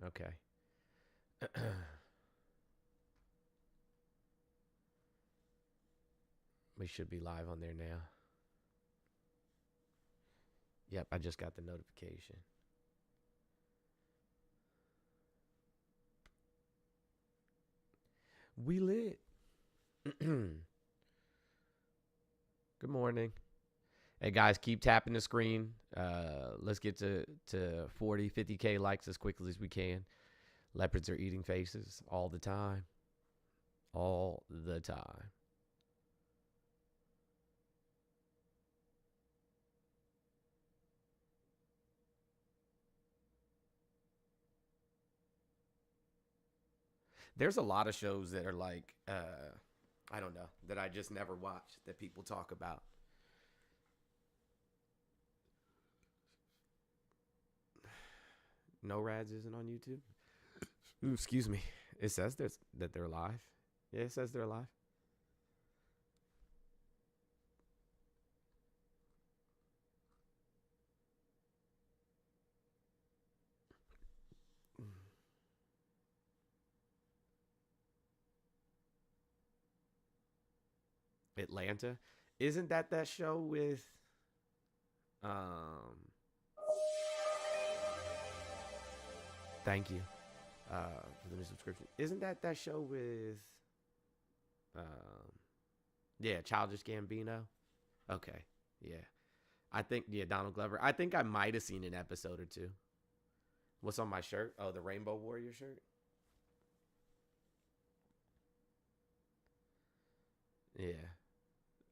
Okay. We should be live on there now. Yep, I just got the notification. We lit. Good morning. Hey guys, keep tapping the screen. Let's get to 40, 50K likes as quickly as we can. Leopards are eating faces all the time. All the time. There's a lot of shows that are like, I don't know, that I just never watch that people talk about. No Rads isn't on YouTube. Ooh, excuse me. It says that they're live. Yeah, it says they're live. Atlanta. Isn't that show with um thank you for the new subscription. Isn't that show with yeah, Childish Gambino? Okay. Yeah. I think Donald Glover. I think I might have seen an episode or two. What's on my shirt? Oh, the Rainbow Warrior shirt? Yeah.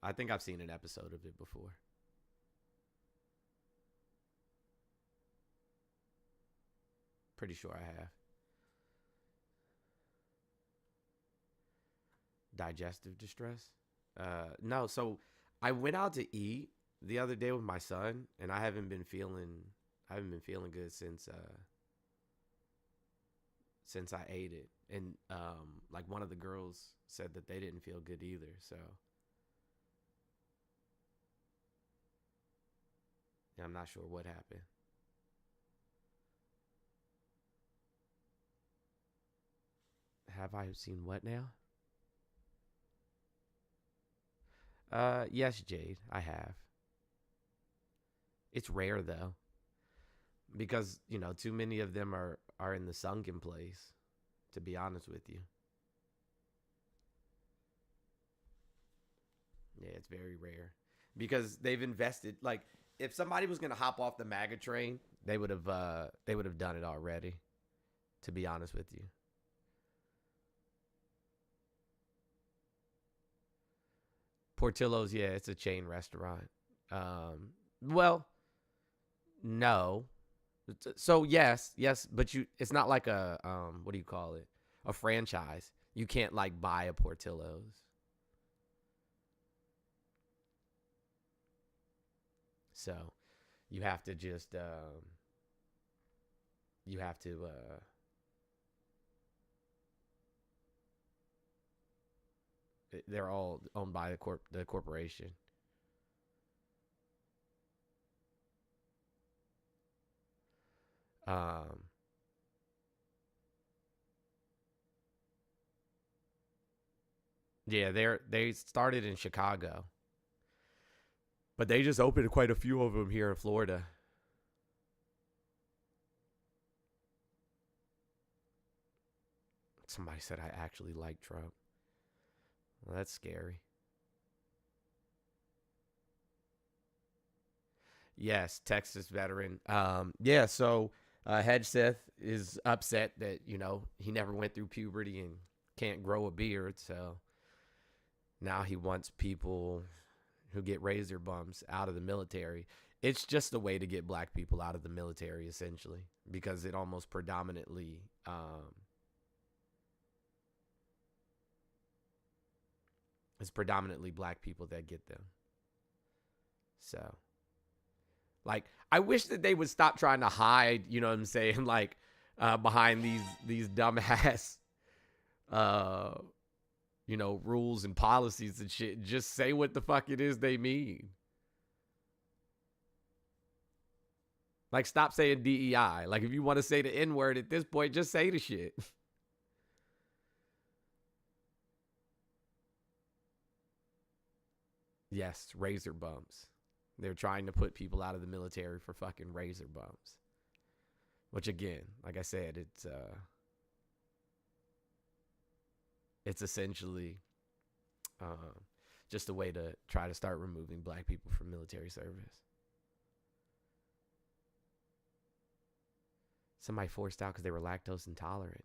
I think I've seen an episode of it before. Pretty sure I have. Digestive distress? No, so I went out to eat the other day with my son and I haven't been feeling good since I ate it. And like one of the girls said that they didn't feel good either. So yeah, I'm not sure what happened. Have I seen what now? Yes, Jade, I have. It's rare though, because too many of them are in the sunken place. To be honest with you, yeah, it's very rare because they've invested. Like, if somebody was gonna hop off the MAGA train, they would have done it already. To be honest with you, Portillo's, yeah, it's a chain restaurant. Well, no. So yes, but it's not like a what do you call it? A franchise. You can't like buy a Portillo's. So you have to just you have to they're all owned by the corporation. Um yeah, they started in Chicago, but they just opened quite a few of them here in Florida. Somebody said I actually like Trump. Well, that's scary. Yes, Texas veteran. Yeah, so Hedgeseth is upset that, he never went through puberty and can't grow a beard. So now he wants people who get razor bumps out of the military. It's just a way to get black people out of the military, essentially, because it almost predominantly it's predominantly black people that get them. So, like, I wish that they would stop trying to hide, you know what I'm saying, like behind these dumbass uh rules and policies and shit. Just say what the fuck it is they mean. Like, stop saying DEI. Like, if you want to say the N word at this point, just say the shit. Yes, razor bumps. They're trying to put people out of the military for fucking razor bumps. Which, again, like I said, it's essentially just a way to try to start removing black people from military service. Somebody forced out because they were lactose intolerant.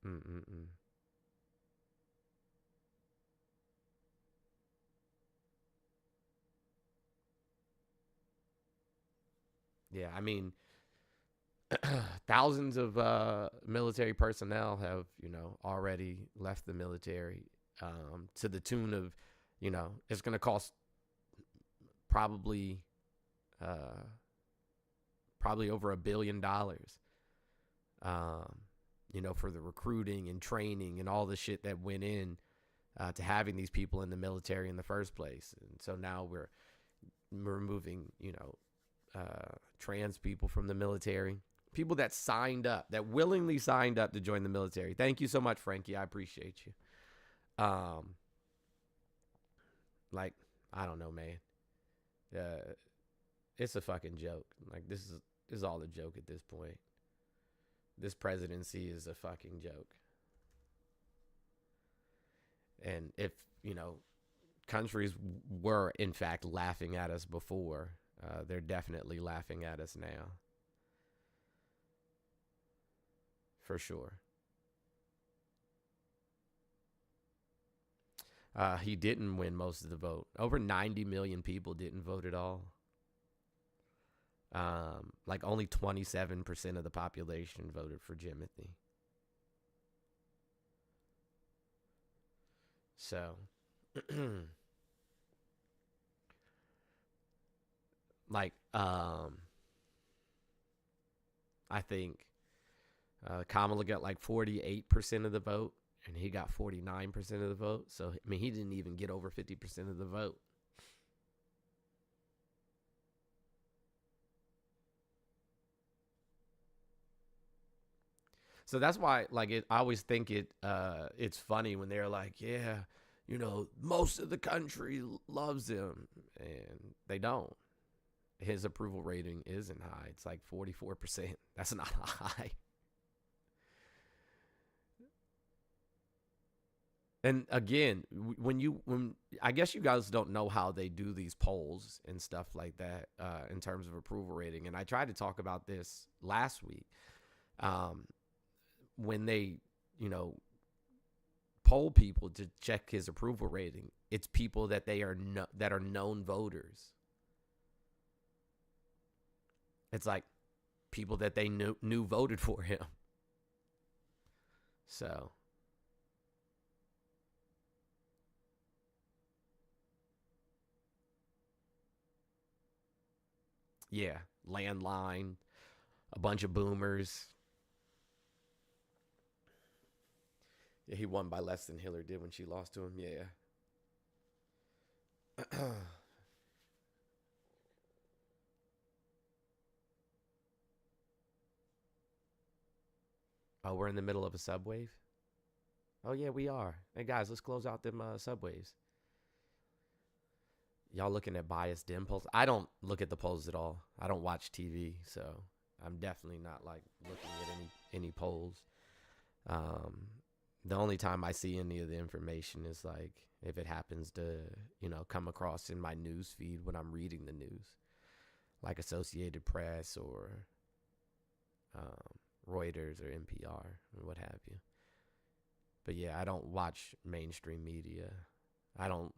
Mm-mm-mm. Yeah, I mean, thousands of military personnel have, already left the military, to the tune of, it's going to cost probably over $1 billion, for the recruiting and training and all the shit that went in to having these people in the military in the first place. And so now we're removing, trans people from the military, people that signed up, that willingly signed up to join the military. Thank you so much, Frankie. I appreciate you. Like, I don't know, man. It's a fucking joke. Like, this is all a joke at this point. This presidency is a fucking joke. And if, countries were in fact laughing at us before, they're definitely laughing at us now. For sure. He didn't win most of the vote. Over 90 million people didn't vote at all. Like only 27% of the population voted for Jimothy. So, like, I think Kamala got like 48% of the vote, and he got 49% of the vote. So, I mean, he didn't even get over 50% of the vote. So that's why, like, I always think it's funny when they're like, yeah, most of the country loves him, and they don't. His approval rating isn't high. It's like 44%. That's not high. And again, when I guess you guys don't know how they do these polls and stuff like that in terms of approval rating. And I tried to talk about this last week. When they, poll people to check his approval rating, it's people that that are known voters. It's like people that they knew voted for him. So, yeah, landline, a bunch of boomers. Yeah, he won by less than Hillary did when she lost to him. Yeah. Oh, we're in the middle of a subwave? Oh, yeah, we are. Hey, guys, let's close out them subwaves. Y'all looking at biased dim polls? I don't look at the polls at all. I don't watch TV, so I'm definitely not, like, looking at any polls. The only time I see any of the information is, like, if it happens to, come across in my news feed when I'm reading the news, like Associated Press or Reuters or NPR or what have you. But yeah, I don't watch mainstream media. I'm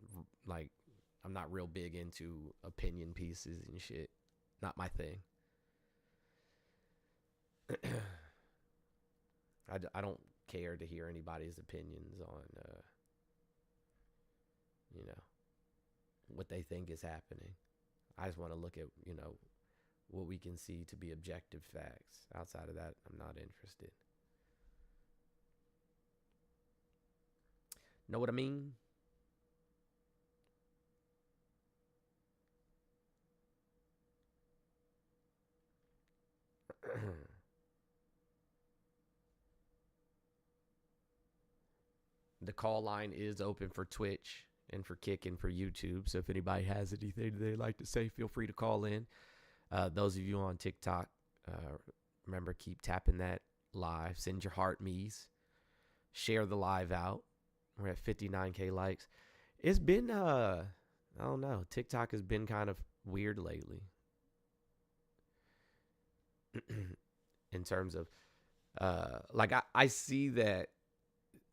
not real big into opinion pieces and shit. Not my thing. I don't care to hear anybody's opinions on, what they think is happening. I just want to look at, what we can see to be objective facts. Outside of that, I'm not interested. Know what I mean? The call line is open for Twitch and for Kick and for YouTube. So if anybody has anything they'd like to say, feel free to call in. Those of you on TikTok, remember, keep tapping that live. Send your heart me's. Share the live out. We're at 59K likes. It's been, I don't know. TikTok has been kind of weird lately. In terms of, like, I see that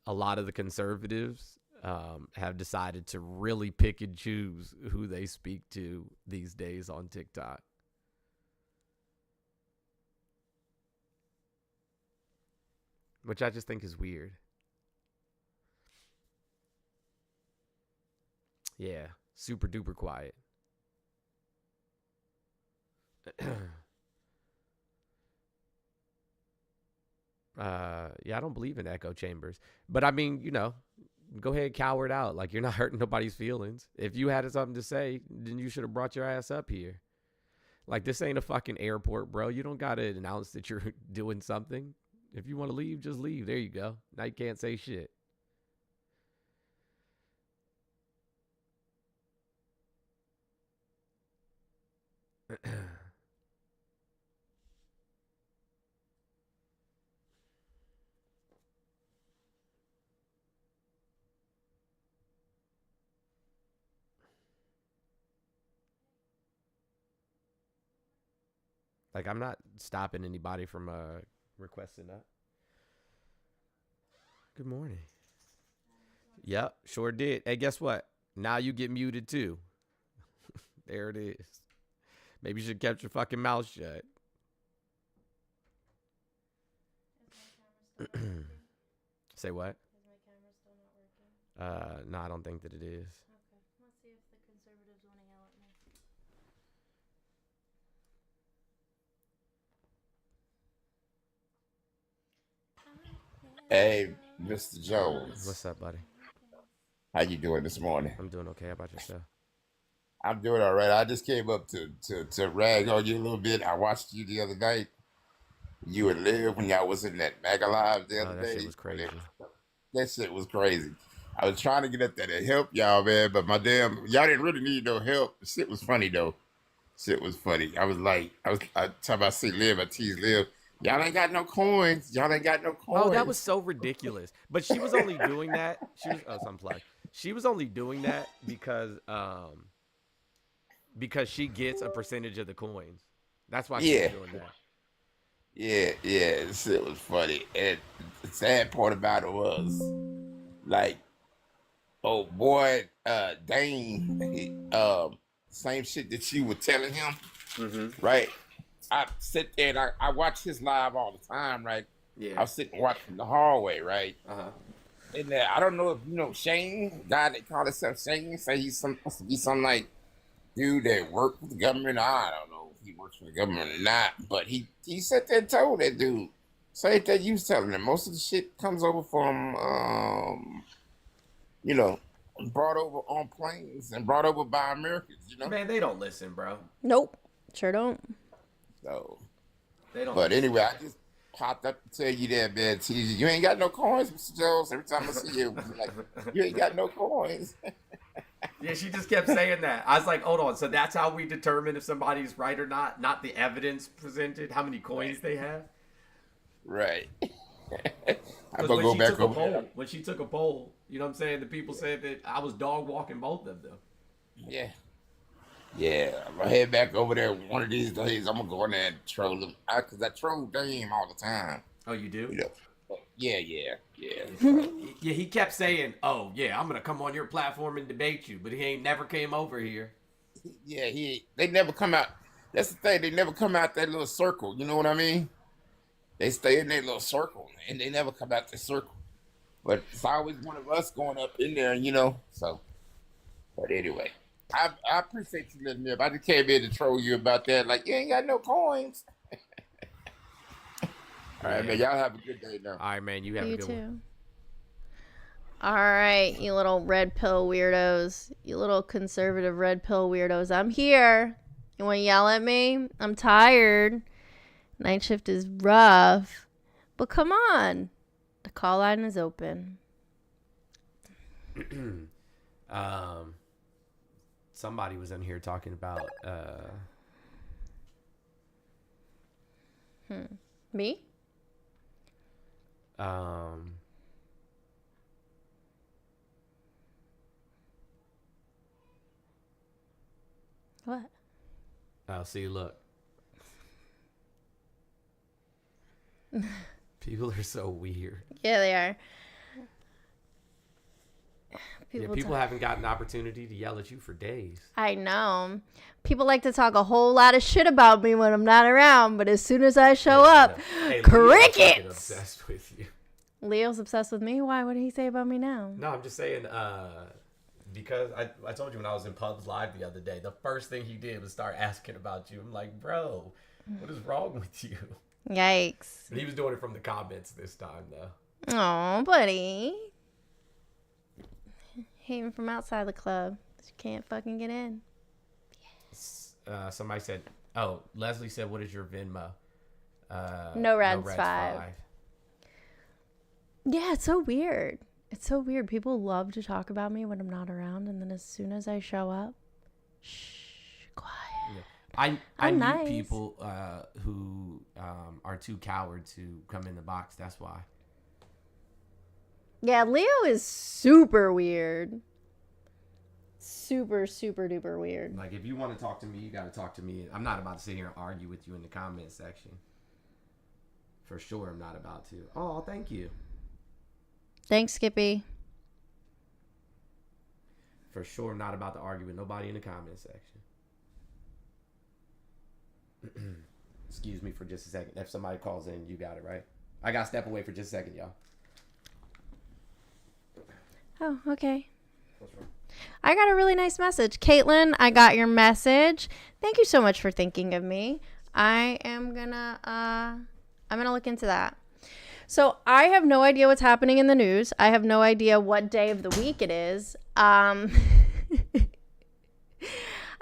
a lot of the conservatives have decided to really pick and choose who they speak to these days on TikTok. Which I just think is weird. Yeah, super duper quiet. Yeah, I don't believe in echo chambers. But I mean, you know, go ahead, cower it out. Like, you're not hurting nobody's feelings. If you had something to say, then you should have brought your ass up here. Like, this ain't a fucking airport, bro. You don't got to announce that you're doing something. If you want to leave, just leave. There you go. Now you can't say shit. Like, I'm not stopping anybody from requesting that. Good morning. Yep, sure did. Hey, guess what? Now you get muted too. There it is. Maybe you should kept your fucking mouth shut. Say what? Is my camera still not working? No, I don't think that it is. Okay, let's see if the conservatives want to yell at me. Hey, Mr. Jones. What's up, buddy? How you doing this morning? I'm doing okay. How about yourself? I'm doing all right. I just came up to rag on you a little bit. I watched you the other night. You and Liv when y'all was in that Mega Live the other That day. shit was crazy. That shit was crazy. I was trying to get up there to help y'all, man, but y'all didn't really need no help. Shit was funny though. Shit was funny. I talking about see Liv, I tease Liv. Y'all ain't got no coins. Y'all ain't got no coins. Oh, that was so ridiculous. But she was only doing that. It's unplugged. She was only doing that because she gets a percentage of the coins. That's why she was doing that. Yeah, shit was funny. And the sad part about it was, like, oh boy, Dane, same shit that you were telling him, right? I sit there and I watch his live all the time, right? Yeah. I was sitting watching the hallway, right? Uh-huh. And I don't know if you know Shane, guy that called himself Shane, say he's supposed to be some like dude that worked for the government. I don't know if he works for the government or not, but he sat there and told that dude, say that you was telling him most of the shit comes over from brought over on planes and brought over by Americans, you know? Man, they don't listen, bro. Nope, sure don't. So, They don't. but anyway, I just popped up to tell you that, man. You ain't got no coins, Mr. Jones. Every time I see you, I'm like, you ain't got no coins. Yeah, she just kept saying that. I was like, hold on. So that's how we determine if somebody's right or not the evidence presented, how many coins they have? Right. I'm Because gonna go back over there. when she took a poll, you know what I'm saying? The people said that I was dog walking both of them. Yeah, I'm gonna head back over there one of these days. I'm gonna go in there and troll them. Cause I troll Dame all the time. Oh, you do? You know? Yeah. Yeah, he kept saying, oh, yeah, I'm going to come on your platform and debate you, but he ain't never came over here. Yeah, they never come out. That's the thing. They never come out that little circle. You know what I mean? They stay in their little circle, and they never come out the circle. But it's always one of us going up in there, you know? So, but anyway, I appreciate you letting me up. I just came in to troll you about that. Like, you ain't got no coins. All right, man. Y'all have a good day now. All right, man. You have a good one. All right, you little red pill weirdos. You little conservative red pill weirdos. I'm here. You want to yell at me? I'm tired. Night shift is rough. But come on. The call line is open. Somebody was in here talking about Me? What? I'll see. Look, people are so weird. Yeah, they are. People haven't gotten an opportunity to yell at you for days. I know. People like to talk a whole lot of shit about me when I'm not around, but as soon as I show up, Hey, crickets. Leo's fucking obsessed with you. Leo's obsessed with me? Why? What did he say about me now? No, I'm just saying, because I told you when I was in Pubs Live the other day, the first thing he did was start asking about you. I'm like, bro, what is wrong with you? Yikes. And he was doing it from the comments this time, though. Oh, buddy. Hating from outside the club. You can't fucking get in. Somebody said, oh, Leslie said, what is your Venmo? No Reds 5. Yeah, it's so weird. It's so weird. People love to talk about me when I'm not around, and then as soon as I show up, shh, quiet. Yeah. I meet nice. people who are too coward to come in the box. That's why. Yeah, Leo is super weird. Super, super duper weird. Like, if you want to talk to me, you got to talk to me. I'm not about to sit here and argue with you in the comment section. For sure, I'm not about to. Oh, thank you. Thanks, Skippy. For sure, I'm not about to argue with nobody in the comment section. Excuse me for just a second. If somebody calls in, you got it, right? I got to step away for just a second, y'all. Oh, okay. What's wrong? I got a really nice message. Caitlin, I got your message. Thank you so much for thinking of me. I'm gonna look into that. So I have no idea what's happening in the news. I have no idea what day of the week it is. I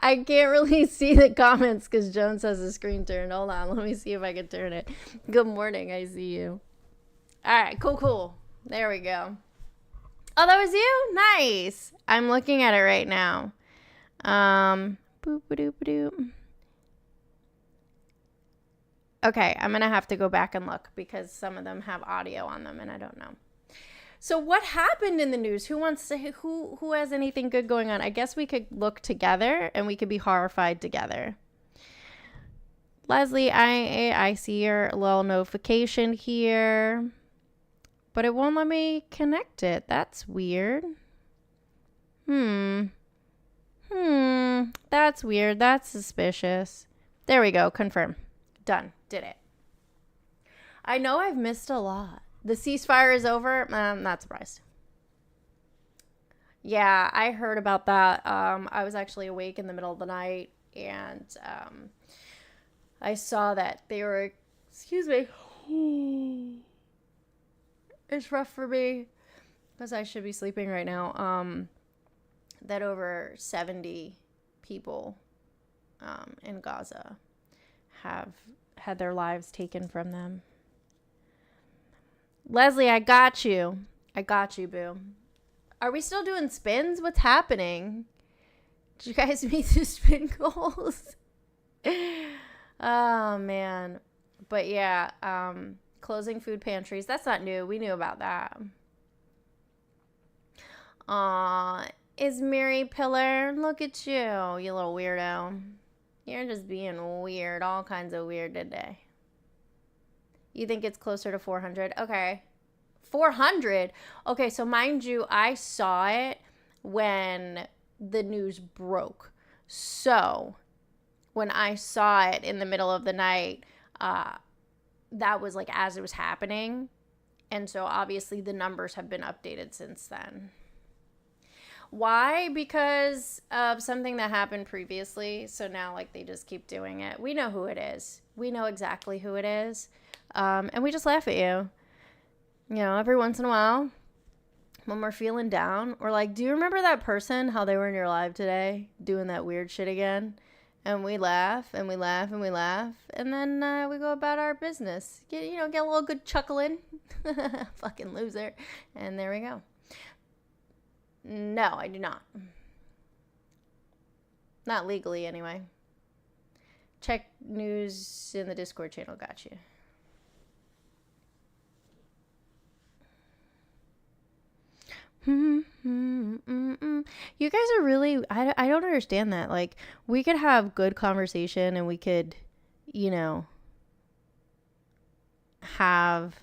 can't really see the comments because Jones has the screen turned. Hold on, let me see if I can turn it. Good morning, I see you. All right, cool. There we go. Oh, that was you? Nice. I'm looking at it right now. Boop-a-doop-a-doop. Okay, I'm going to have to go back and look because some of them have audio on them and I don't know. So what happened in the news? Who has anything good going on? I guess we could look together and we could be horrified together. Leslie, I see your little notification here. But it won't let me connect it. That's weird. That's weird. That's suspicious. There we go. Confirm. Done. Did it. I know I've missed a lot. The ceasefire is over. I'm not surprised. Yeah, I heard about that. I was actually awake in the middle of the night. And I saw that they were... Excuse me. It's rough for me because I should be sleeping right now. That over 70 people in Gaza have had their lives taken from them. Leslie, I got you. Boo. Are we still doing spins? What's happening? Did you guys meet the spin goals? Oh, man. But yeah, closing food pantries. That's not new. We knew about that. Aw, is Mary Pillar? Look at you, you little weirdo. You're just being weird. All kinds of weird today. You think it's closer to 400? Okay. 400? Okay, so mind you, I saw it when the news broke. So, when I saw it in the middle of the night, that was like as it was happening. And so obviously the numbers have been updated since then. Why? Because of something that happened previously. So now like they just keep doing it. We know who it is. We know exactly who it is. And we just laugh at you. You know, every once in a while when we're feeling down, we're like, do you remember that person, how they were in your live today doing that weird shit again? And we laugh and we laugh and we laugh. And then we go about our business. Get a little good chuckle in. Fucking loser. And there we go. No, I do not. Not legally, anyway. Check news in the Discord channel. Got you. You guys are really, I don't understand that. Like, we could have good conversation and we could, you know, have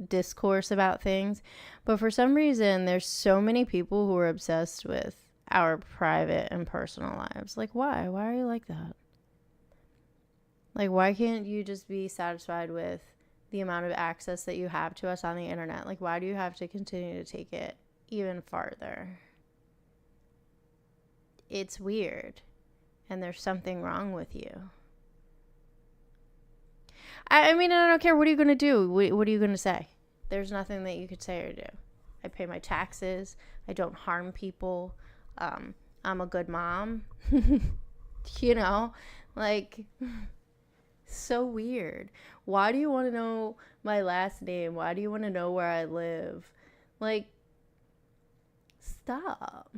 discourse about things, but for some reason there's so many people who are obsessed with our private and personal lives. Like, why are you like that? Like, why can't you just be satisfied with the amount of access that you have to us on the internet? Like, why do you have to continue to take it even farther? It's weird, and there's something wrong with you. I mean, I don't care. What are you going to do? What are you going to say? There's nothing that you could say or do. I pay my taxes. I don't harm people. I'm a good mom. You know, like, so weird. Why do you want to know my last name? Why do you want to know where I live? Like, stop.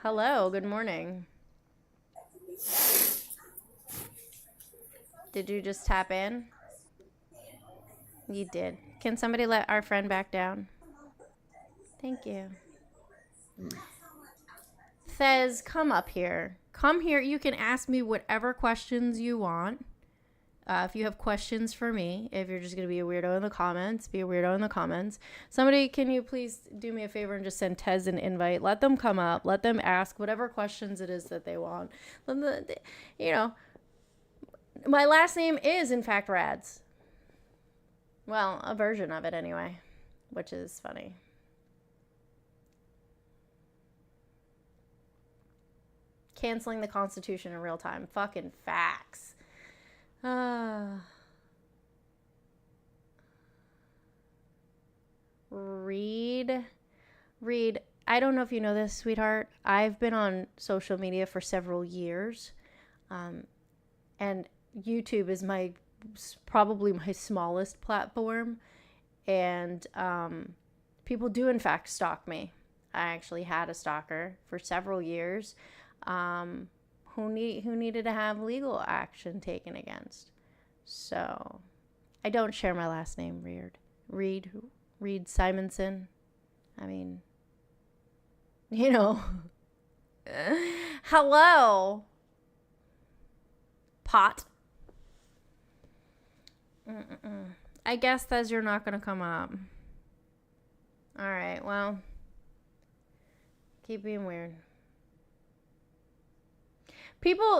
Hello, good morning. Did you just tap in? You did. Can somebody let our friend back down? Thank you. Says, come up here. Come here. You can ask me whatever questions you want. If you have questions for me, if you're just going to be a weirdo in the comments, be a weirdo in the comments. Somebody, can you please do me a favor and just send Tez an invite? Let them come up. Let them ask whatever questions it is that they want. Let them, you know, my last name is, in fact, Rads. Well, a version of it anyway, which is funny. Canceling the Constitution in real time. Fucking facts. Read. I don't know if you know this, sweetheart. I've been on social media for several years. And YouTube is probably my smallest platform, and people do in fact stalk me. I actually had a stalker for several years, who needed to have legal action taken against. So I don't share my last name. Reed Simonson. I mean, you know. Hello, pot. I guess that you're not gonna come up. All right, well, keep being weird.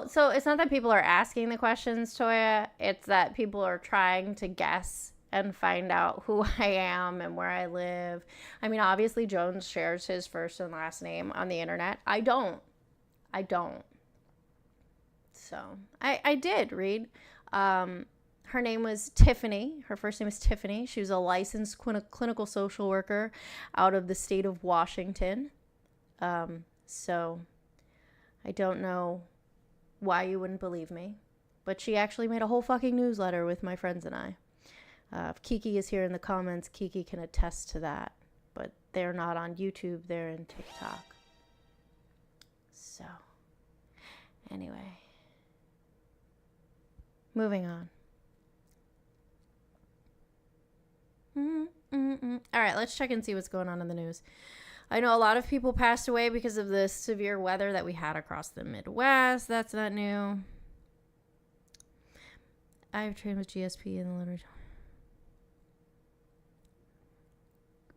So it's not that people are asking the questions, Toya. It's that people are trying to guess and find out who I am and where I live. I mean, obviously Jones shares his first and last name on the internet. I don't. So I did read. Her name was Tiffany. Her first name is Tiffany. She was a licensed clinical social worker out of the state of Washington. So I don't know why you wouldn't believe me, but she actually made a whole fucking newsletter with my friends and I. If Kiki is here in the comments, Kiki can attest to that, but they're not on YouTube, they're in TikTok. So anyway, moving on. All right, let's check and see what's going on in the news. I know a lot of people passed away because of the severe weather that we had across the Midwest. That's not new. I've trained with GSP in the literature.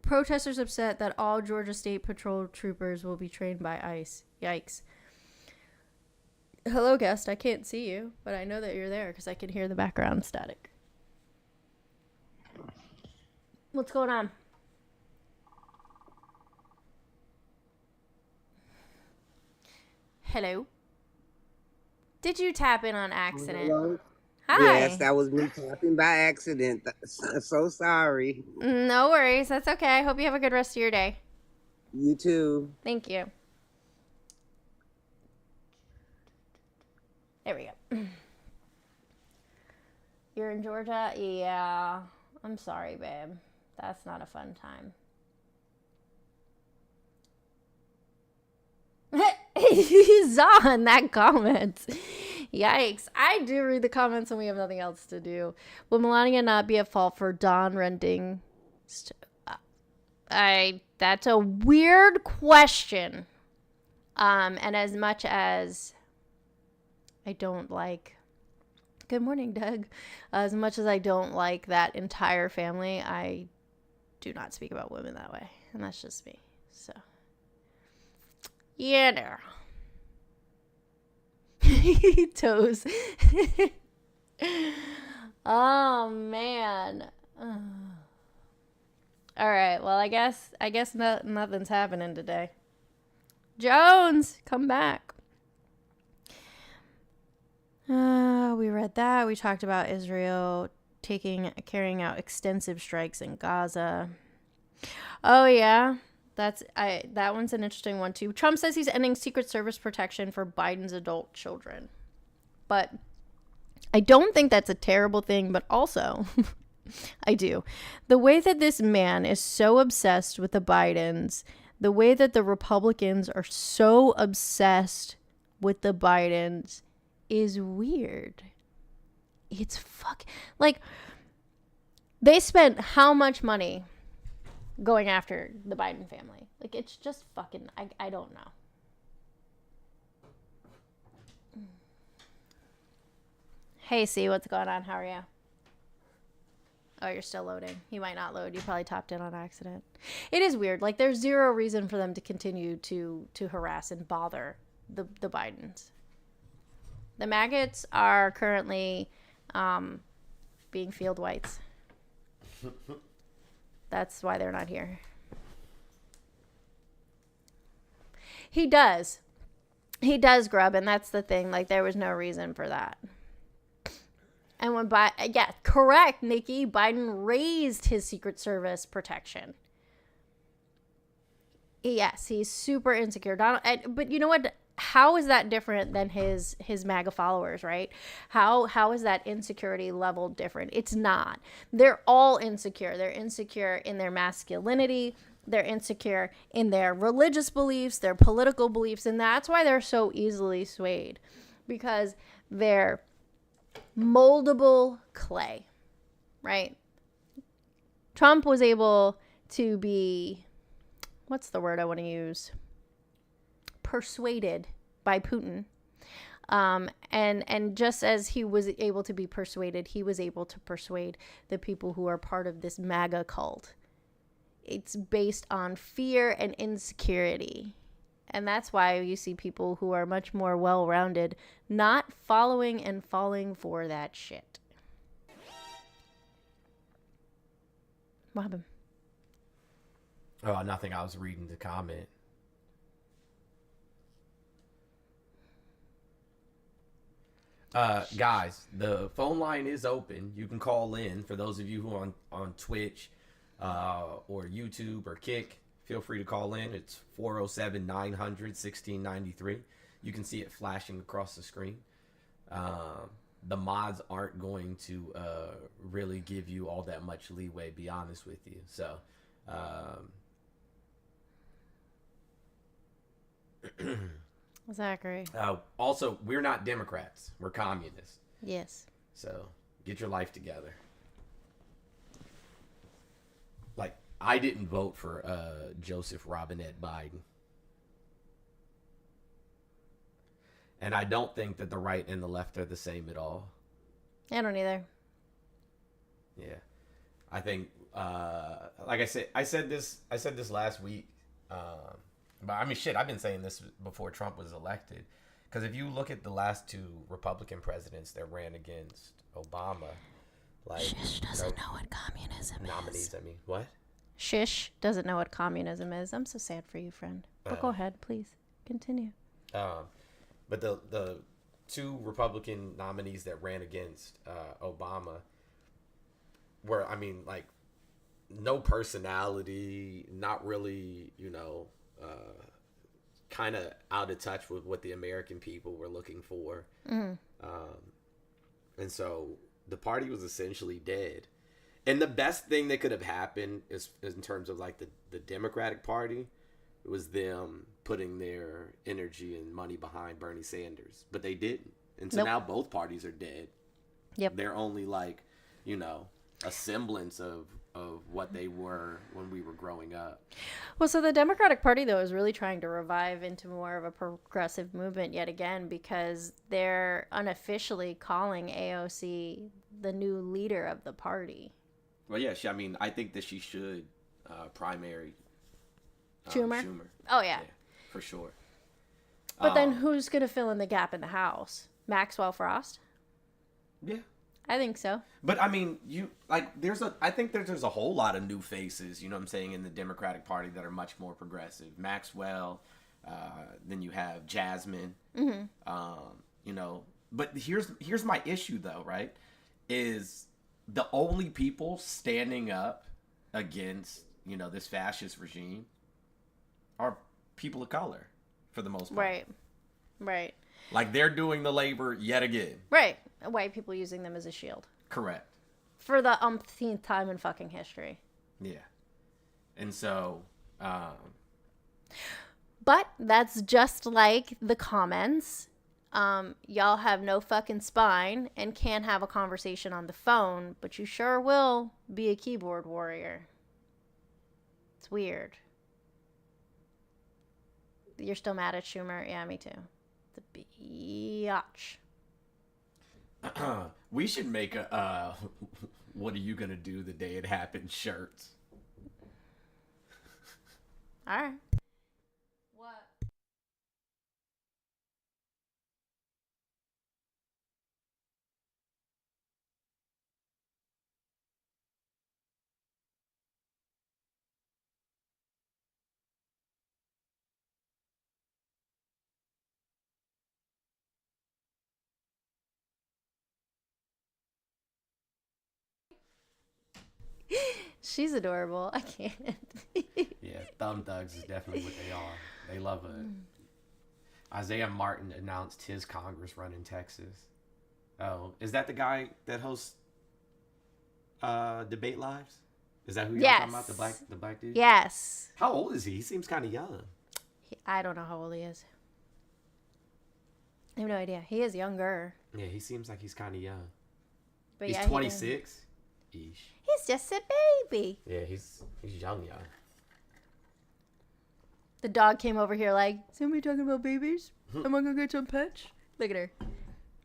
Protesters upset that all Georgia State Patrol troopers will be trained by ICE. Yikes. Hello, guest. I can't see you, but I know that you're there because I can hear the background static. What's going on? Hello. Did you tap in on accident? Hello? Hi. Yes, that was me tapping by accident. So sorry. No worries. That's okay. I hope you have a good rest of your day. You too. Thank you. There we go. You're in Georgia? Yeah. I'm sorry, babe. That's not a fun time. He's on that comment. Yikes. I do read the comments when we have nothing else to do. Will Melania not be at fault for Don renting? That's a weird question. And as much as I don't like, good morning, Doug. As much as I don't like that entire family, I do not speak about women that way. And that's just me. So, yeah, there. Toes. Oh, man. All right. Well, I guess nothing's happening today. Jones, come back. We read that. We talked about Israel carrying out extensive strikes in Gaza. Oh yeah, that one's an interesting one too. Trump says he's ending Secret Service protection for Biden's adult children, but I don't think that's a terrible thing. But also, I do. The way that this man is so obsessed with the Bidens, the way that the Republicans are so obsessed with the Bidens is weird. It's like, they spent how much money going after the Biden family? Like, it's just fucking, I don't know. Hey, C, what's going on? How are you? Oh, you're still loading. You might not load. You probably tapped in on accident. It is weird. Like, there's zero reason for them to continue to harass and bother the Bidens. The maggots are currently being field whites. That's why they're not here. He does grub, and that's the thing. Like, there was no reason for that. And when yeah, correct, Nikki. Biden raised his Secret Service protection. Yes, he's super insecure. But you know what? How is that different than his MAGA followers, right? How is that insecurity level different? It's not. They're all insecure. They're insecure in their masculinity. They're insecure in their religious beliefs, their political beliefs, and that's why they're so easily swayed, because they're moldable clay, right? Trump was able to be, what's the word I want to use? Persuaded by Putin. And just as he was able to be persuaded, he was able to persuade the people who are part of this MAGA cult. It's based on fear and insecurity. And that's why you see people who are much more well-rounded not following and falling for that shit. What happened? Oh, nothing. I was reading the comment. Guys, the phone line is open. You can call in. For those of you who are on Twitch or YouTube or Kick, feel free to call in. It's 407-900-1693. You can see it flashing across the screen. The mods aren't going to really give you all that much leeway, be honest with you. So, Zachary. Also, we're not Democrats. We're communists. Yes. So, get your life together. Like, I didn't vote for Joseph Robinette Biden. And I don't think that the right and the left are the same at all. I don't either. Yeah. I think, like I said this last week. But I mean, shit, I've been saying this before Trump was elected. Because if you look at the last two Republican presidents that ran against Obama, like, Shish doesn't know what communism nominees, is. I mean, what? Shish doesn't know what communism is. I'm so sad for you, friend. But go ahead, please. Continue. But the two Republican nominees that ran against Obama were, I mean, like, no personality, not really, kind of out of touch with what the American people were looking for. And so the party was essentially dead. And the best thing that could have happened is in terms of like the Democratic Party it was them putting their energy and money behind Bernie Sanders, but they didn't. And so now both parties are dead. Yep. They're only like, a semblance of what they were when we were growing up. Well, so the Democratic Party, though, is really trying to revive into more of a progressive movement yet again, because they're unofficially calling AOC the new leader of the party. Well, yeah, I think that she should primary Schumer? Schumer. Oh, yeah. For sure. But then who's going to fill in the gap in the House? Maxwell Frost? Yeah. I think so. But I mean, I think there's a whole lot of new faces, you know what I'm saying, in the Democratic Party that are much more progressive. Maxwell, then you have Jasmine, but here's my issue though, right? Is the only people standing up against, this fascist regime are people of color for the most part. Right. Like they're doing the labor yet again. Right. White people using them as a shield. Correct. For the umpteenth time in fucking history. Yeah. And so, but that's just like the comments. Y'all have no fucking spine and can't have a conversation on the phone, but you sure will be a keyboard warrior. It's weird. You're still mad at Schumer? Yeah, me too. The biatch. We should make a what are you gonna do the day it happens shirts. All right. What? She's adorable. I can't. Yeah, thumb thugs is definitely what they are. They love it. Isaiah Martin announced his Congress run in Texas. Oh, is that the guy that hosts Debate Lives? Is that who you're talking about? The black dude? Yes. How old is he? He seems kind of young. I don't know how old he is. I have no idea. He is younger. Yeah, he seems like he's kind of young. But he's yeah, 26. He's just a baby. Yeah, he's young. The dog came over here like, somebody talking about babies? Am I gonna get some pets? Look at her.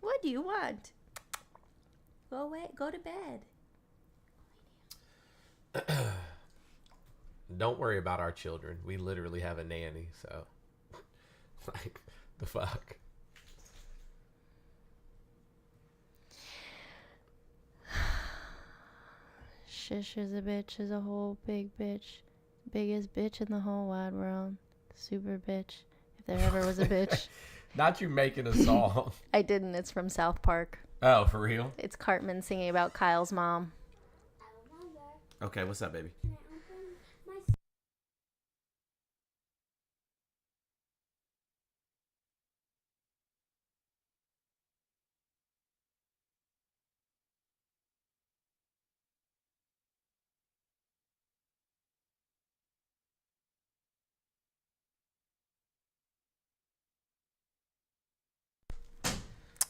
What do you want? Go away. Go to bed. Don't worry about our children. We literally have a nanny, so like the fuck. Shish is a bitch, is a whole big bitch. Biggest bitch in the whole wide world. Super bitch. If there ever was a bitch. Not you making a song. I didn't. It's from South Park. Oh, for real? It's Cartman singing about Kyle's mom. Okay, what's up, baby?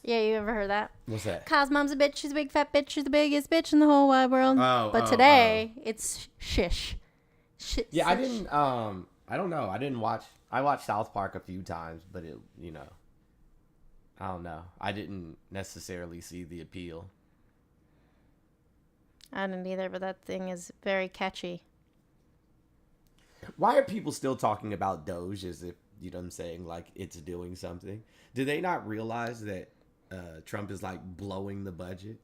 Yeah, you ever heard that? What's that? Kyle's mom's a bitch. She's a big fat bitch. She's the biggest bitch in the whole wide world. But today, it's shish. Yeah, I didn't. I don't know. I watched South Park a few times, but it, I don't know. I didn't necessarily see the appeal. I didn't either, but that thing is very catchy. Why are people still talking about Doge as if, you know what I'm saying, like it's doing something? Do they not realize that Trump is like blowing the budget?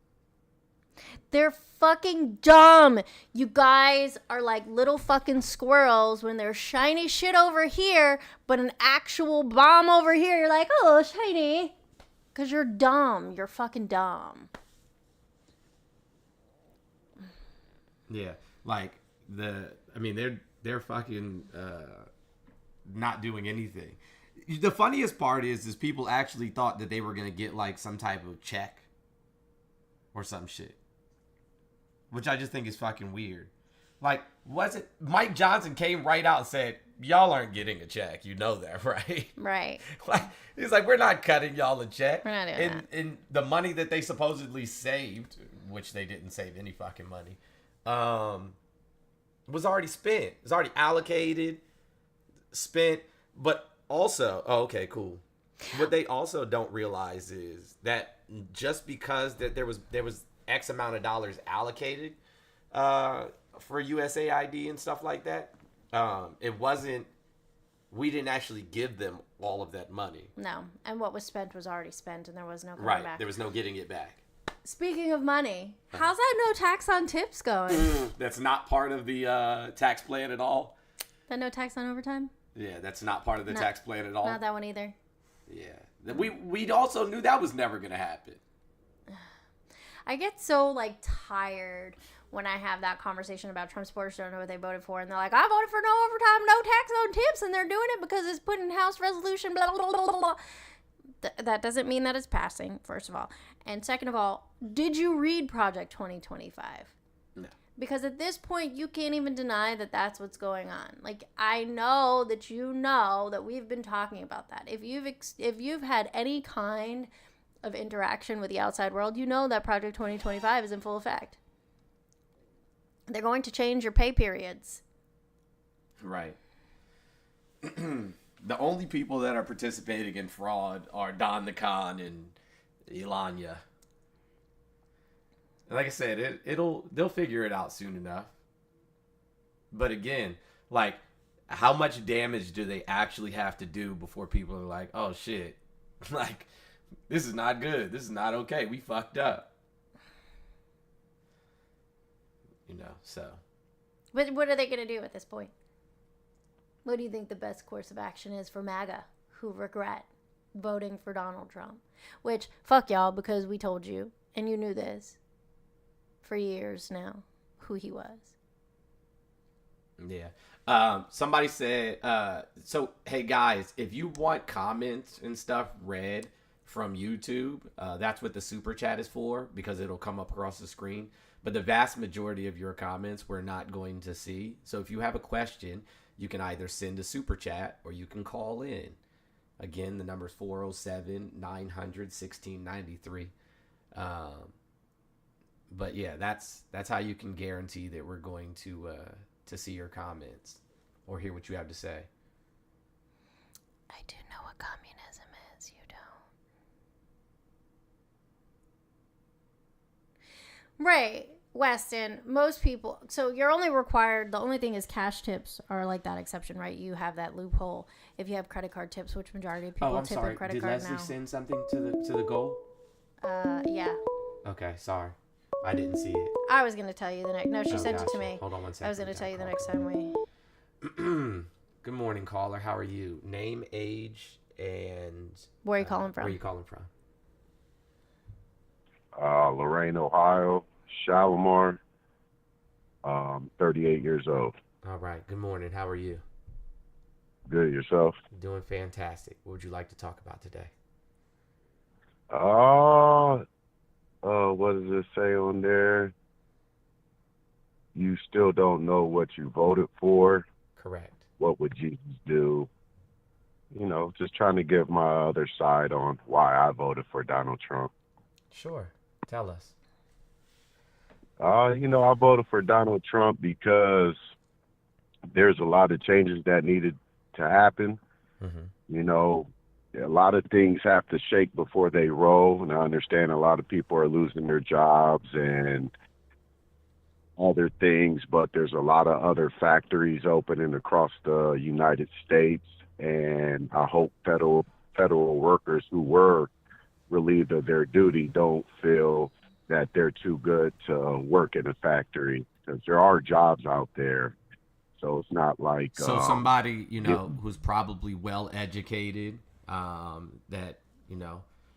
They're fucking dumb. You guys are like little fucking squirrels when there's shiny shit over here, but an actual bomb over here. You're like, oh, shiny. Because you're dumb. You're fucking dumb. Yeah, like they're fucking not doing anything. The funniest part is people actually thought that they were gonna get like some type of check or some shit, which I just think is fucking weird. Like, was it Mike Johnson came right out and said, y'all aren't getting a check. You know that, right? Right. Like, he's like, we're not cutting y'all a check. We're not doing that. And the money that they supposedly saved, which they didn't save any fucking money, was already spent. It was already allocated, spent. But also, oh, okay, cool. What they also don't realize is that just because that there was X amount of dollars allocated for USAID and stuff like that, it wasn't. We didn't actually give them all of that money. No, and what was spent was already spent, and there was no coming Right, back. there was no getting it back. Speaking of money, how's that no tax on tips going? That's not part of the tax plan at all. That no tax on overtime? Yeah, that's not part of the tax plan at all. Not that one either. Yeah, we also knew that was never gonna happen. I get so like tired when I have that conversation about Trump supporters don't know what they voted for, and they're like, I voted for no overtime, no tax on tips, and they're doing it because it's put in House resolution, blah, blah, blah, blah, blah. That doesn't mean that it's passing, first of all. And second of all, did you read Project 2025? No. Because at this point, you can't even deny that that's what's going on. Like, I know that you know that we've been talking about that. If you've had any kind of interaction with the outside world, you know that Project 2025 is in full effect. They're going to change your pay periods. Right. The only people that are participating in fraud are Don the Con and Ilanya. And like I said, they'll figure it out soon enough. But again, like, how much damage do they actually have to do before people are like, oh shit, like, this is not good. This is not okay. We fucked up. You know, so. But what are they going to do at this point? What do you think the best course of action is for MAGA, who regret voting for Donald Trump? Which, fuck y'all, because we told you, and you knew this for years now, who he was. Yeah. Somebody said, so, hey guys, if you want comments and stuff read from YouTube, that's what the super chat is for, because it'll come up across the screen. But the vast majority of your comments we're not going to see. So if you have a question, you can either send a super chat or you can call in. Again, the number is 407-900-1693. But yeah, that's how you can guarantee that we're going to see your comments or hear what you have to say. I do know what communism is. You don't. Right. Weston, most people, so you're only required, the only thing is cash tips are like that exception, right? You have that loophole if you have credit card tips, which majority of people tip in credit card now. Did Leslie send something to the goal? Yeah. Okay, sorry. I didn't see it. I was going to tell you the next, no, she sent it to me. Hold on one second. I was going to tell you the next time we. Good morning, caller. How are you? Name, age, and... Where are you calling from? Where are you calling from? Lorain, Ohio. Shalimar, 38 years old. All right. Good morning. How are you? Good, yourself? Doing fantastic. What would you like to talk about today? What does it say on there? You still don't know what you voted for. Correct. What would Jesus do? You know, just trying to give my other side on why I voted for Donald Trump. Sure. Tell us. I voted for Donald Trump because there's a lot of changes that needed to happen. Mm-hmm. A lot of things have to shake before they roll. And I understand a lot of people are losing their jobs and other things, but there's a lot of other factories opening across the United States. And I hope federal workers who were relieved of their duty don't feel that they're too good to work in a factory, because there are jobs out there. So it's not like... So somebody, who's probably well educated, that,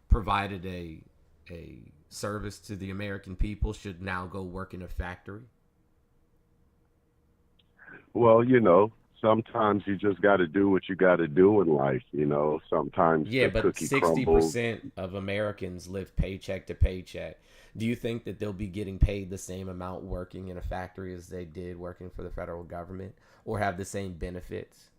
provided a service to the American people should now go work in a factory? Well, sometimes you just got to do what you got to do in life, sometimes yeah, the but cookie 60% crumbles. of Americans live paycheck to paycheck. Do you think that they'll be getting paid the same amount working in a factory as they did working for the federal government, or have the same benefits?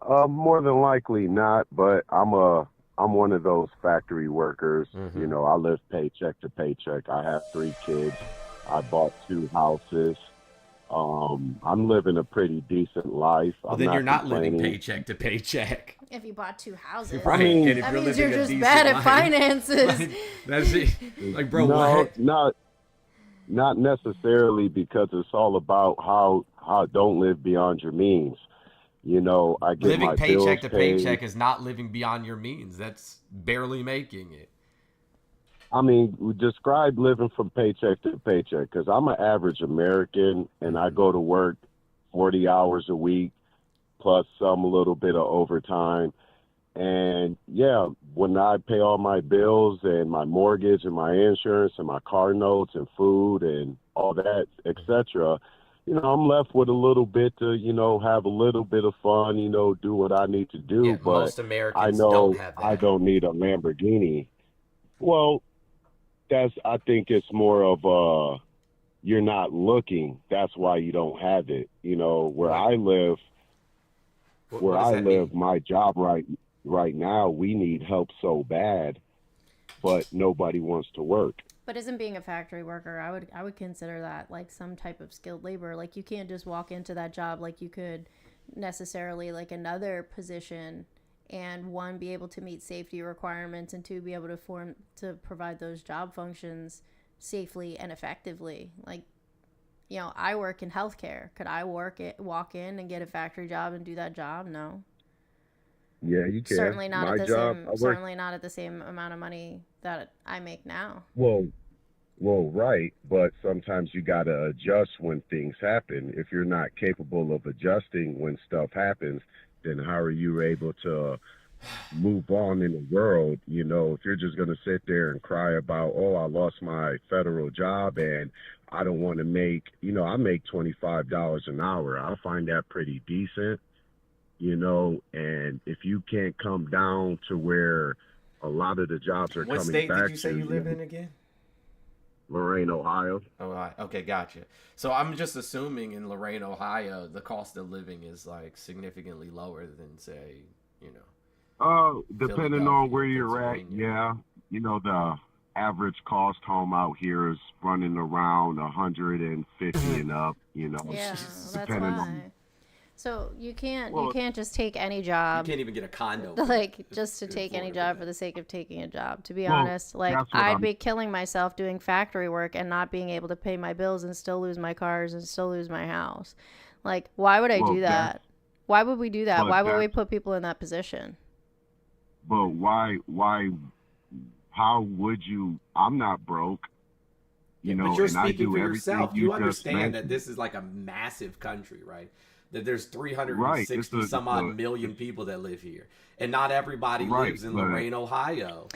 More than likely not, but I'm one of those factory workers. Mm-hmm. You know, I live paycheck to paycheck. I have 3 kids. I bought 2 houses. I'm living a pretty decent life. Well, I'm then you're not living complaining. paycheck to paycheck. If you bought 2 houses, Right. mean, and if that you're means living you're a just decent bad at life, finances. like, that's it. Like, bro, no, what? not necessarily, because it's all about how don't live beyond your means. You know, I get Living my paycheck to bills paid. paycheck is not living beyond your means. That's barely making it. I mean, we describe living from paycheck to paycheck, because I'm an average American and I go to work 40 hours a week plus a little bit of overtime. And yeah, when I pay all my bills and my mortgage and my insurance and my car notes and food and all that, etc., you know, I'm left with a little bit to, you know, have a little bit of fun, you know, do what I need to do. Yeah, but most I Americans know don't have that. I don't need a Lamborghini. Well, I think it's more of you're not looking. That's why you don't have it. You know, where I live, What does that mean? my job right now, we need help so bad, but nobody wants to work. But isn't being a factory worker, I would consider that like some type of skilled labor. Like you can't just walk into that job like you could necessarily like another position, and one, be able to meet safety requirements, and two, be able to provide those job functions safely and effectively. Like, you know, I work in healthcare. Could I walk in and get a factory job and do that job? No. Yeah, you can. Certainly not My at the job, same I work. certainly not at the same amount of money that I make now. Well, right, but sometimes you got to adjust when things happen. If you're not capable of adjusting when stuff happens, then how are you able to move on in the world? You know, if you're just going to sit there and cry about, oh, I lost my federal job and I don't want to make, you know, I make $25 an hour. I find that pretty decent, you know, and if you can't come down to where a lot of the jobs are What coming state back did you say to, you live in again? Lorain, Ohio. Oh, okay, gotcha. So I'm just assuming in Lorain, Ohio, the cost of living is like significantly lower than, say, you know. Depending on where you're at, Pennsylvania. yeah. You know, the average cost home out here is running around 150 and up, you know. Yeah, that's depending why. on. So you can't Well, just take any You job. can't even get a condo. Like just to in take any Florida job that. for the sake of taking a job. To be Well, honest, like that's what I'd I'm- be killing myself doing factory work and not being able to pay my bills and still lose my cars and still lose my house. Like, why would I Well, do that? Why would we do that? but Why would we that's- put people in that position? But why, how would you? I'm not broke, you know, but you're and I speaking do for everything yourself. you You just understand that mentioned. this is like a massive country, right? That there's Right, 360 some odd million people that live here, and not everybody Right, lives in but- Oh, Lorain, Ohio.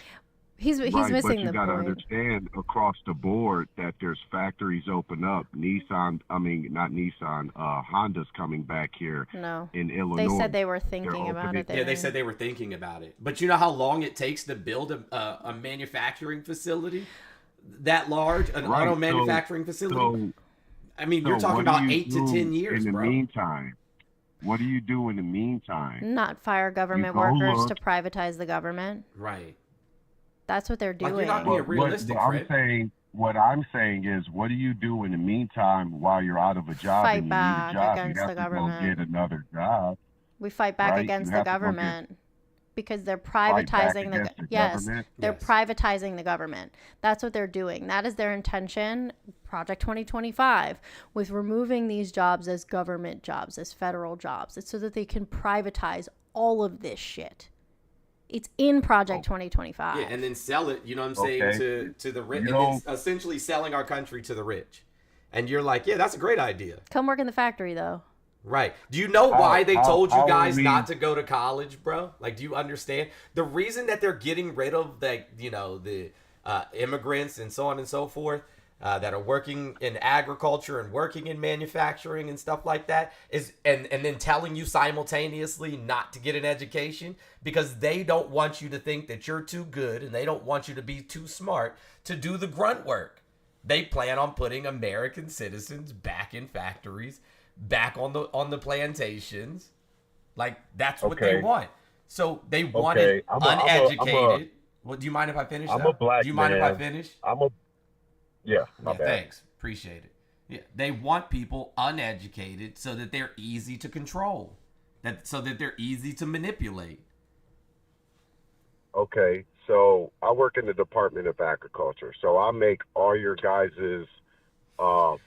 He's Right, missing but you the got to point. understand across the board that there's factories open up. Honda's coming back here No. in Illinois. They said they were thinking about opening- it. Yeah, they said they were thinking about it. But you know how long it takes to build a manufacturing facility that large, an Right, auto so- manufacturing facility? So, I mean, you're so talking what do about you 8 to do 10 years, in the bro. meantime? What do you do in the meantime? Not fire government go workers look. to privatize the government. Right. That's what they're Like, doing. you're not being realistic, What I'm saying is, what do you do in the meantime while you're out of a job Fight and you back need a job? against You have the to government. go get another job. We fight back Right, you against the have to go get- government because they're Fight back privatizing against the yes, government? they're Yes. privatizing the government. That's what they're doing. That is their intention. Project 2025 with removing these jobs as government jobs, as federal jobs. It's so that they can privatize all of this shit. It's in Project 2025. Yeah, and then sell it, you know what I'm saying, Okay. to the rich. You And know- then essentially selling our country to the rich. And you're like, yeah, that's a great idea. Come work in the factory though. Right. Do you know why they told you how are guys we- not to go to college, bro? Like, do you understand? The reason that they're getting rid of, like, you know, the immigrants and so on and so forth that are working in agriculture and working in manufacturing and stuff like that is, and then telling you simultaneously not to get an education because they don't want you to think that you're too good and they don't want you to be too smart to do the grunt work. They plan on putting American citizens back in factories, back on the plantations, Like, that's what they Okay. want. So they wanted uneducated. Well, do you mind if I finish? I'm a black Do you mind if I man. finish? Yeah, my Yeah, bad. thanks. Appreciate it. Yeah, they want people uneducated so that they're easy to control, so that they're easy to manipulate. Okay, so I work in the Department of Agriculture, so I make all your guys'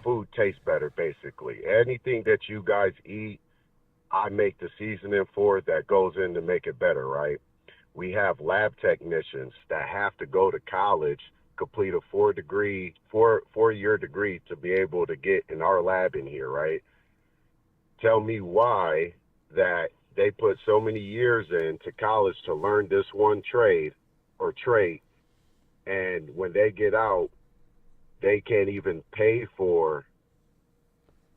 food taste better, basically. Anything that you guys eat, I make the seasoning for it that goes in to make it better, right? We have lab technicians that have to go to college, complete a four-year degree to be able to get in our lab in here, right? Tell me why that they put so many years into college to learn this one trade or trait, and when they get out, they can't even pay for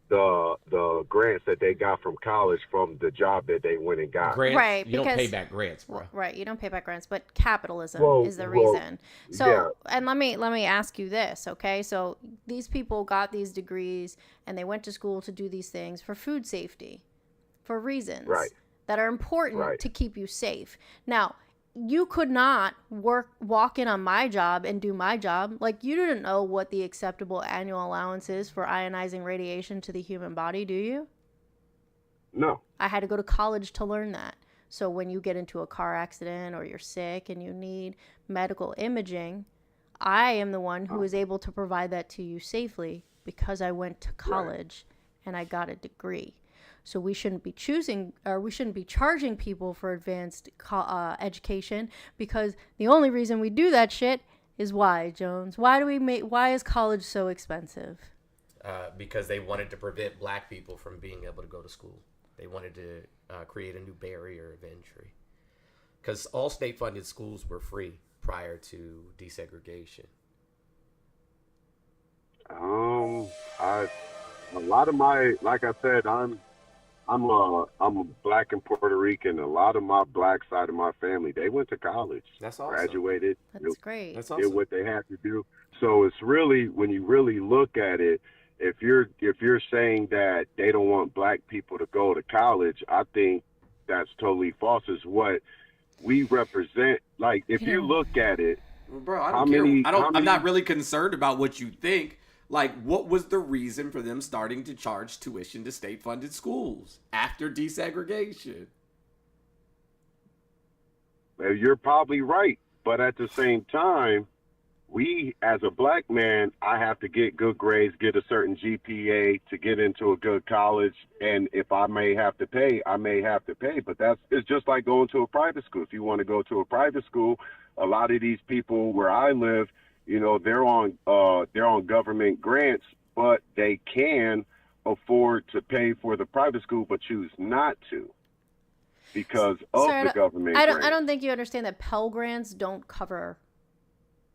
the grants that they got from college from the job that they went and got. Grants, Right, you don't because- pay back grants, bro. Right, you don't pay back grants, but capitalism is the Well, reason. So, yeah. and let me ask you this, okay? So these people got these degrees and they went to school to do these things for food safety, for reasons Right. that are important Right. to keep you safe. Now, you could not walk in on my job and do my job. Like, you didn't know what the acceptable annual allowance is for ionizing radiation to the human body, do you? No. I had to go to college to learn that. So when you get into a car accident or you're sick and you need medical imaging, I am the one who is able to provide that to you safely because I went to college and I got a degree. So we shouldn't be charging people for advanced education, because the only reason we do that shit is why, Jones? Why is college so expensive? Because they wanted to prevent black people from being able to go to school. They wanted to create a new barrier of entry. Because all state-funded schools were free prior to desegregation. A lot of my, like I said, I'm a black and Puerto Rican. A lot of my black side of my family, they went to college. That's awesome. Graduated. That's great. That's Did awesome. what they had to do. So it's really, when you really look at it, if you're saying that they don't want black people to go to college, I think that's totally false. Is what we represent. Like, if you look at it, Well, bro, I How don't care. many- I don't. how I'm many- not really concerned about what you think. Like, what was the reason for them starting to charge tuition to state-funded schools after desegregation? you're probably right. But at the same time, we, as a black man, I have to get good grades, get a certain GPA to get into a good college. And if I may have to pay, I may have to pay. But it's just like going to a private school. If you want to go to a private school, a lot of these people where I live, you know, they're on government grants, but they can afford to pay for the private school, but choose not to because of Sir, the government I grants. don't think you understand that Pell Grants don't cover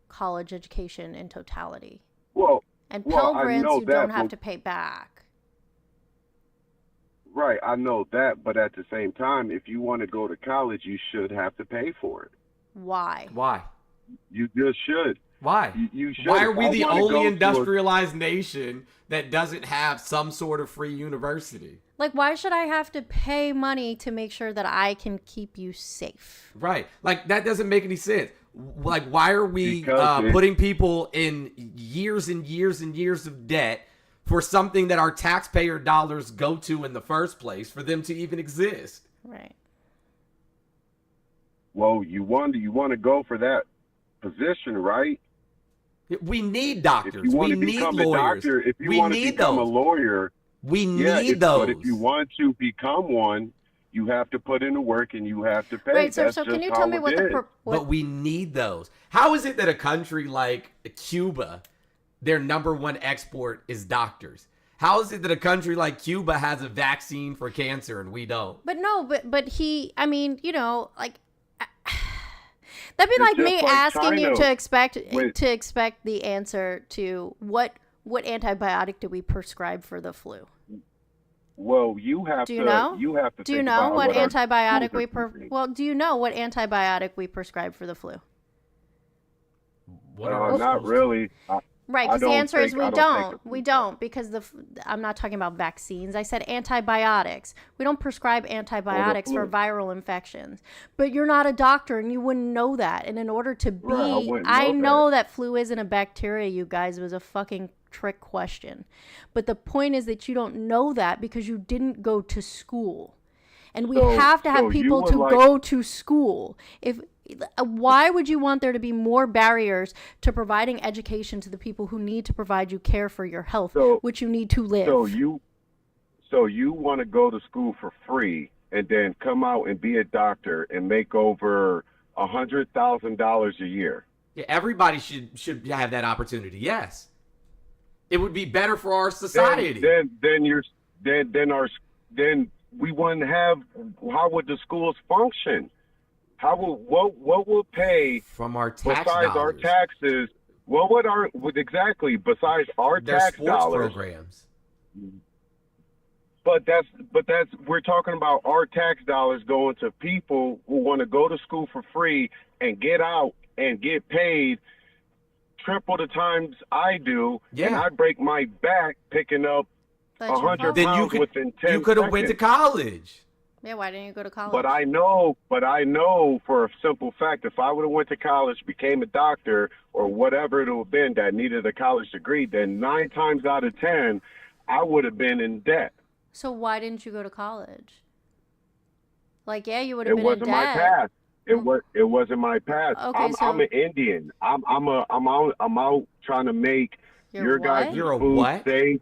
college education in totality. And Pell I Grants know you that, don't have but- to pay back. Right, I know that, but at the same time, if you want to go to college, you should have to pay for it. Why? Why? You just should. Why? You should. Why are we I the wanna go only to a- industrialized nation that doesn't have some sort of free university? Like, why should I have to pay money to make sure that I can keep you safe? Right. Like, that doesn't make any sense. Like, why are we Because putting people in years and years and years of debt for something that our taxpayer dollars go to in the first place for them to even exist? Right. Well, you want to go for that position, right? We need If doctors. you want We to need become a lawyers. doctor, if you We want to need become those. a lawyer, We yeah, need those. But if you want to become one, you have to put in the work and you have to pay. Right, sir. That's So just can you how tell me it what is. But we need those. How is it that a country like Cuba, their number one export is doctors? How is it that a country like Cuba has a vaccine for cancer and we don't? But no, but he, I mean, you know, like that'd be It's like just me like asking you China. to expect the answer to what antibiotic do we prescribe for the flu? Well, you have Do you to. know? You have to. Do you think know about what our antibiotic schools we are teaching. do you know what antibiotic we prescribe for the flu? What are our Not schools really. Right, because the answer is we don't. We don't, because I'm not talking about vaccines. I said antibiotics. We don't prescribe antibiotics for viral infections. But you're not a doctor, and you wouldn't know that. And in order to be, I know that flu isn't a bacteria, you guys. It was a fucking trick question. But the point is that you don't know that because you didn't go to school. And we have to have people to go to school. Why would you want there to be more barriers to providing education to the people who need to provide you care for your health, which you need to live? So you want to go to school for free and then come out and be a doctor and make over $100,000 a year? Yeah, everybody should have that opportunity. Yes, it would be better for our society. Then we wouldn't have. How would the schools function? What will pay from our tax besides dollars? Our taxes? What would besides our Their tax sports dollars? Programs. But that's we're talking about our tax dollars going to people who want to go to school for free and get out and get paid triple the times I do, and I break my back picking up 100 pounds within 10 seconds. You could have went to college. Yeah, why didn't you go to college? But I know for a simple fact, if I would have went to college, became a doctor, or whatever it would have been that needed a college degree, then 9 times out of 10, I would have been in debt. So why didn't you go to college? Like, yeah, you would have been in debt. It wasn't my path. It wasn't my path. Okay, I'm an Indian. I'm out trying to make your guys' food safe.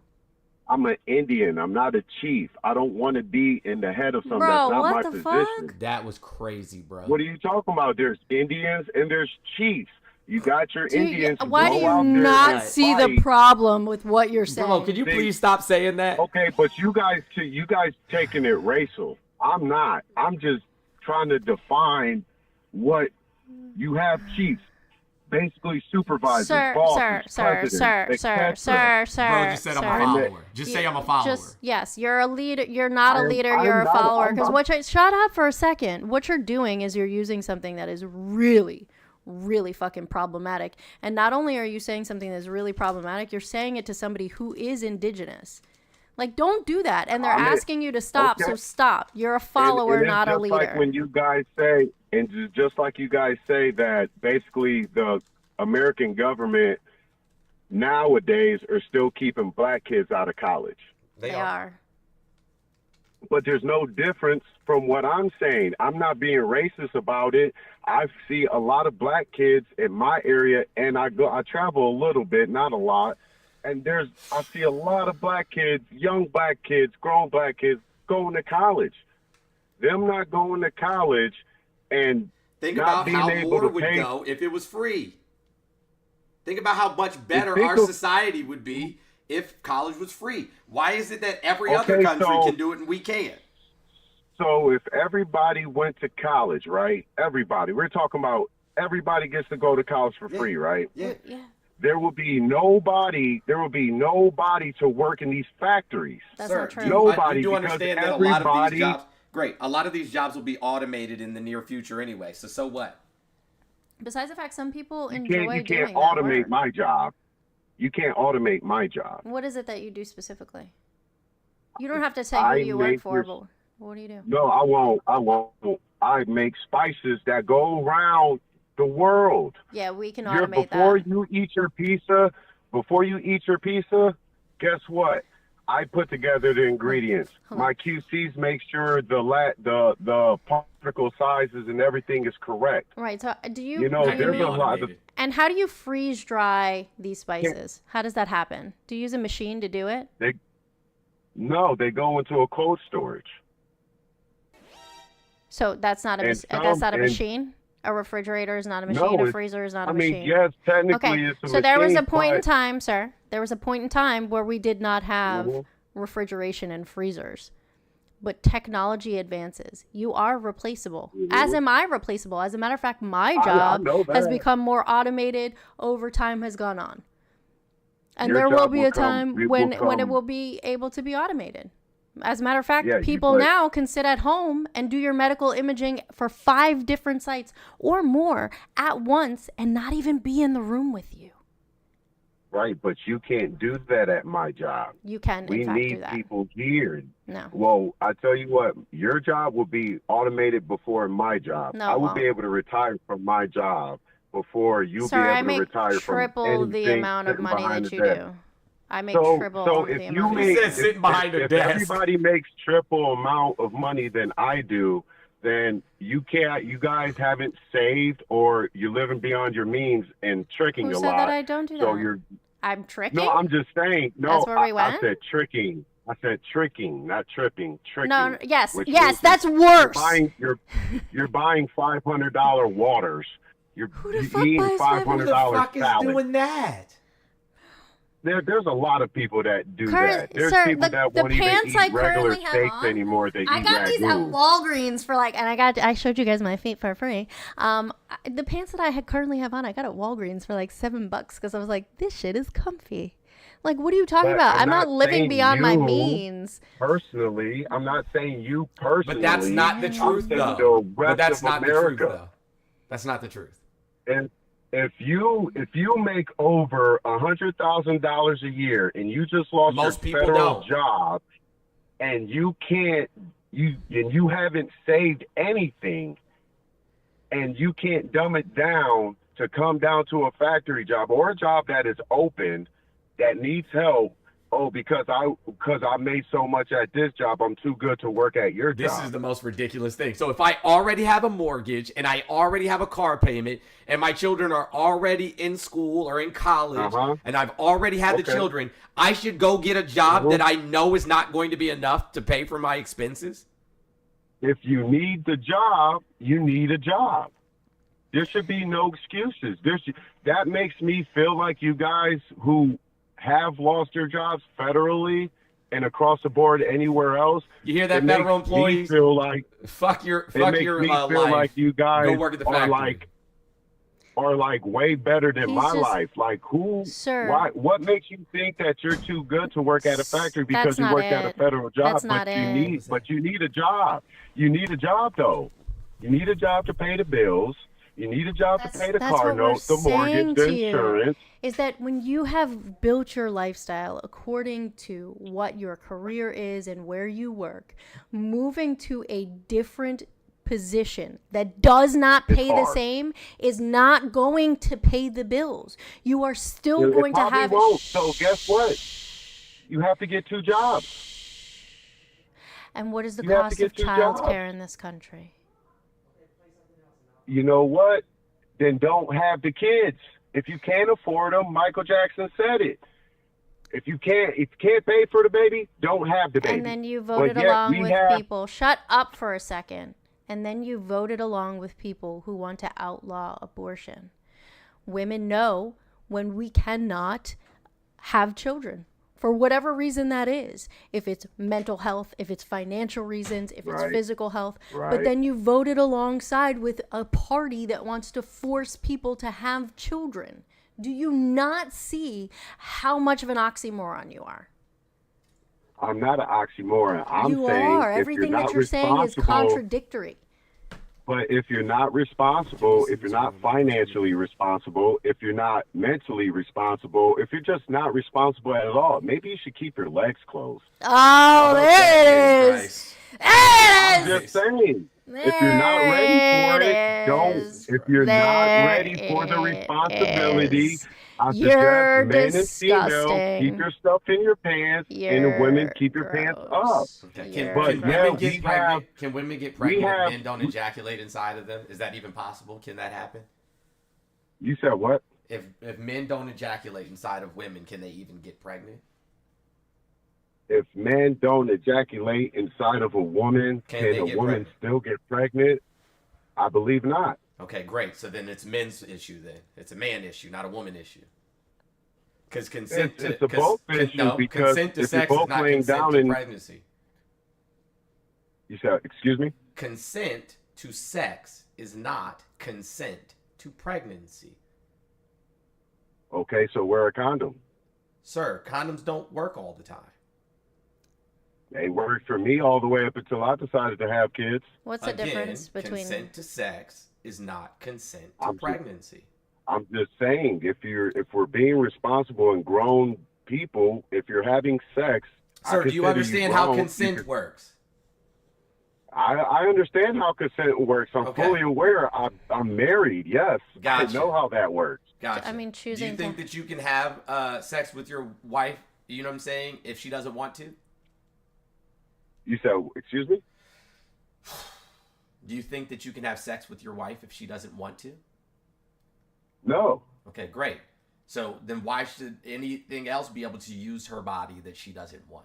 I'm an Indian. I'm not a chief. I don't want to be in the head of something. That's not my position. Fuck? That was crazy, bro. What are you talking about? There's Indians and there's chiefs. You got your Indians. Why do you not see the problem with what you're saying? Bro, could you please stop saying that? Okay, but you guys taking it racial. I'm not. I'm just trying to define what you have chiefs. Basically, supervisors, bosses, presidents, sir. Bro, just said I'm a follower. Just say I'm a follower. Yes, you're a leader. You're not a leader. You're a follower. Because shut up for a second. What you're doing is you're using something that is really, really fucking problematic. And not only are you saying something that's really problematic, you're saying it to somebody who is indigenous. Like, don't do that. And they're asking you to stop, so stop. You're a follower, not a leader. Like when you guys say, and just like you guys say that basically the American government nowadays are still keeping black kids out of college. They are. But there's no difference from what I'm saying. I'm not being racist about it. I see a lot of black kids in my area, and I travel a little bit, not a lot. And I see a lot of black kids, young black kids, grown black kids going to college. Them not going to college and think about how more would go if it was free. Think about how much better our society would be if college was free. Why is it that every other country can do it and we can't? So if everybody went to college, right? Everybody. We're talking about everybody gets to go to college for free, right? Yeah. There will be nobody to work in these factories. That's not true. Nobody. You understand that a lot of these jobs, a lot of these jobs will be automated in the near future anyway. So what? Besides the fact some people enjoy doing that You can't automate my job. You can't automate my job. What is it that you do specifically? You don't have to say who you work for, but what do you do? No, I won't. I make spices that go around the world. Yeah, we can automate before you eat your pizza, guess what? I put together the ingredients. My QCs make sure the particle sizes and everything is correct. Right. So do you? There's a lot of. And how do you freeze dry these spices? How does that happen? Do you use a machine to do it? No, they go into a cold storage. So that's not a machine. A refrigerator is not a machine. A freezer is not a machine. Yes, technically it's a machine. So there was a point in time, sir. There was a point in time where we did not have refrigeration and freezers. But technology advances. You are replaceable. As am I replaceable. As a matter of fact, my job has become more automated over time has gone on. And there will be a time when it will be able to be automated. As a matter of fact, people now can sit at home and do your medical imaging for 5 different sites or more at once and not even be in the room with you. right? But you can't do that at my job. You can, We in fact, do need that. people here. No. Well, I tell you what, your job will be automated before my job. No, I it will be won't. able to retire from my job before you'll Sir, be I able to make retire from triple the anything amount of sitting money behind that the you desk. do. I make So triple if the you amount. He make said sitting behind a if desk. everybody makes triple amount of money than I do, then you guys haven't saved, or you're living beyond your means and tricking Who a said lot. that I don't do So that? I'm tricking? no, I'm just saying. No, That's where we I went? said tricking. I said tricking, not tripping. Tricking. No, yes, which yes, means that's You're worse. buying you're buying $500 waters. You're Who the you fuck eating buys $500 Who the fuck is salad. doing that? There's a lot of people that do Current- that. There's sir, people the- that the won't even pants eat I regular currently have steaks on, anymore. They I eat got these at ragu. Walgreens for like, and I showed you guys my feet for free. The pants that I currently have on, I got at Walgreens for like $7 because I was like, this shit is comfy. Like, what are you talking But about? I'm I'm not not living saying beyond my you means. Personally, I'm not saying you personally. But that's not the I'm truth, saying though. the But rest that's of not the truth, America. though. That's not the truth. And if you make over $100,000 a year and you just lost Most your people federal don't. job and you haven't saved anything and you can't dumb it down to come down to a factory job or a job that is open that needs help. Oh, because I made so much at this job, I'm too good to work at your This job. is the most ridiculous thing. So if I already have a mortgage and I already have a car payment and my children are already in school or in college and I've already had the Okay. children, I should go get a job that I know is not going to be enough to pay for my expenses? If you need the job, you need a job. There should be no excuses. That makes me feel like you guys who have lost your jobs federally and across the board anywhere else. You hear that, it federal makes employees? Me feel like Fuck your it makes me life. feel like you guys Go work at the factory. are like way better than He's my just- life. Like who? Sir. Why? What makes you think that you're too good to work at a factory because That's you not worked at a it. federal job? That's not it. You need a job. You need a job though. You need a job to pay the bills. You need a job to pay the That's car what we're note, the mortgage, saying the to you. insurance. Is that when you have built your lifestyle according to what your career is and where you work, moving to a different position that does not pay the hard. same is not going to pay the bills. You are still It going to probably have. won't. So guess what? You have to get 2 jobs. And what is the You have to cost get of 2 child jobs. care in this country? You know what? Then don't have the kids. If you can't afford them, Michael Jackson said it. If you can't pay for the baby, don't have the baby. And then you But voted yet along we with have- people. Shut up for a second. And then you voted along with people who want to outlaw abortion. Women know when we cannot have children for whatever reason that is. If it's mental health, if it's financial reasons, if it's Right. physical health. But Right. then you voted alongside with a party that wants to force people to have children. Do you not see how much of an oxymoron you are? I'm not an oxymoron. I'm You saying are. if Everything you're that not you're saying is responsible- contradictory. But if you're not responsible, if you're not financially responsible, if you're not mentally responsible, if you're just not responsible at all, maybe you should keep your legs closed. Oh, there it is. There I'm it is. just saying. If you're not ready for it, don't. If you're not ready for the responsibility, I You're suggest men and female, disgusting. keep your stuff in your pants, and women, keep your pants up. Okay. You're But Can yeah, women we get pregnant? Can women get pregnant have- if men don't ejaculate inside of them? Is that even possible? Can that happen? You said what? If men don't ejaculate inside of women, can they even get pregnant? If men don't ejaculate inside of a woman, Can can they a get woman pregnant? still get pregnant? I believe not. Okay, great. So then it's men's issue then. It's a man issue, not a woman issue. Because consent It's a both issue because consent to if you're sex is both not laying consent down to and- pregnancy. You said, excuse me? Consent to sex is not consent to pregnancy. Okay, so wear a condom. Sir, condoms don't work all the time. They worked for me all the way up until I decided to have kids. What's the Again, difference between? consent to sex is not consent to I'm just- pregnancy. I'm just saying, if we're being responsible and grown people, if you're having sex, Sir, do you understand how consent works? I understand how consent works. I'm fully aware. I'm married. Yes, gotcha. I know how that works. Gotcha. I mean, choosing. Do you think that you can have sex with your wife? You know what I'm saying? If she doesn't want to. You said, excuse me? Do you think that you can have sex with your wife if she doesn't want to? No. Okay, great. So then why should anything else be able to use her body that she doesn't want?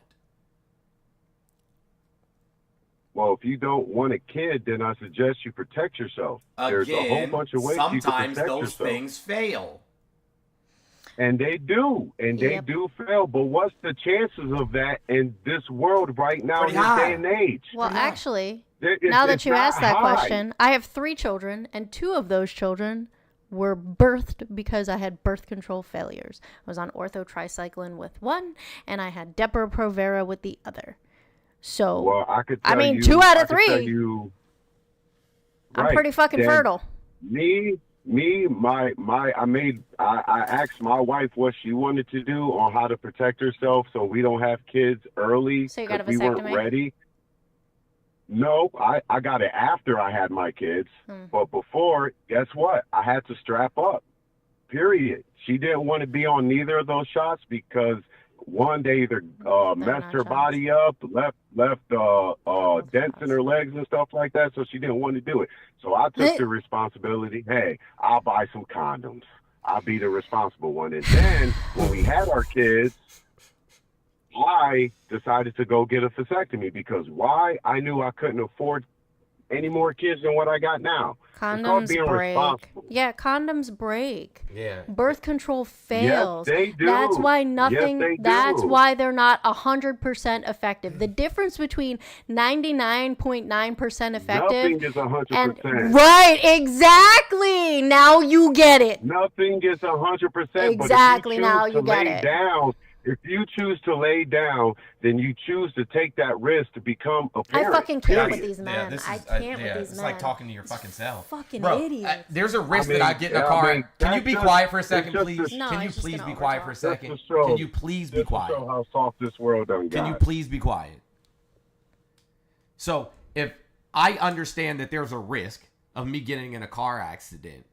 Well, if you don't want a kid, then I suggest you protect yourself. There's a whole bunch of ways you can sometimes protect those yourself. things fail. And they do. And they do fail. But what's the chances of that in this world right now, in this day and age? Well, actually, It's now that you not asked that high. question, I have 3 children, and 2 of those children were birthed because I had birth control failures. I was on orthotricycline with one, and I had Depo-Provera with the other. So, well, I could tell you, 2 out of I could tell 3. you, I'm pretty fucking fertile. I asked my wife what she wanted to do on how to protect herself so we don't have kids early. So you got a we weren't vasectomy? ready. No, I got it after I had my kids. But before, guess what? I had to strap up. Period. She didn't want to be on neither of those shots because one, they either messed her body up, left dents in her legs and stuff like that, so she didn't want to do it. So I took the responsibility. Hey, I'll buy some condoms. I'll be the responsible one. And then when we had our kids, I decided to go get a vasectomy because why? I knew I couldn't afford any more kids than what I got now. Condoms being break. responsible. Yeah, condoms break. Yeah. Birth control fails. Yes, they do. That's why nothing. Yes, they that's do. why they're not 100% effective. The difference between 99.9% effective Nothing is 100%. and right, exactly. Now you get it. Nothing is 100%. Exactly, But now if you you choose get to lay it. down, if you choose to lay down, then you choose to take that risk to become a I parent. fucking can't with Period. these men. I can't with these it's men. like talking to your fucking self. Fucking Bro, idiots. there's a risk I mean, that I get in a yeah, car. I mean, Can you that's be just- quiet for a it's second, just please? No, Can I you was just please gonna be quiet for a overtalk. second? Just to show- Can you please be Just to quiet? show how soft this world done got. Can you please be quiet? So, if I understand that there's a risk of me getting in a car accident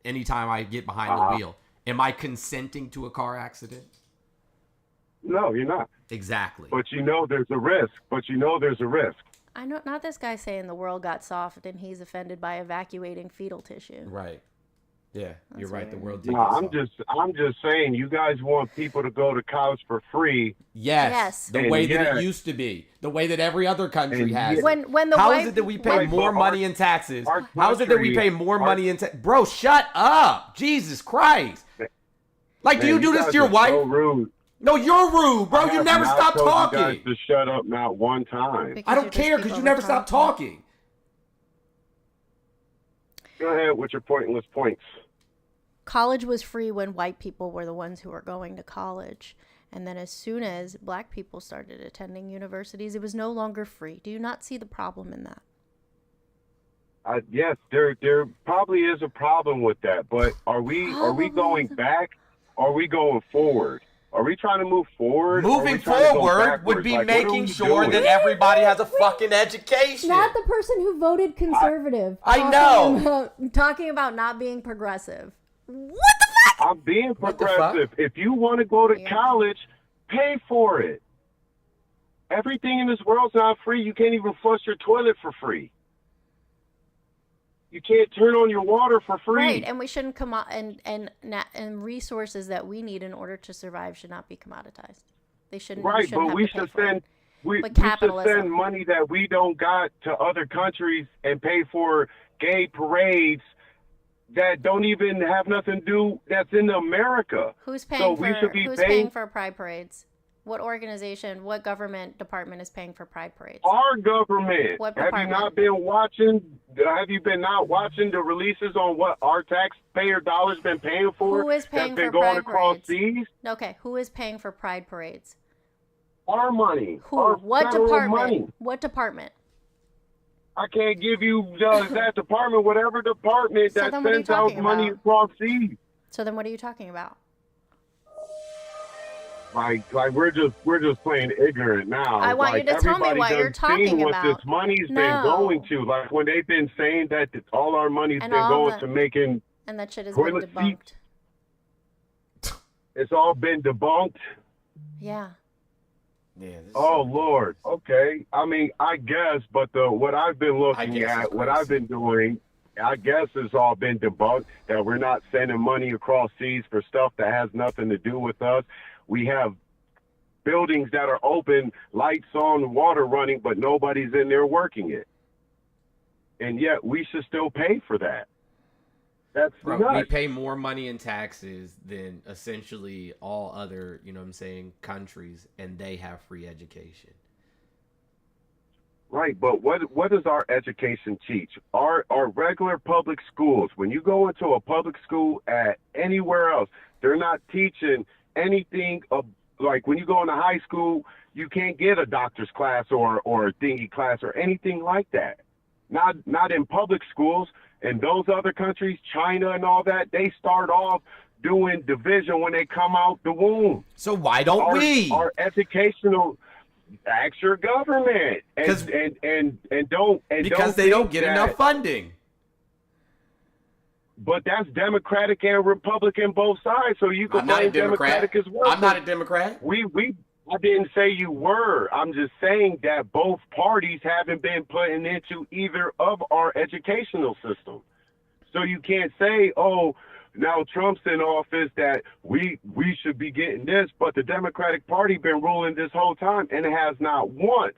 anytime I get behind the wheel, am I consenting to a car accident? No, you're not. Exactly. But you know there's a risk. I know. Not this guy saying the world got soft and he's offended by evacuating fetal tissue. Right. Yeah, you're right. The world did. No, I'm just saying you guys want people to go to college for free. Yes. The way that it used to be. The way that every other country has. When the How white, is it that we pay more money in taxes? our How is it that we pay more money in taxes? Bro, shut up. Jesus Christ. Like, do you do this to your wife? So rude. No, you're rude, bro. You never stop talking. You guys to shut up not one time. I don't care because you never stop talking. Go ahead with your pointless points. College was free when white people were the ones who were going to college. And then as soon as black people started attending universities, it was no longer free. Do you not see the problem in that? Yes, there probably is a problem with that. But are we going back? Or are we going forward? Are we trying to move forward? Moving forward would be making sure that everybody has a fucking education. Not the person who voted conservative. I know. Talking about not being progressive. What the fuck? I'm being What the fuck? progressive. If you want to go to college, pay for it. Everything in this world's not free. You can't even flush your toilet for free. You can't turn on your water for free. Right, and we shouldn't come out and resources that we need in order to survive should not be commoditized. They shouldn't. Right, shouldn't but have we to pay should for it. send we But should capitalism. send money that we don't got to other countries and pay for gay parades that don't even have nothing to do. That's in America. Who's So paying we for should be who's paying- paying for pride parades? What organization, what government department is paying for pride parades? Our government. What Have you department? not been watching? Have you been not watching the releases on what our taxpayer dollars been paying for? Who is paying that's been for going pride across parades? seas? Okay, who is paying for pride parades? Our money. Who? Our What federal department? Money. What department? I can't give you that department, whatever department So that then what are you sends out talking money about? across seas. So then what are you talking about? Like we're just playing ignorant now. I want you to tell me what you're talking what about. this money's been going to. Like when they've been saying that all our money's been going to making and that shit has been debunked. It's all been debunked. Yeah. Yeah. Oh Lord. Okay. I mean, I guess, but what I've been looking at, what I've been doing, I guess it's all been debunked. That we're not sending money across seas for stuff that has nothing to do with us. We have buildings that are open, lights on, water running, but nobody's in there working it. And yet we should still pay for that. That's nuts. We pay more money in taxes than essentially all other, you know what I'm saying, countries, and they have free education. Right, but what does our education teach? Our regular public schools, when you go into a public school at anywhere else, they're not teaching anything of, like when you go into high school, you can't get a doctor's class or a thingy class or anything like that. Not in public schools. In those other countries, China and all that, they start off doing division when they come out the womb. So why don't we? Our educational, ask your government and don't because they don't get enough funding. But that's Democratic and Republican both sides, so you can blame Democratic as well. I'm not a Democrat. I didn't say you were. I'm just saying that both parties haven't been putting into either of our educational system. So you can't say, oh, now Trump's in office that we should be getting this, but the Democratic Party been ruling this whole time, and it has not once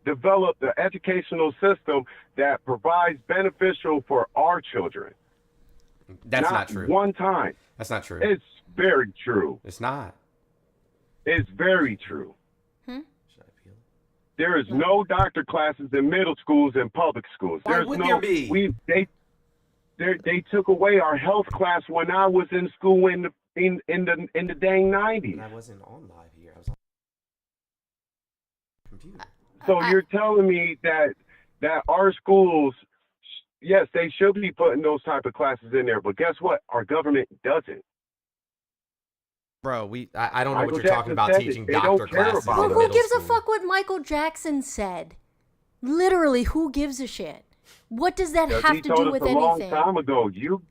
developed the educational system that provides beneficial for our children. That's not true. One time. That's not true. It's very true. It's not. It's very true. There is no doctor classes in middle schools and public schools. Why would there be? They took away our health class when I was in school in the dang 90s. I wasn't on live here. I was on computer. So you're telling me that our schools, yes, they should be putting those type of classes in there, but guess what? Our government doesn't. Bro, I don't know what you're talking about teaching doctor classes. But who gives a fuck what Michael Jackson said? Literally, who gives a shit? What does that have to do with anything? A long time ago, you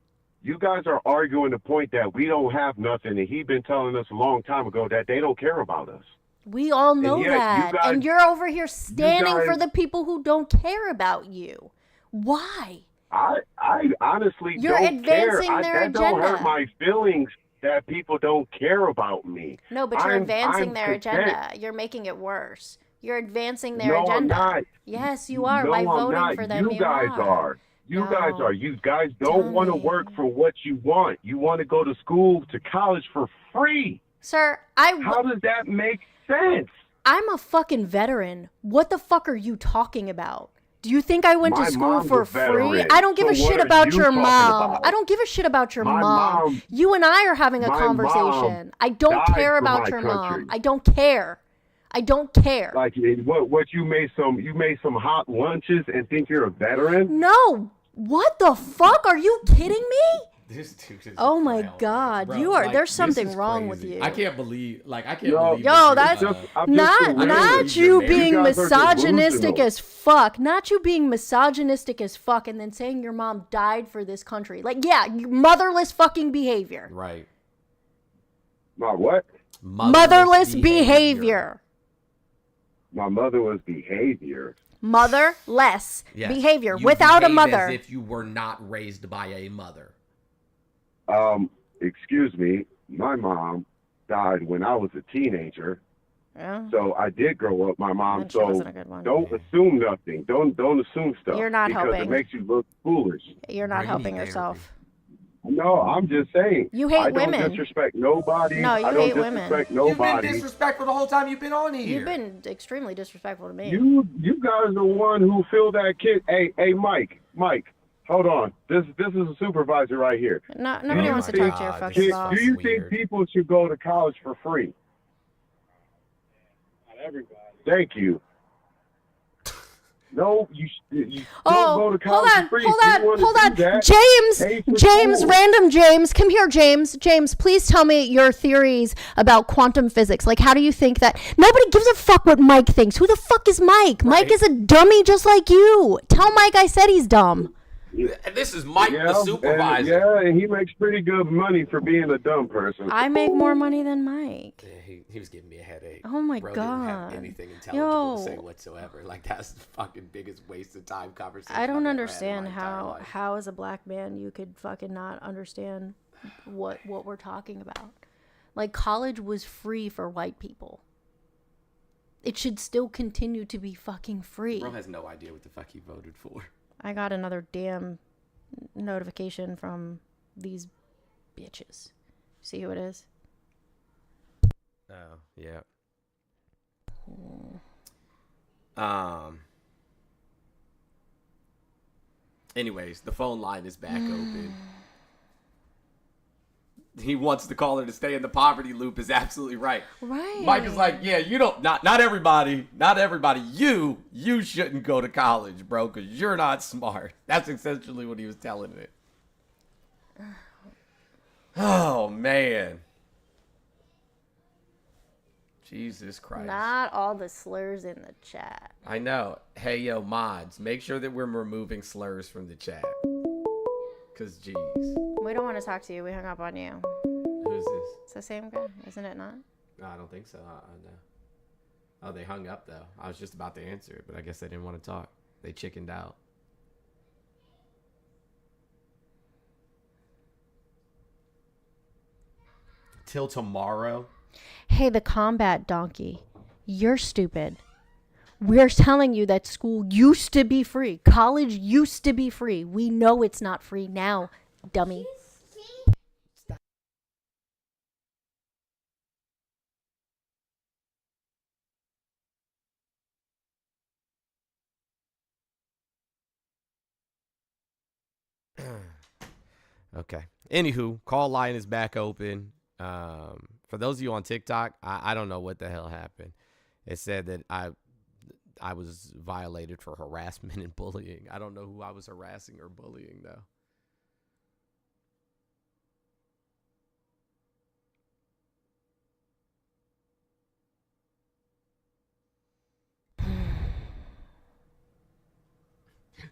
guys are arguing the point that we don't have nothing, and he's been telling us a long time ago that they don't care about us. We all know that, and you're over here standing for the people who don't care about you. Why? I honestly you're don't advancing care. their agenda. That don't hurt my feelings that people don't care about me. No, but you're advancing their agenda. You're making it worse. You're advancing their agenda. I'm not. Yes, you are. By voting for them, you guys are. You guys don't want to work for what you want. You want to go to school, to college for free. Sir, how does that make sense? I'm a fucking veteran. What the fuck are you talking about? Do you think I went to school for free? I don't give a shit about your mom. I don't give a shit about your mom. You and I are having a conversation. I don't care about your mom. I don't care. I don't care. Like what you made some hot lunches and think you're a veteran? No. What the fuck? Are you kidding me? This dude is oh my god, bro, you are. Like, there's something wrong with you. I can't believe. Yo, that's not you being misogynistic as fuck. Not you being misogynistic as fuck, and then saying your mom died for this country. Like, yeah, motherless fucking behavior. Right. My what? Motherless behavior. My mother was behavior. Motherless behavior without a mother. As if you were not raised by a mother. Excuse me, my mom died when I was a teenager. Yeah. So I did grow up my mom. Then so don't assume nothing. Don't assume stuff. You're not helping. Because it makes you look foolish. You're not helping yourself. No, I'm just saying. You hate women. I don't disrespect nobody. No, you hate women. Nobody. You've been disrespectful the whole time you've been on here. You've been extremely disrespectful to me. You guys are the one who feel that kid. Hey, Mike. Hold on. This is a supervisor right here. No, nobody wants to talk to your fucking boss. Do you think people should go to college for free? Not everybody. Thank you. No, you still Oh, go to hold college on, for free. hold If you on, wanna hold do on. that, pay for James, school. random James, come here, James. James, please tell me your theories about quantum physics. Like, how do you think that? Nobody gives a fuck what Mike thinks. Who the fuck is Mike? Mike is a dummy just like you. Tell Mike I said he's dumb. This is Mike, the supervisor. And he makes pretty good money for being a dumb person. I make more money than Mike. Yeah, he was giving me a headache. Oh my Bro God. didn't have anything intelligible to say Yo. whatsoever. Like, that's the fucking biggest waste of time conversation. I don't I've ever had in understand my entire how life. as a black man you could fucking not understand what we're talking about. Like, college was free for white people. It should still continue to be fucking free. Bro has no idea what the fuck he voted for. I got another damn notification from these bitches. See who it is? Oh, yeah. Anyways, the phone line is back open. He wants the caller to stay in the poverty loop is absolutely right. Right. Mike is like, yeah, you don't, not everybody, you shouldn't go to college, bro, because you're not smart. That's essentially what he was telling it. Oh, man. Jesus Christ. Not all the slurs in the chat. I know. Hey, yo, mods, make sure that we're removing slurs from the chat. Because, geez. We don't want to talk to you. We hung up on you. Who's this? It's the same guy, isn't it not? No, I don't think so. No. Oh, they hung up, though. I was just about to answer it, but I guess they didn't want to talk. They chickened out. Till tomorrow? Hey, the combat donkey. You're stupid. We're telling you that school used to be free. College used to be free. We know it's not free now, dummy. Okay. Anywho, call line is back open. For those of you on TikTok, I don't know what the hell happened. It said that I was violated for harassment and bullying. I don't know who I was harassing or bullying, though.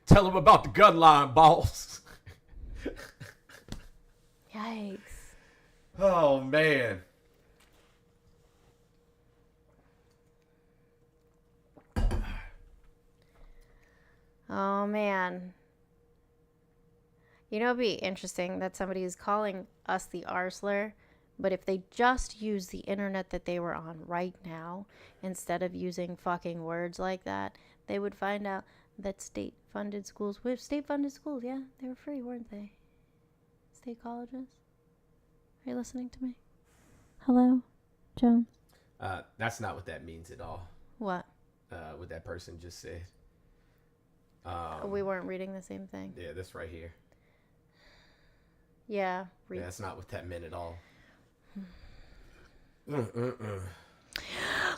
Tell him about the gun line, boss. Yikes. Oh, man. Oh, man. You know, it'd be interesting that somebody is calling us the R slur, but if they just use the internet that they were on right now, instead of using fucking words like that, they would find out that state-funded schools, yeah, they were free, weren't they? State colleges? Are you listening to me? Hello, Jones? That's not what that means at all. What? What that person just said. We weren't reading the same thing. Yeah, this right here. Yeah. Yeah, that's not what that meant at all.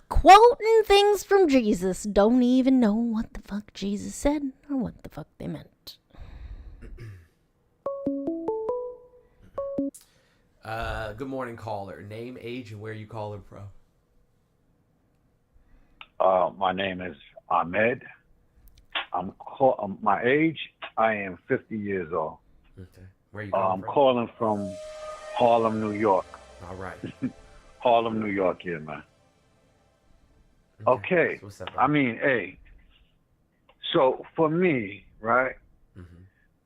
Quoting things from Jesus. Don't even know what the fuck Jesus said or what the fuck they meant. Good morning, caller. Name, age, and where you calling from? My name is Ahmed. My age, I am 50 years old. Okay. Where you calling I'm from? calling from Harlem, New York. All right. Harlem, New York here, man. Okay. So what's up, I mean, hey. So for me, right,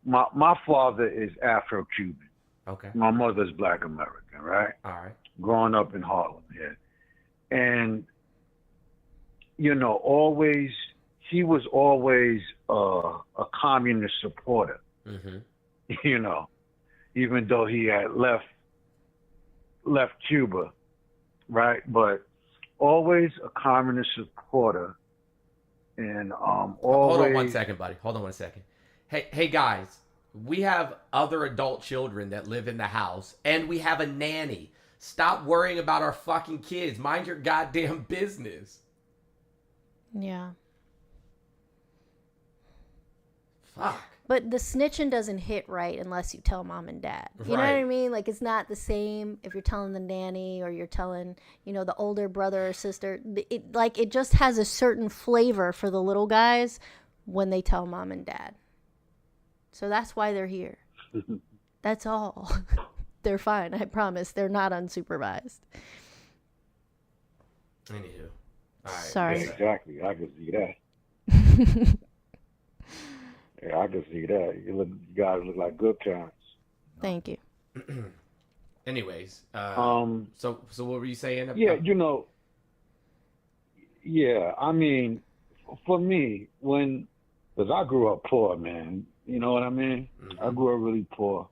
my father is Afro-Cuban. Okay. My mother's Black American, right? All right. Growing up in Harlem, yeah. And, you know, he was always a communist supporter, you know, even though he had left Cuba, right? But always a communist supporter, and always. Hold on 1 second, buddy. Hold on 1 second. Hey guys, we have other adult children that live in the house, and we have a nanny. Stop worrying about our fucking kids. Mind your goddamn business. Yeah. Fuck. But the snitching doesn't hit right unless you tell mom and dad. You know what I mean? Like, it's not the same if you're telling the nanny or you're telling, you know, the older brother or sister. It just has a certain flavor for the little guys when they tell mom and dad. So that's why they're here. That's all. They're fine, I promise. They're not unsupervised. Anywho. All right. Sorry. Yeah, exactly. I can see that. Yeah, I can see that. You guys look like good parents. Thank you. Anyways, Um, so what were you saying about? Yeah, you know, yeah, I mean, for me, because I grew up poor, man, you know what I mean? Mm-hmm. I grew up really poor.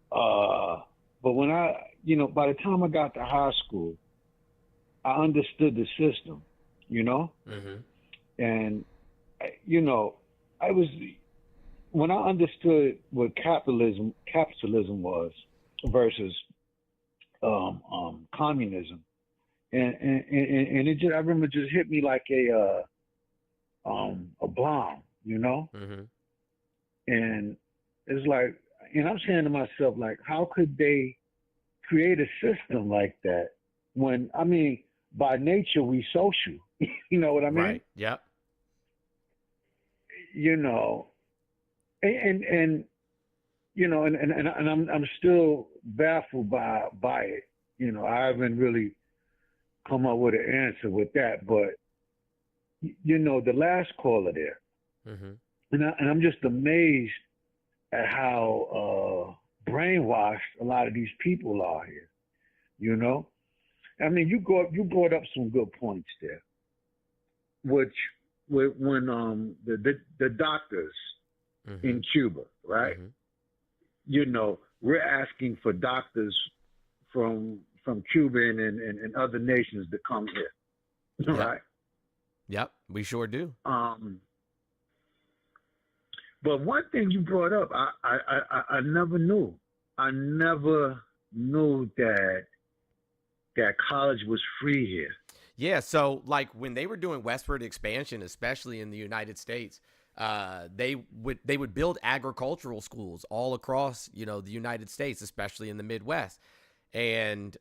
But when by the time I got to high school, I understood the system, you know? Mm-hmm. And, you know, when I understood what capitalism was versus communism, and it just, I remember, just hit me like a bomb, you know. Mm-hmm. And it's like, and I'm saying to myself, like, how could they create a system like that when, I mean, by nature we social, you know what I mean? Right. Yep. You know, and you know, and I'm still baffled by it. You know, I haven't really come up with an answer with that, but you know, the last caller there, Mm-hmm. and I'm just amazed at how brainwashed a lot of these people are here. You know, I mean, you brought up some good points there, when the doctors Mm-hmm. in Cuba, right? Mm-hmm. You know, we're asking for doctors from Cuba and other nations to come here, Yep. right? Yep, we sure do. But one thing you brought up, I never knew. I never knew that college was free here. Yeah, so like when they were doing westward expansion, especially in the United States, they would build agricultural schools all across, you know, the United States, especially in the Midwest. And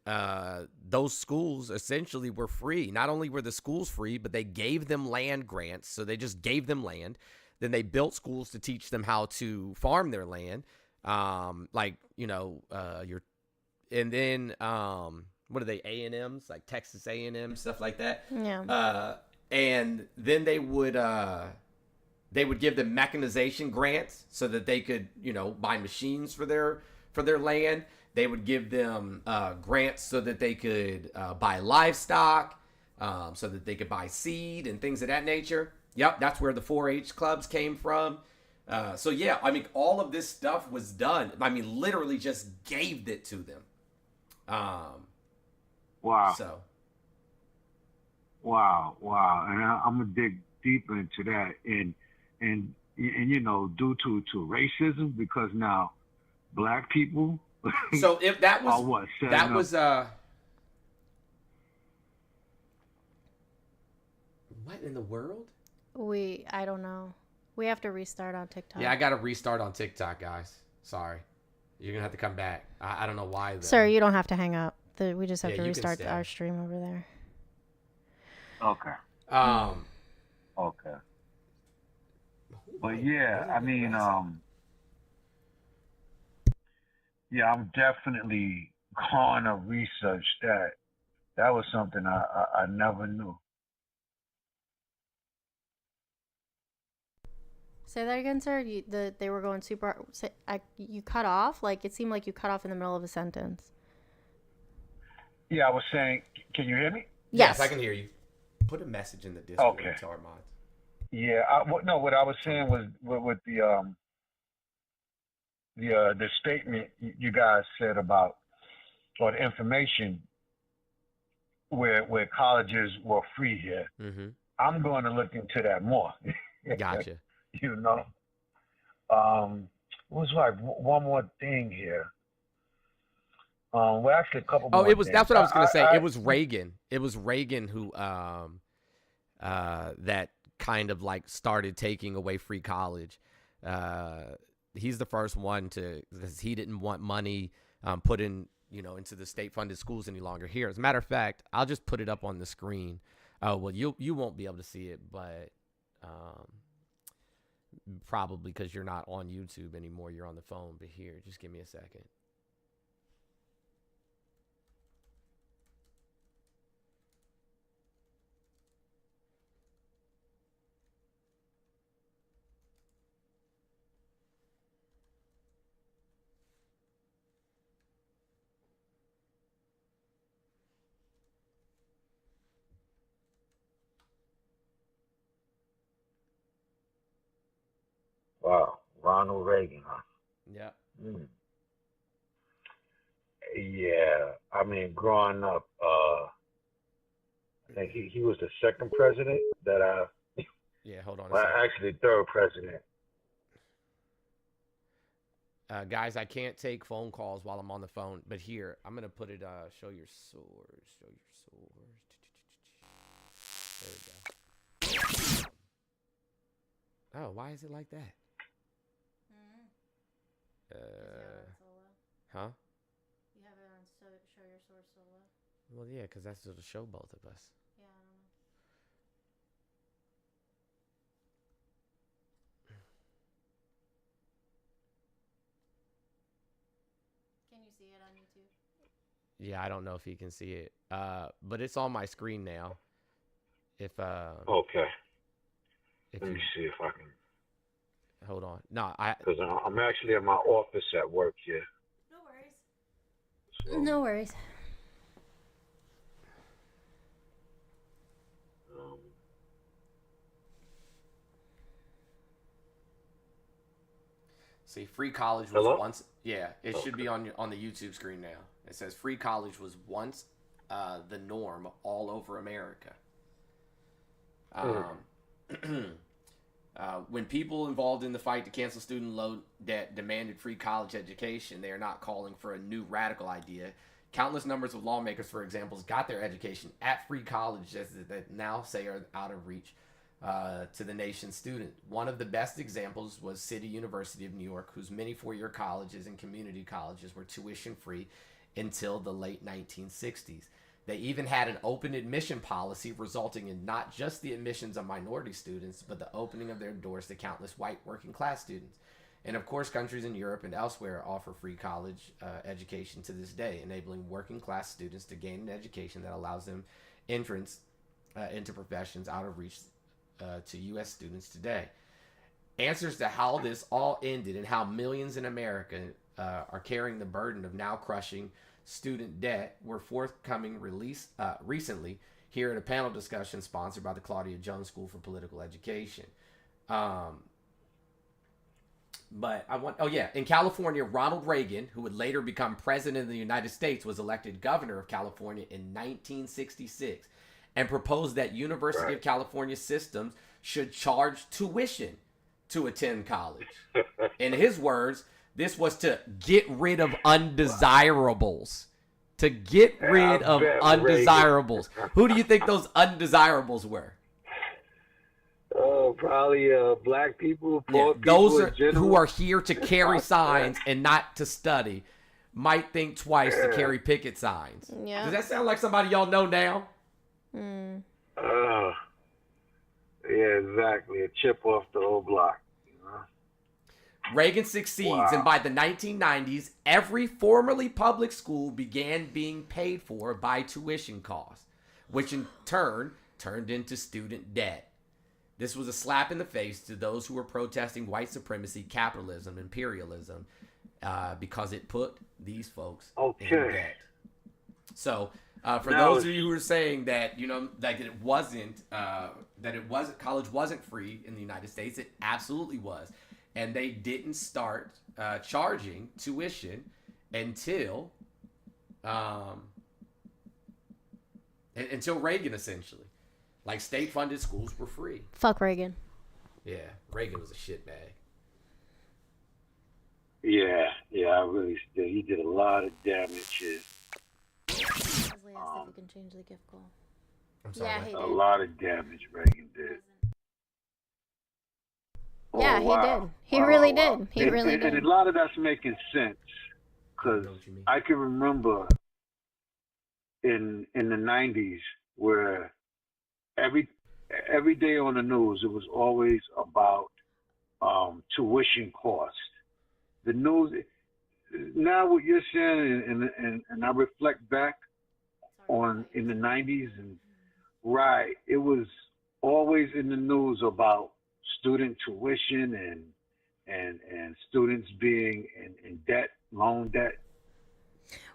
those schools essentially were free. Not only were the schools free, but they gave them land grants. So they just gave them land. Then they built schools to teach them how to farm their land. Like, you know, and then what are they, A&Ms, like Texas A&M, stuff like that. Yeah. And then they would give them mechanization grants so that they could, you know, buy machines for their land. They would give them grants so that they could buy livestock, so that they could buy seed and things of that nature. Yep, that's where the 4-H clubs came from. So yeah, I mean, all of this stuff was done. I mean, literally just gave it to them. Wow. So. Wow. And I'm gonna dig deeper into that, and you know, due to racism, because now black people. So if that was what in the world? I don't know. We have to restart on TikTok. Yeah, I got to restart on TikTok, guys. Sorry. You're going to have to come back. I don't know why. Though. Sir, you don't have to hang up. We just have to you can restart stay. our stream over there. Okay. Okay. But yeah, I mean, yeah, I'm definitely gonna research that. That was something I never knew. Say that again, sir. They were going super. You cut off. Like, it seemed like you cut off in the middle of a sentence. Yeah, I was saying. Can you hear me? Yes, I can hear you. Put a message in the Discord. Okay. To our mods. Yeah. What I was saying was with the statement you guys said about, or the information where colleges were free here. Mm-hmm. I'm going to look into that more. Gotcha. You know, was like one more thing here. Well, actually, a couple more. That's what I was going to say. It was Reagan. It was Reagan who that kind of like started taking away free college. He's the first one because he didn't want money put in, into the state-funded schools any longer here. As a matter of fact, I'll just put it up on the screen. Well, you won't be able to see it, but probably because you're not on YouTube anymore. You're on the phone. But here, just give me a second. Wow, Ronald Reagan, huh? Yeah. Mm. Yeah, I mean, growing up, I think he was the second president that Yeah, hold on a well, second. actually third president. Guys, I can't take phone calls while I'm on the phone, but here, I'm going to put it, show your source. There we go. Oh, why is it like that? Huh? You have it on show your source solo. Well, yeah, because that's to show both of us. Yeah, I don't know. Can you see it on YouTube? Yeah, I don't know if he can see it. But it's on my screen now. Okay. If Let me see if I can. hold on. No, Because I'm actually in my office at work here. No worries. So, No worries. see, free college was Hello? once. Yeah, it should be on the YouTube screen now. It says free college was once the norm all over America. When people involved in the fight to cancel student loan debt demanded free college education, they are not calling for a new radical idea. Countless numbers of lawmakers, for example, got their education at free colleges that now say are out of reach to the nation's student. One of the best examples was City University of New York, whose many four-year colleges and community colleges were tuition-free until the late 1960s. They even had an open admission policy resulting in not just the admissions of minority students, but the opening of their doors to countless white working class students. And of course, countries in Europe and elsewhere offer free college education to this day, enabling working class students to gain an education that allows them entrance into professions out of reach to U.S. students today. Answers to how this all ended and how millions in America are carrying the burden of now crushing student debt were forthcoming recently here at a panel discussion sponsored by the Claudia Jones School for Political Education. In California, Ronald Reagan, who would later become president of the United States, was elected governor of California in 1966 and proposed that University of California systems should charge tuition to attend college. In his words, this was to get rid of undesirables. To get rid of undesirables. Who do you think those undesirables were? Oh, probably black people, poor those people who are here to carry signs and not to study might think twice to carry picket signs. Yeah. Does that sound like somebody y'all know now? Yeah, exactly. A chip off the old block. Reagan succeeds, and by the 1990s, every formerly public school began being paid for by tuition costs, which in turn turned into student debt. This was a slap in the face to those who were protesting white supremacy, capitalism, imperialism, because it put these folks in debt. So, for those of you who are saying that, college wasn't free in the United States, it absolutely was. And they didn't start charging tuition until Reagan, essentially. Like, state-funded schools were free. Fuck Reagan. Yeah, Reagan was a shitbag. Yeah, I really did. He did a lot of damage here. Leslie asked if you can change the gift goal. I'm sorry. Yeah, he did. A lot of damage Reagan did. Oh, Yeah, wow. he did. He really Wow. did. He really And did. a lot of that's making sense I because know what you mean. I can remember in the 90s where every day on the news it was always about tuition costs. The news now what you're saying and I reflect back on in the 90s and right, it was always in the news about student tuition and students being in debt, loan debt.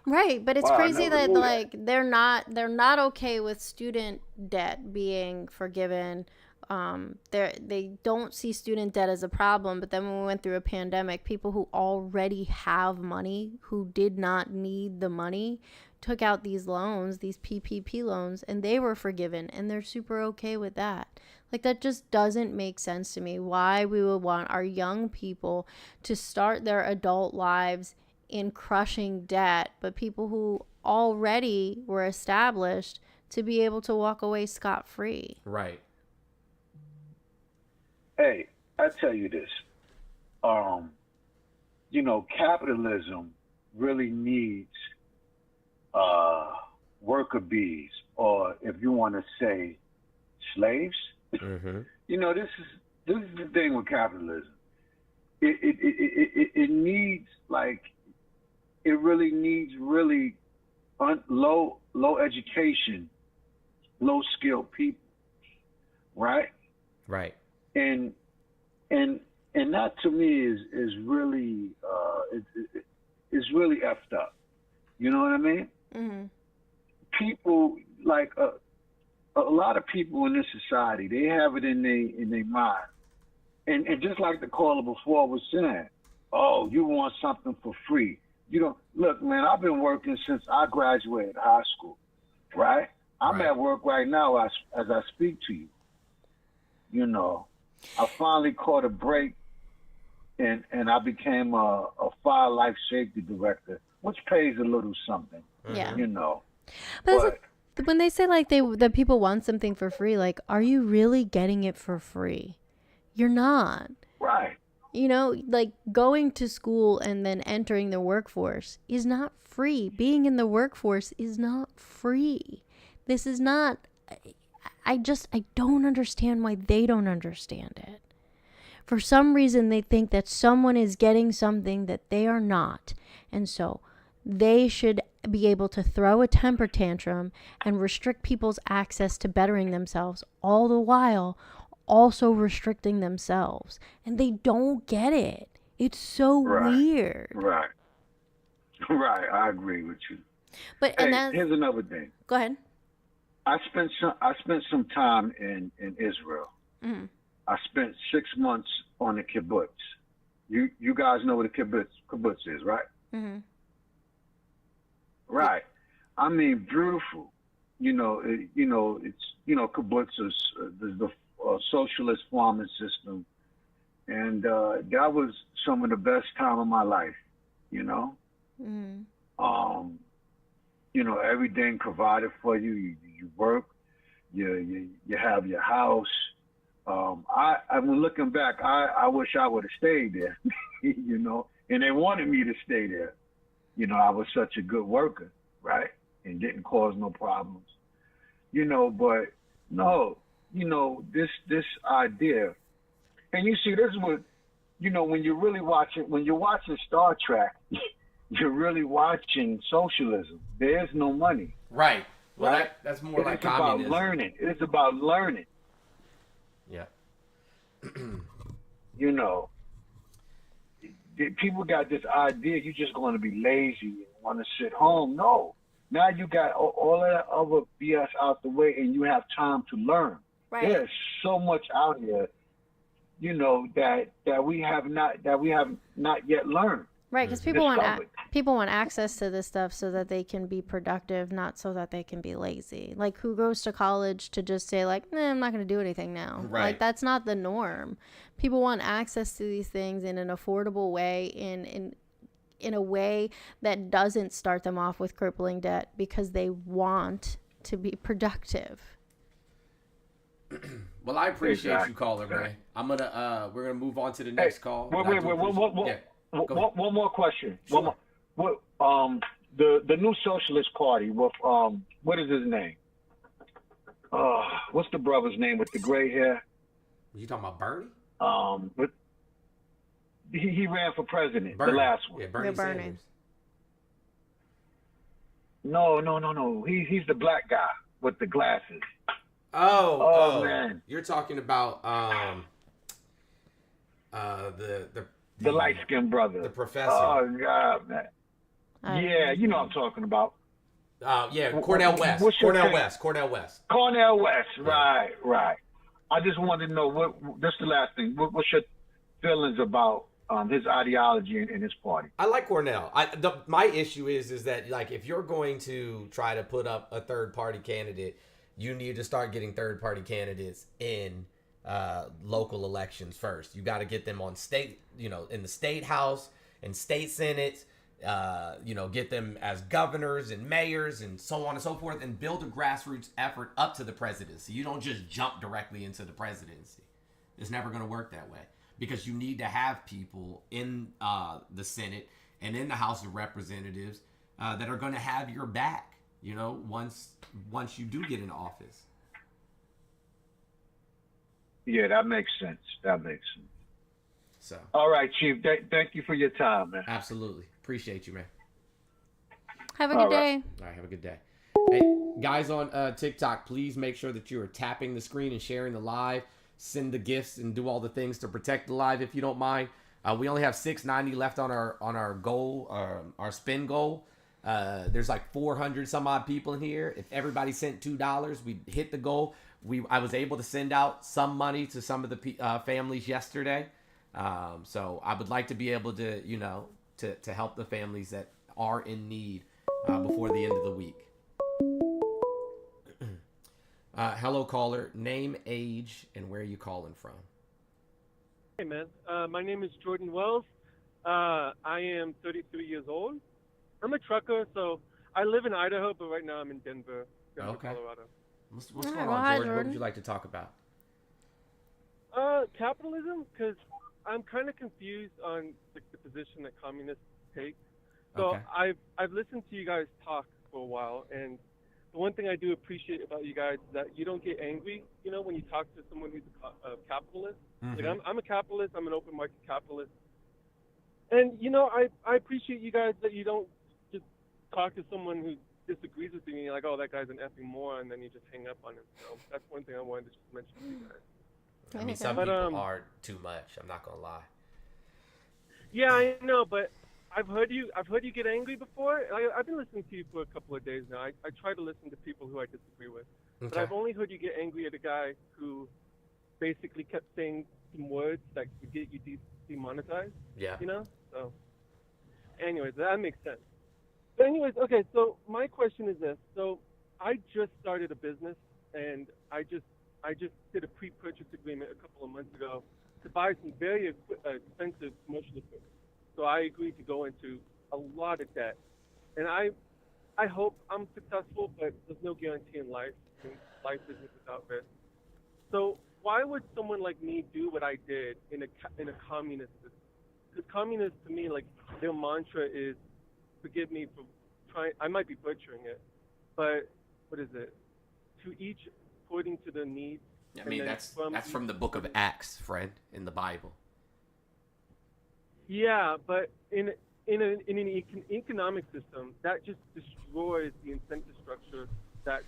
Right, but it's Wow, I crazy never that knew that. like they're not okay with student debt being forgiven. They don't see student debt as a problem, but then when we went through a pandemic, people who already have money, who did not need the money, took out these loans, these PPP loans, and they were forgiven, and they're super okay with that. Like, that just doesn't make sense to me, why we would want our young people to start their adult lives in crushing debt, but people who already were established to be able to walk away scot-free. Right. Hey, I tell you this. Capitalism really needs worker bees, or if you want to say slaves. Mm-hmm. This is the thing with capitalism. It needs it really needs low education, low skilled people, right? Right. And that to me is really is really effed up. You know what I mean? Mm-hmm. People like a lot of people in this society, they have it in their mind, and just like the caller before was saying, oh, you want something for free. You don't look, man. I've been working since I graduated high school, right? I'm Right. at work right now as I speak to you. I finally caught a break, and I became a fire life safety director, which pays a little something. Yeah. But But when they say like that people want something for free, like, are you really getting it for free? You're not. right, Like going to school and then entering the workforce is not free. Being in the workforce is not free. This is not. I don't understand why they don't understand it. For some reason, they think that someone is getting something that they are not. And so they should be able to throw a temper tantrum and restrict people's access to bettering themselves, all the while also restricting themselves. And they don't get it. It's so Right. weird. right. I agree with you. But Hey, and that here's another thing. go ahead. I spent some time in Israel. Mm. I spent 6 months on the kibbutz. You guys know what a kibbutz is, right? Mm-hmm. Right. I mean, beautiful. It's kibbutz is the socialist farming system, and that was some of the best time of my life. Mm. Everything provided for you. You work. You have your house. I'm looking back. I wish I would have stayed there. And they wanted me to stay there. I was such a good worker, right? And didn't cause no problems. But no, this idea. And you see, this is what, when you're watching Star Trek, you're really watching socialism. There's no money. Right. Well, Right? that's more like It's about communism. learning. It's about learning. Yeah. People got this idea you're just going to be lazy and want to sit home. No. Now you got all that other BS out the way, and you have time to learn. Right. There's so much out here, that we have not yet learned. Right, because people want access to this stuff so that they can be productive, not so that they can be lazy. Like, who goes to college to just say, like, I'm not going to do anything now. Right. Like, that's not the norm. People want access to these things in an affordable way, in a way that doesn't start them off with crippling debt, because they want to be productive. Well, I appreciate Exactly. you, caller, man. We're gonna move on to the next call. Wait, but I wait, do wait, appreciate- yeah, go ahead. one more question. Sure. The new Socialist Party with what is his name? What's the brother's name with the gray hair? You talking about Bernie? But he ran for president, Bernie. the last one. Yeah, Bernie Yeah, Bernie. Sanders. No. He's the black guy with the glasses. Oh, man. You're talking about The light skinned brother. the professor. Oh God, man. Yeah, you know what I'm talking about. Yeah, Cornell West. what's your Cornell take? West. Cornell West, right. I just wanted to know that's the last thing. What's your feelings about his ideology and his party? I like Cornell. My issue is that, like, if you're going to try to put up a third party candidate, you need to start getting third party candidates in local elections first. You got to get them on state, in the state house and state senate. Get them as governors and mayors and so on and so forth, and build a grassroots effort up to the presidency. You don't just jump directly into the presidency. It's never going to work that way, because you need to have people in the Senate and in the House of Representatives that are going to have your back, once you do get in office. Yeah, that makes sense. So, All right, Chief. Thank you for your time, man. absolutely. Appreciate you, man. Have a good All right. day. All right, have a good day. Hey, guys on TikTok, please make sure that you are tapping the screen and sharing the live. Send the gifts and do all the things to protect the live if you don't mind. We only have 690 left on our goal, our spin goal. There's like 400 some odd people in here. If everybody sent $2, we'd hit the goal. I was able to send out some money to some of the families yesterday. So I would like to be able to, to help the families that are in need before the end of the week. Hello, caller. Name, age, and where are you calling from? Hey, man. My name is Jordan Wells. I am 33 years old. I'm a trucker, so I live in Idaho, but right now I'm in Denver, Okay. Colorado. What's All going right, on, well, hi, Jordan? What Jordan. would you like to talk about? Capitalism, because I'm kind of confused on the position that communists take. So Okay. I've listened to you guys talk for a while, and the one thing I do appreciate about you guys is that you don't get angry, when you talk to someone who's a capitalist. Mm-hmm. Like I'm a capitalist. I'm an open market capitalist. And, I appreciate you guys that you don't just talk to someone who disagrees with you and you're like, oh, that guy's an effing moron, and then you just hang up on him. So that's one thing I wanted to just mention to you guys. I mean, some But, people are too much. I'm not gonna lie. Yeah, I know, but I've heard you get angry before. I've been listening to you for a couple of days now. I try to listen to people who I disagree with. But Okay. I've only heard you get angry at a guy who basically kept saying some words that could get you demonetized. Yeah. So, anyways, that makes sense. But anyways, okay. So my question is this: so I just started a business, and I just did a pre-purchase agreement a couple of months ago to buy some very expensive commercial equipment. So I agreed to go into a lot of debt, and I hope I'm successful, but there's no guarantee in life. And life isn't without risk. So why would someone like me do what I did in a communist system? Because communists, to me, like, their mantra is, forgive me for trying, I might be butchering it, but what is it? To each according to their needs. I mean, that's from the book of Acts, friend, in the Bible. Yeah, but in an economic system, that just destroys the incentive structure that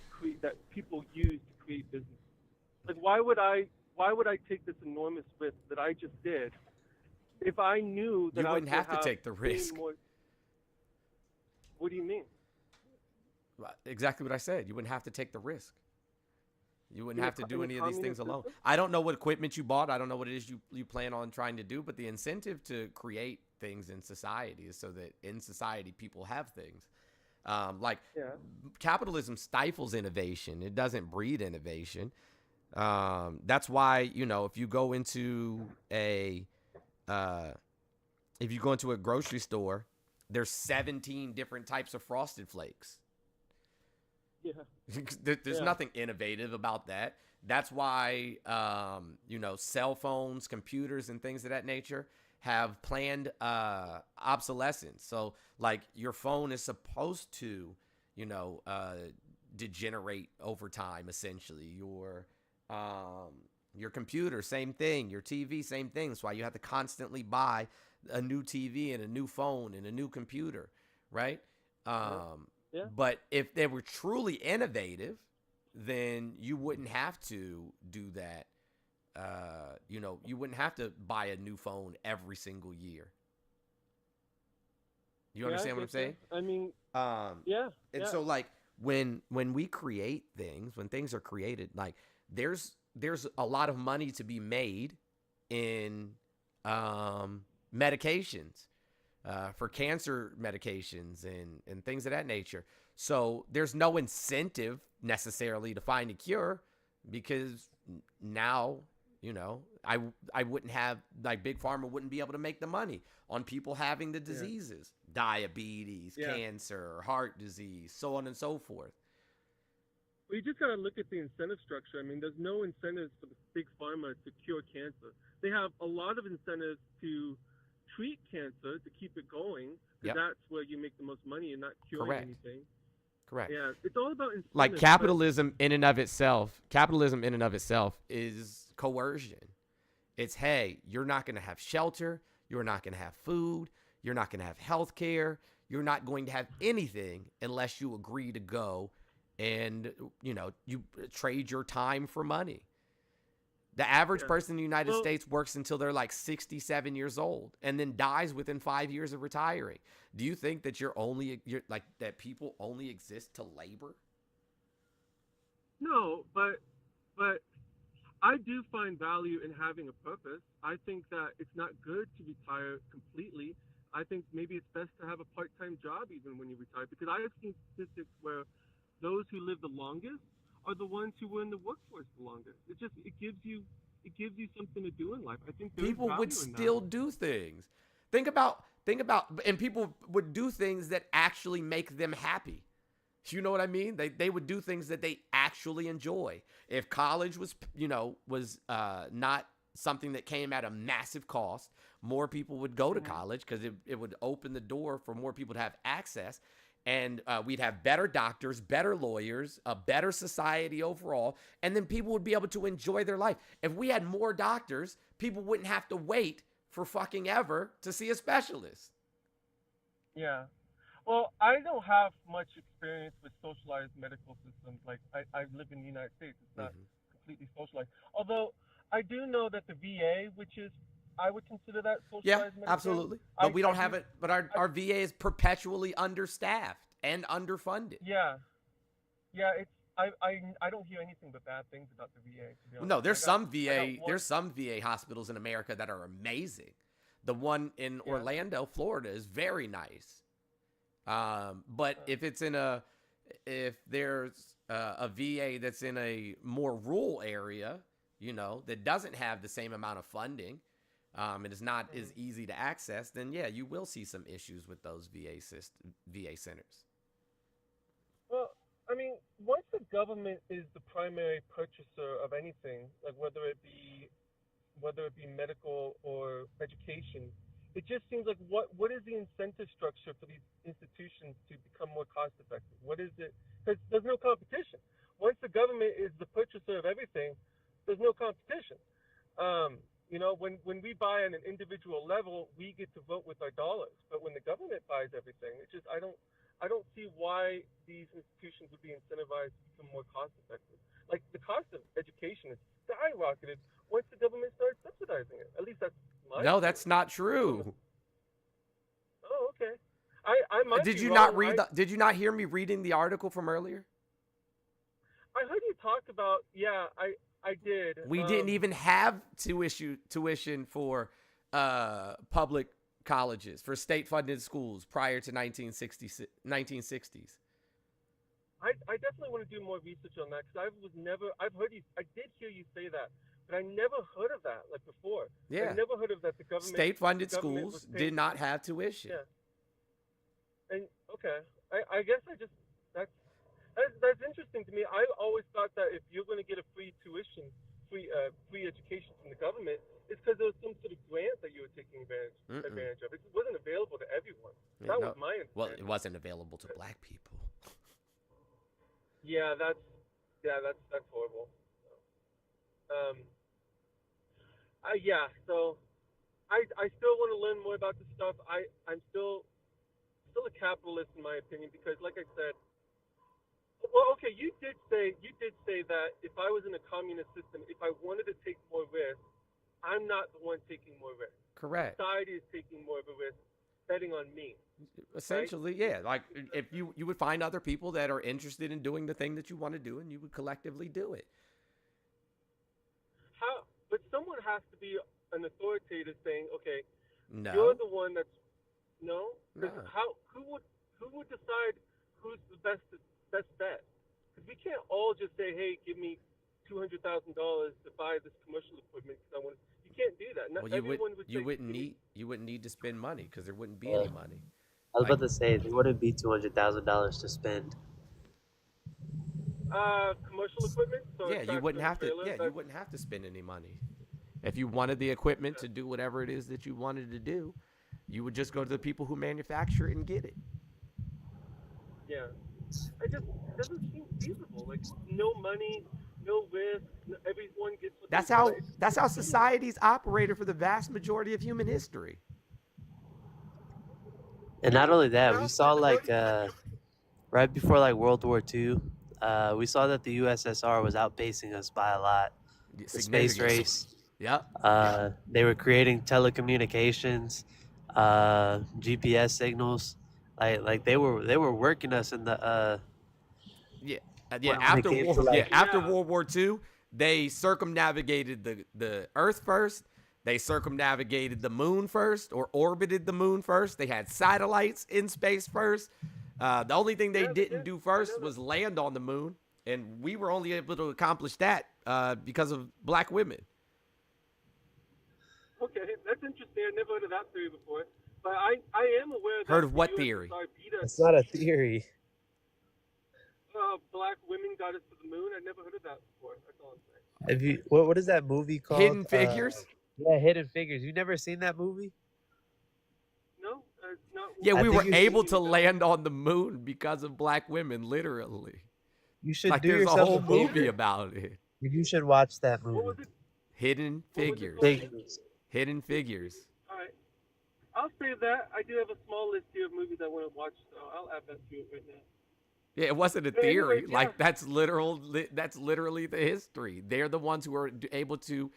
people use to create business. Like, why would I take this enormous risk that I just did if I knew that You I wouldn't could have to take the way risk. more- What do you mean? Exactly what I said. You wouldn't have to take the risk. You wouldn't In a have to co- do in a any of these things communist alone. system? I don't know what equipment you bought. I don't know what it is you plan on trying to do, but the incentive to create things in society is so that in society people have things. Yeah. Capitalism stifles innovation. It doesn't breed innovation. That's why, if you go into a grocery store, there's 17 different types of Frosted Flakes. There's nothing innovative about that. That's why, cell phones, computers, and things of that nature have planned obsolescence. So, like, your phone is supposed to, degenerate over time. Essentially, your computer, same thing. Your TV, same thing. That's why you have to constantly buy a new TV and a new phone and a new computer, right? But if they were truly innovative, then you wouldn't have to do that. You wouldn't have to buy a new phone every single year. You understand what I'm saying? I mean, So, like, when we create things, when things are created, like, there's a lot of money to be made in medications. For cancer medications and things of that nature. So there's no incentive necessarily to find a cure, because now, I wouldn't have, like, Big Pharma wouldn't be able to make the money on people having the diseases, diabetes, cancer, heart disease, so on and so forth. Well, you just got to look at the incentive structure. I mean, there's no incentives for the Big Pharma to cure cancer. They have a lot of incentives to treat cancer, to keep it going, because that's where you make the most money and not curing anything. Correct. Yeah, it's all about incentives. Like, capitalism in and of itself is coercion. It's, hey, you're not going to have shelter, you're not going to have food, you're not going to have health care, you're not going to have anything unless you agree to go and, you trade your time for money. The average person in the United States works until they're like 67 years old and then dies within 5 years of retiring. Do you think that that people only exist to labor? No, but I do find value in having a purpose. I think that it's not good to retire completely. I think maybe it's best to have a part-time job even when you retire, because I have seen statistics where those who live the longest are the ones who were in the workforce the longest. It gives you something to do in life. I think people would still do things. Think about, and people would do things that actually make them happy. You know what I mean? They would do things that they actually enjoy. If college was not something that came at a massive cost, more people would go to college, because it would open the door for more people to have access. And we'd have better doctors, better lawyers, a better society overall, and then people would be able to enjoy their life. If we had more doctors, people wouldn't have to wait for fucking ever to see a specialist. Yeah. Well, I don't have much experience with socialized medical systems. Like, I live in the United States. It's not completely socialized. Although I do know that the VA, which is, I would consider that socialized medicine. Absolutely. But we don't have it. But our VA is perpetually understaffed and underfunded. Yeah. It's I don't hear anything but bad things about the VA. To be honest. No, there's some VA hospitals in America that are amazing. The one in Orlando, Florida, is very nice. But if there's a VA that's in a more rural area, that doesn't have the same amount of funding, and is not as easy to access, then you will see some issues with those VA centers. Well, I mean, once the government is the primary purchaser of anything, like whether it be medical or education, it just seems like what is the incentive structure for these institutions to become more cost effective? What is it? Because there's no competition. Once the government is the purchaser of everything, there's no competition. When we buy on an individual level, we get to vote with our dollars. But when the government buys everything, I don't see why these institutions would be incentivized to become more cost effective. Like, the cost of education is skyrocketed once the government starts subsidizing it. At least that's my opinion. That's not true. Oh, okay. I might Did be you wrong. not read? Did you not hear me reading the article from earlier? I heard you talk about. Yeah, I did. We didn't even have to issue tuition for public colleges, for state-funded schools prior to 1960s. I definitely want to do more research on that, because I did hear you say that, but I never heard of that like before. Yeah. I never heard of that. The government. State-funded schools did not have tuition. Yeah. And okay, I guess That's interesting to me. I always thought that if you're going to get a free tuition, free education from the government, it's because there was some sort of grant that you were taking advantage of. It wasn't available to everyone. That was my understanding. Well, it wasn't available to black people. Yeah, that's horrible. So I still want to learn more about this stuff. I'm still a capitalist in my opinion because, like I said, well, okay, you did say that if I was in a communist system, if I wanted to take more risk, I'm not the one taking more risk. Correct. Society is taking more of a risk, betting on me. Essentially, right? Yeah. Like if you would find other people that are interested in doing the thing that you want to do, and you would collectively do it. How? But someone has to be an authoritative saying, okay, no, you're the one that's no. No. How? Who would decide who's the best bet? Because we can't all just say, hey, give me $200,000 to buy this commercial equipment because I want. You can't do that. Not well, you wouldn't need to spend money because there wouldn't be any money. I was about to say there wouldn't be $200,000 to spend. Commercial equipment. So yeah, you wouldn't have to. Yeah, you wouldn't have to spend any money. If you wanted the equipment to do whatever it is that you wanted to do, you would just go to the people who manufacture it and get it. Yeah, it doesn't seem feasible. Like no money, no risk. Everyone gets what That's they how want. that's how societies operated for the vast majority of human history. And not only that, we saw like right before like World War II, we saw that the USSR was outpacing us by a lot. The space race. Yep. They were creating telecommunications, GPS signals. Like they were working us in the after World War II, they circumnavigated the Earth first. They circumnavigated the moon first, or orbited the moon first. They had satellites in space first. The only thing they didn't do first was land on the moon, and we were only able to accomplish that because of black women. Okay, that's interesting. I never heard of that theory before. But I am aware that Heard of what theory? It's not a theory. Black women got us to the moon. I never heard of that before. That's all I'm saying. Have you? What is that movie called? Hidden Figures. Yeah, Hidden Figures. You never seen that movie? No, it's not. Yeah, we were able to that. land on the moon because of black women, literally. You should like do there's a yourself whole a favor. movie about it. You should watch that movie. What was it? Hidden Figures. Figures. Hidden Figures. All right. I'll say that. I do have a small list here of movies I want to watch, so I'll add that to it right now. Yeah, it wasn't a But theory. anyway, yeah. Like that's literally the history. They're the ones who are able to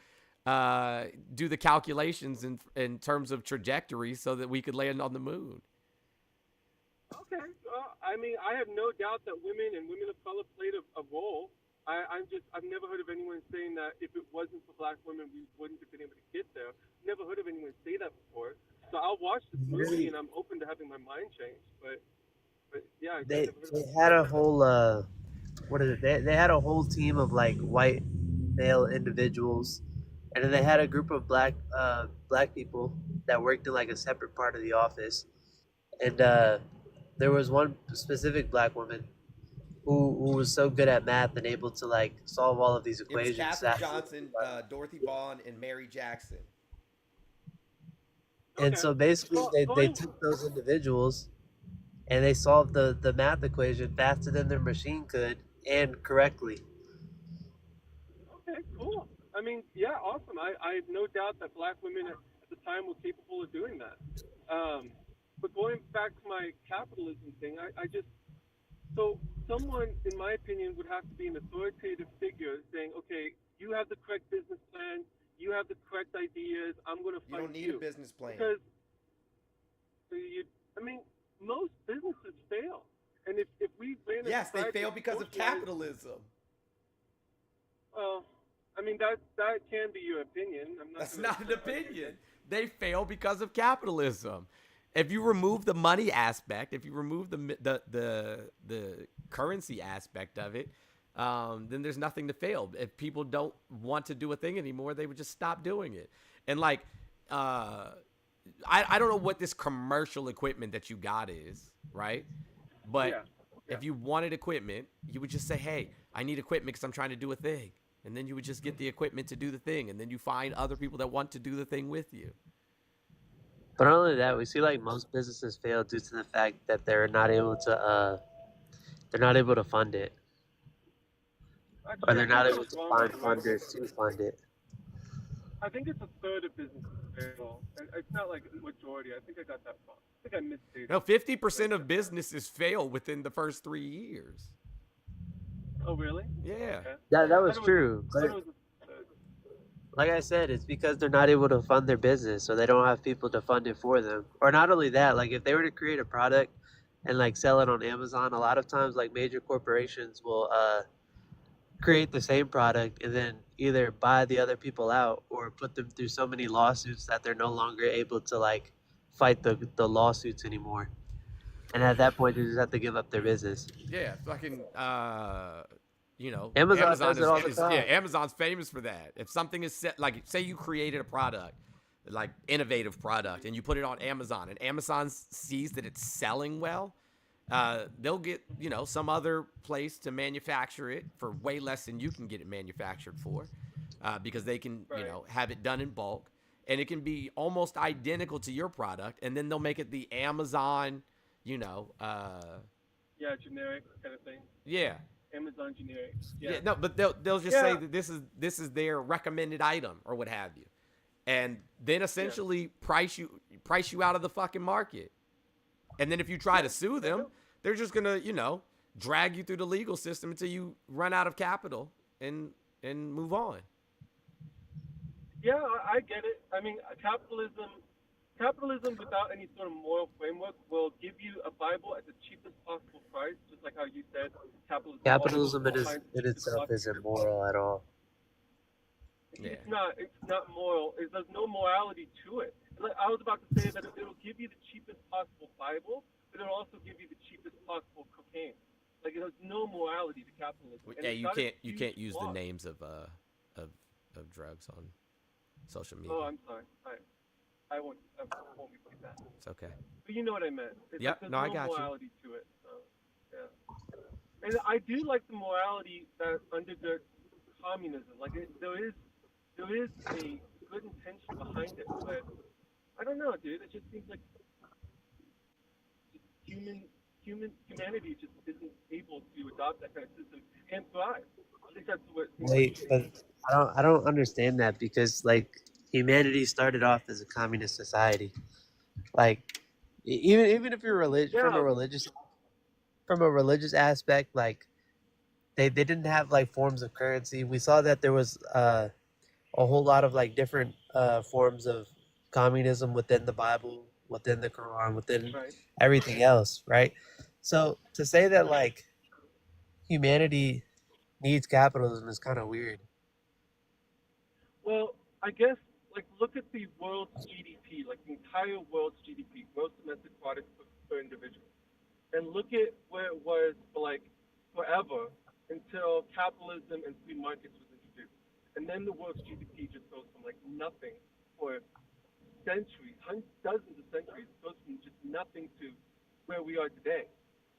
do the calculations in terms of trajectory so that we could land on the moon. Okay. I mean, I have no doubt that women and women of color played a role. I've never heard of anyone saying that if it wasn't for black women, we wouldn't have been able to get there. Never heard of anyone say that before. So I'll watch this movie, and I'm open to having my mind changed. But yeah, They had a whole they had a whole team of like white male individuals, and then they had a group of black people that worked in like a separate part of the office, and there was one specific black woman who was so good at math and able to like solve all of these equations. It was Katherine Johnson, Dorothy Vaughan, and Mary Jackson. And so basically they took those individuals and they solved the math equation faster than their machine could and correctly. Okay, cool. I mean, yeah, awesome. I have no doubt that black women at the time were capable of doing that. But going back to my capitalism thing, so someone, in my opinion, would have to be an authoritative figure saying, okay, you have the correct business plan, you have the correct ideas, I'm going to fight you. You don't need a business plan. Because, most businesses fail. And if we ran a Yes, they society fail because of socialized- capitalism. Well, I mean, that can be your opinion. That's not an opinion. They fail because of capitalism. If you remove the money aspect, if you remove the currency aspect of it, then there's nothing to fail. If people don't want to do a thing anymore, they would just stop doing it. And like, I don't know what this commercial equipment that you got is, right? But If you wanted equipment, you would just say, hey, I need equipment because I'm trying to do a thing. And then you would just get the equipment to do the thing. And then you find other people that want to do the thing with you. But not only that, we see like most businesses fail due to the fact that they're not able to fund it, or they're not able to find funders to fund it. I think it's a third of businesses fail. It's not like a majority. I think I got that wrong. I think I misstated. No, 50% of businesses fail within the first 3 years. Oh, really? Yeah. Okay. That was true. But like I said, it's because they're not able to fund their business, so they don't have people to fund it for them. Or not only that, like if they were to create a product and like sell it on Amazon, a lot of times like major corporations will create the same product and then either buy the other people out or put them through so many lawsuits that they're no longer able to like fight the lawsuits anymore. And at that point, they just have to give up their business. Yeah, fucking, Amazon does it all the time. Yeah, Amazon's famous for that. If something is set, like, say you created a product, like innovative product, and you put it on Amazon, and Amazon sees that it's selling well, they'll get, some other place to manufacture it for way less than you can get it manufactured for, because they can, have it done in bulk, and it can be almost identical to your product, and then they'll make it the Amazon, generic kind of thing. Yeah. Amazon generic. Yeah. No, but they'll just say that this is their recommended item or what have you, and then essentially price you out of the fucking market. And then if you try to sue them, they're just gonna drag you through the legal system until you run out of capital and move on. Yeah, I get it. I mean, capitalism without any sort of moral framework will give you a Bible at the cheapest possible price, just like how you said Capitalism in itself isn't moral at all. Yeah. It's not moral. There's no morality to it. Like I was about to say that it'll give you the cheapest possible Bible, but it'll also give you the cheapest possible cocaine. Like there's no morality to capitalism. Yeah, you can't use the names of drugs on social media. Oh, I'm sorry. I won't repeat that. It's okay. But you know what I meant. Yep. There's No, I got you. morality to it. So, yeah. And I do like the morality that undergirds communism. Like there is a good intention behind it, but I don't know, dude. It just seems like humanity just isn't able to adopt that kind of system and thrive. At least that's what. Wait, but I don't understand that because like humanity started off as a communist society. Like even if you're from a religious aspect, like they didn't have like forms of currency. We saw that there was a whole lot of like different forms of communism within the Bible, within the Quran, within everything else, right? So to say that like humanity needs capitalism is kind of weird. Well, I guess like look at the world's GDP, like the entire world's GDP, gross domestic product per individual, and look at where it was for like forever until capitalism and free markets was introduced, and then the world's GDP just goes from like nothing for centuries, dozens of centuries, goes from just nothing to where we are today.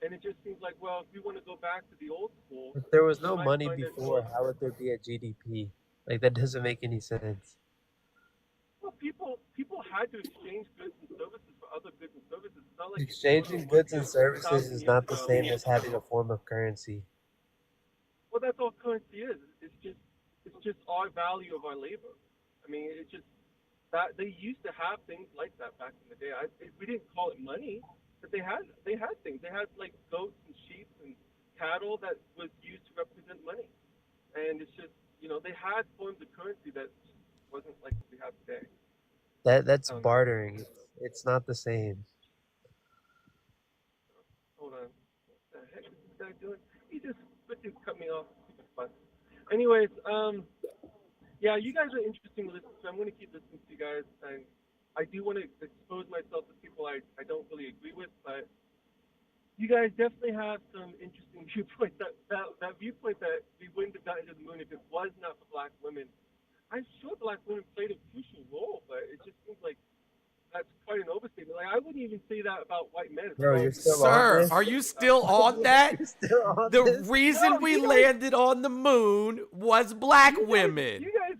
And it just seems like, well, if we want to go back to the old school, if there was no money before, how would there be a GDP? Like that doesn't make any sense. Well, people had to exchange goods and services for other goods and services. It's not like Exchanging goods and services is not the same as having a form of currency. Well, that's all currency is. It's just our value of our labor. I mean, it's just that they used to have things like that back in the day. We didn't call it money, but they had things. They had like goats and sheep and cattle that was used to represent money, and it's just they had forms of currency that wasn't like we have today. That's bartering. It's not the same. Hold on. What the heck is this guy doing? He just freaking cut me off. Fun. Anyways, yeah, you guys are interesting listeners, so I'm going to keep listening to you guys. And I do want to expose myself to people I don't really agree with, but you guys definitely have some interesting viewpoints. That viewpoint that we wouldn't have gotten to the moon if it was not for black women. I'm sure black women played a crucial role, but it just seems like that's quite an overstatement. Like, I wouldn't even say that about white men. Bro, you're still on Sir, this? are you still on that? You're still on The this? reason No, we you guys- landed on the moon was black You women. guys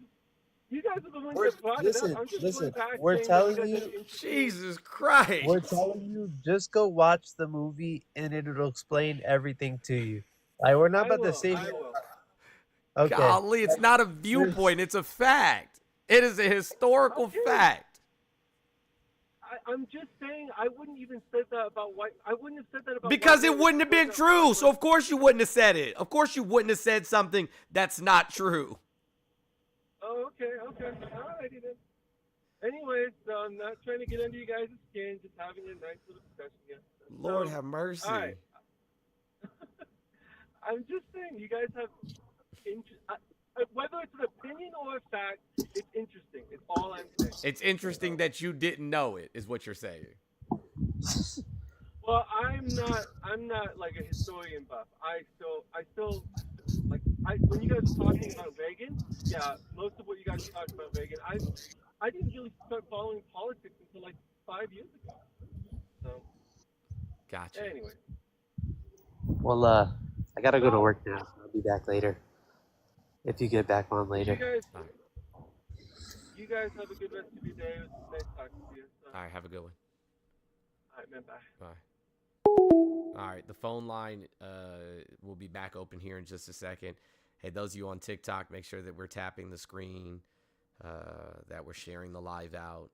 are the ones We're- that brought listen, it up. I'm just listen, going back we're saying that telling guys you- had an interesting- Jesus Christ. We're telling you, just go watch the movie and it'll explain everything to you. Like, we're not about to say. I will. Okay. Golly, it's not a viewpoint, it's a fact. It is a historical Okay. fact. I'm just saying I wouldn't even said that about white. I wouldn't have said that about Because white it men wouldn't if have I been said that about true. white So of course you wouldn't have said it. Of course you wouldn't have said something that's not true. Oh, okay. Alrighty then. Anyways, I'm not trying to get under you guys' skin, just having a nice little discussion here. Lord have mercy. All right. I'm just saying, you guys have, whether it's an opinion or a fact, it's interesting. It's all I'm saying. It's interesting that you didn't know it, is what you're saying. Well, I'm not like a historian buff. I still like when you guys were talking about Reagan, yeah, most of what you guys were talking about Reagan, I didn't really start following politics until like 5 years ago. So Gotcha. anyway. Well, I gotta go to work now. I'll be back later. If you get back on later. You guys have a good rest of your day. It was nice talking to you. So. All right, have a good one. All right, man, bye. Bye. All right, the phone line will be back open here in just a second. Hey, those of you on TikTok, make sure that we're tapping the screen, that we're sharing the live out.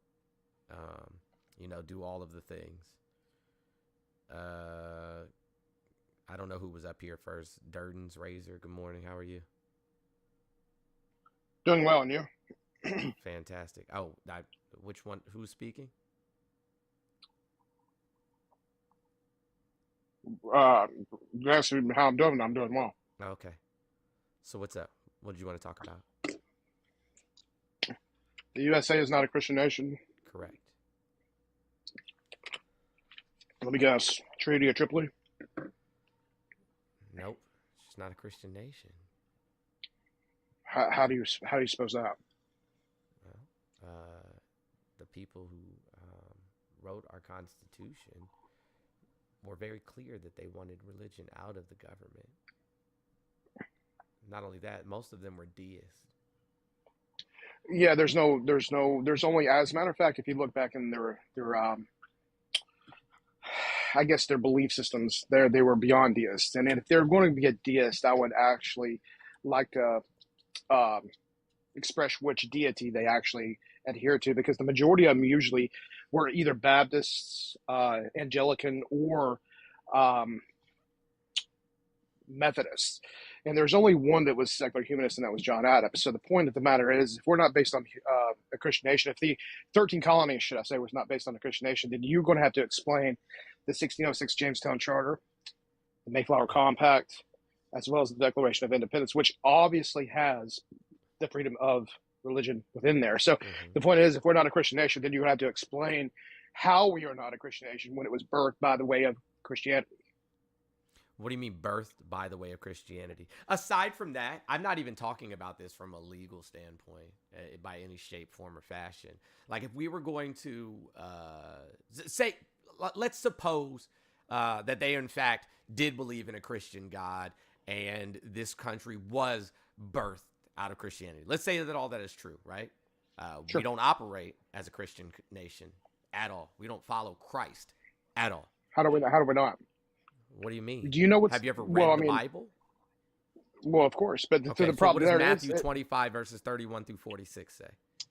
Do all of the things. I don't know who was up here first. Durden's Razor, good morning. How are you? Doing well, and you? Fantastic. Oh, which one? Who's speaking? You asked me how I'm doing. I'm doing well. Okay. So what's up? What did you want to talk about? The USA is not a Christian nation. Correct. Let me guess. Treaty of Tripoli? Nope. It's not a Christian nation. How do you suppose that? Well, the people who wrote our Constitution were very clear that they wanted religion out of the government. Not only that, most of them were deists. Yeah, there's only, as a matter of fact, if you look back in their I guess their belief systems, they were beyond deists. And if they're going to be a deist, I would actually like to express which deity they actually adhere to, because the majority of them usually were either Baptists, Anglican, or Methodists. And there's only one that was secular humanist, and that was John Adams. So the point of the matter is, if we're not based on a Christian nation, if the 13 colonies, should I say, was not based on a Christian nation, then you're going to have to explain the 1606 Jamestown Charter, the Mayflower Compact, as well as the Declaration of Independence, which obviously has the freedom of religion within there. So the point is, if we're not a Christian nation, then you have to explain how we are not a Christian nation when it was birthed by the way of Christianity. What do you mean birthed by the way of Christianity? Aside from that, I'm not even talking about this from a legal standpoint by any shape, form, or fashion. Like if we were going to say, let's suppose that they in fact did believe in a Christian God and this country was birthed out of Christianity. Let's say that all that is true, right? Sure. We don't operate as a Christian nation at all. We don't follow Christ at all. How do we not? What do you mean? Do you know what's... Have you ever read the Bible? Well, of course, but Okay, the so problem what does there Matthew is, 25 verses 31 through 46 say?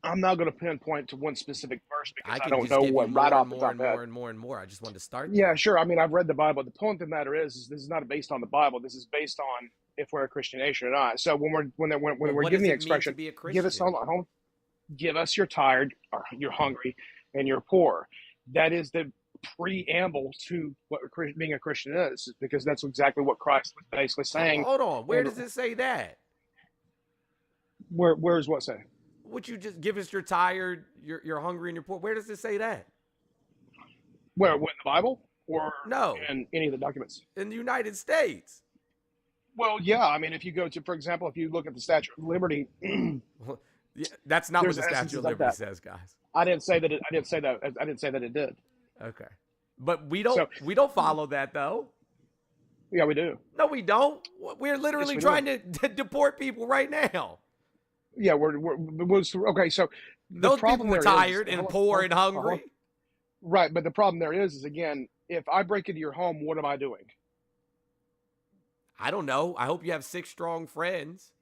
I'm not going to pinpoint to one specific verse because I can don't just know give you what more right and off the more top and of my head. more and more and more. I just wanted to start. Yeah, there. sure. I mean, I've read the Bible. The point of the matter is this is not based on the Bible. This is based on if we're a Christian nation or not. So when we're Well, we're what giving does the it expression, mean to be a give us Christian? home, give us you're tired, or you're hungry, and you're poor. That is the preamble to what being a Christian is, because that's exactly what Christ was basically saying. Hold on. Where And does it say that? where's what say? Would you just give us you're tired, you're hungry, and you're poor? Where does it say that? Where, what, in the Bible or No. in any of the documents? In the United States. Well, yeah. I mean, if you go to, for example, if you look at the Statue of Liberty, Yeah, that's not what There's the Statue essences of like Liberty that. says, guys. I didn't say that. I didn't say that. I didn't say that it did. Okay, but we So don't follow that though. yeah, we do. No, we don't. We're literally we do. trying to deport people right now. Yeah, we're okay. So the Those people problem were there tired is, and poor and hungry. right? But the problem there is again, if I break into your home, what am I doing? I don't know. I hope you have 6 strong friends.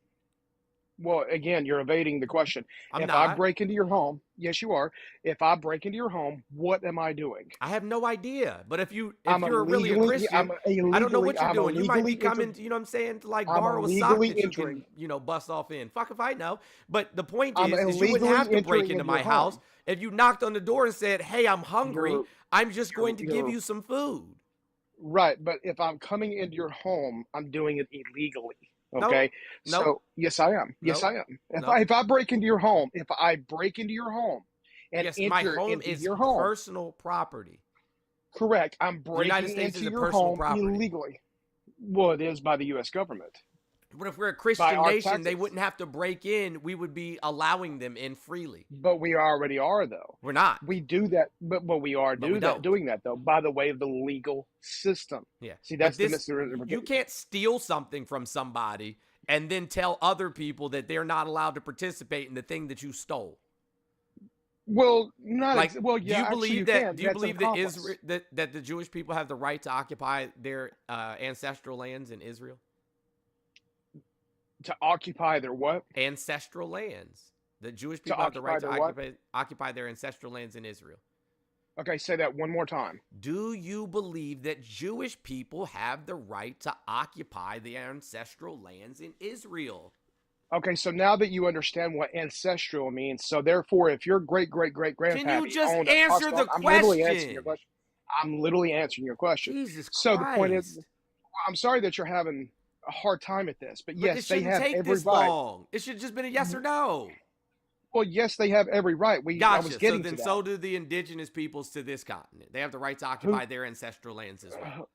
Well, again, you're evading the question. I'm If not. I break into your home, yes, you are. If I break into your home, what am I doing? I have no idea. But if you're really a illegally- Christian, I'm I don't know what you're I'm doing. You might be illegally coming, you know what I'm saying, to like I'm borrow a sock illegally that you entering. can, bust off in. Fuck if I know. But the point I'm is you wouldn't illegally have to break entering into into my your house home. if you knocked on the door and said, "Hey, I'm hungry. You're- I'm just going to give you're- you some food." Right, but if I'm coming into your home, I'm doing it illegally. No, Okay, no, so yes, I am. Yes, no, I am. If no. I break into your home, if I break into your home and Yes, enter my home into is your home, personal property. correct, I'm The United breaking States into is a your personal home property. illegally. Well, it is by the U.S. government. But if we're a By Christian our nation, they taxes. wouldn't have to break in. We would be allowing them in freely. But we already are, though. We're not. We do that, but we are But we don't. doing that though by the way of the legal system. Yeah. See, But that's the this, misinterpretation. you can't steal something from somebody and then tell other people that they're not allowed to participate in the thing that you stole. Well, not Like, well. do Yeah, you actually, believe you that? can. Do you That's believe an that accomplice. Israel, that the Jewish people have the right to occupy their ancestral lands in Israel? To occupy their what? Ancestral lands. The Jewish To people have the right to occupy their what? occupy their ancestral lands in Israel. Okay, say that one more time. Do you believe that Jewish people have the right to occupy their ancestral lands in Israel? Okay, so now that you understand what ancestral means, so therefore, if your great great great grandpappy Can you just owned a answer trust the fund- I'm literally answering your question? question. I'm literally answering your question. Jesus Christ. So the point is, I'm sorry that you're having a hard time at this, but But yes, this they shouldn't have take every this right. long. It should have just been a yes or no. Well, yes, they have every right. I Gotcha. was So getting then to that. so do the indigenous peoples to this continent. They have the right to occupy their ancestral lands as well.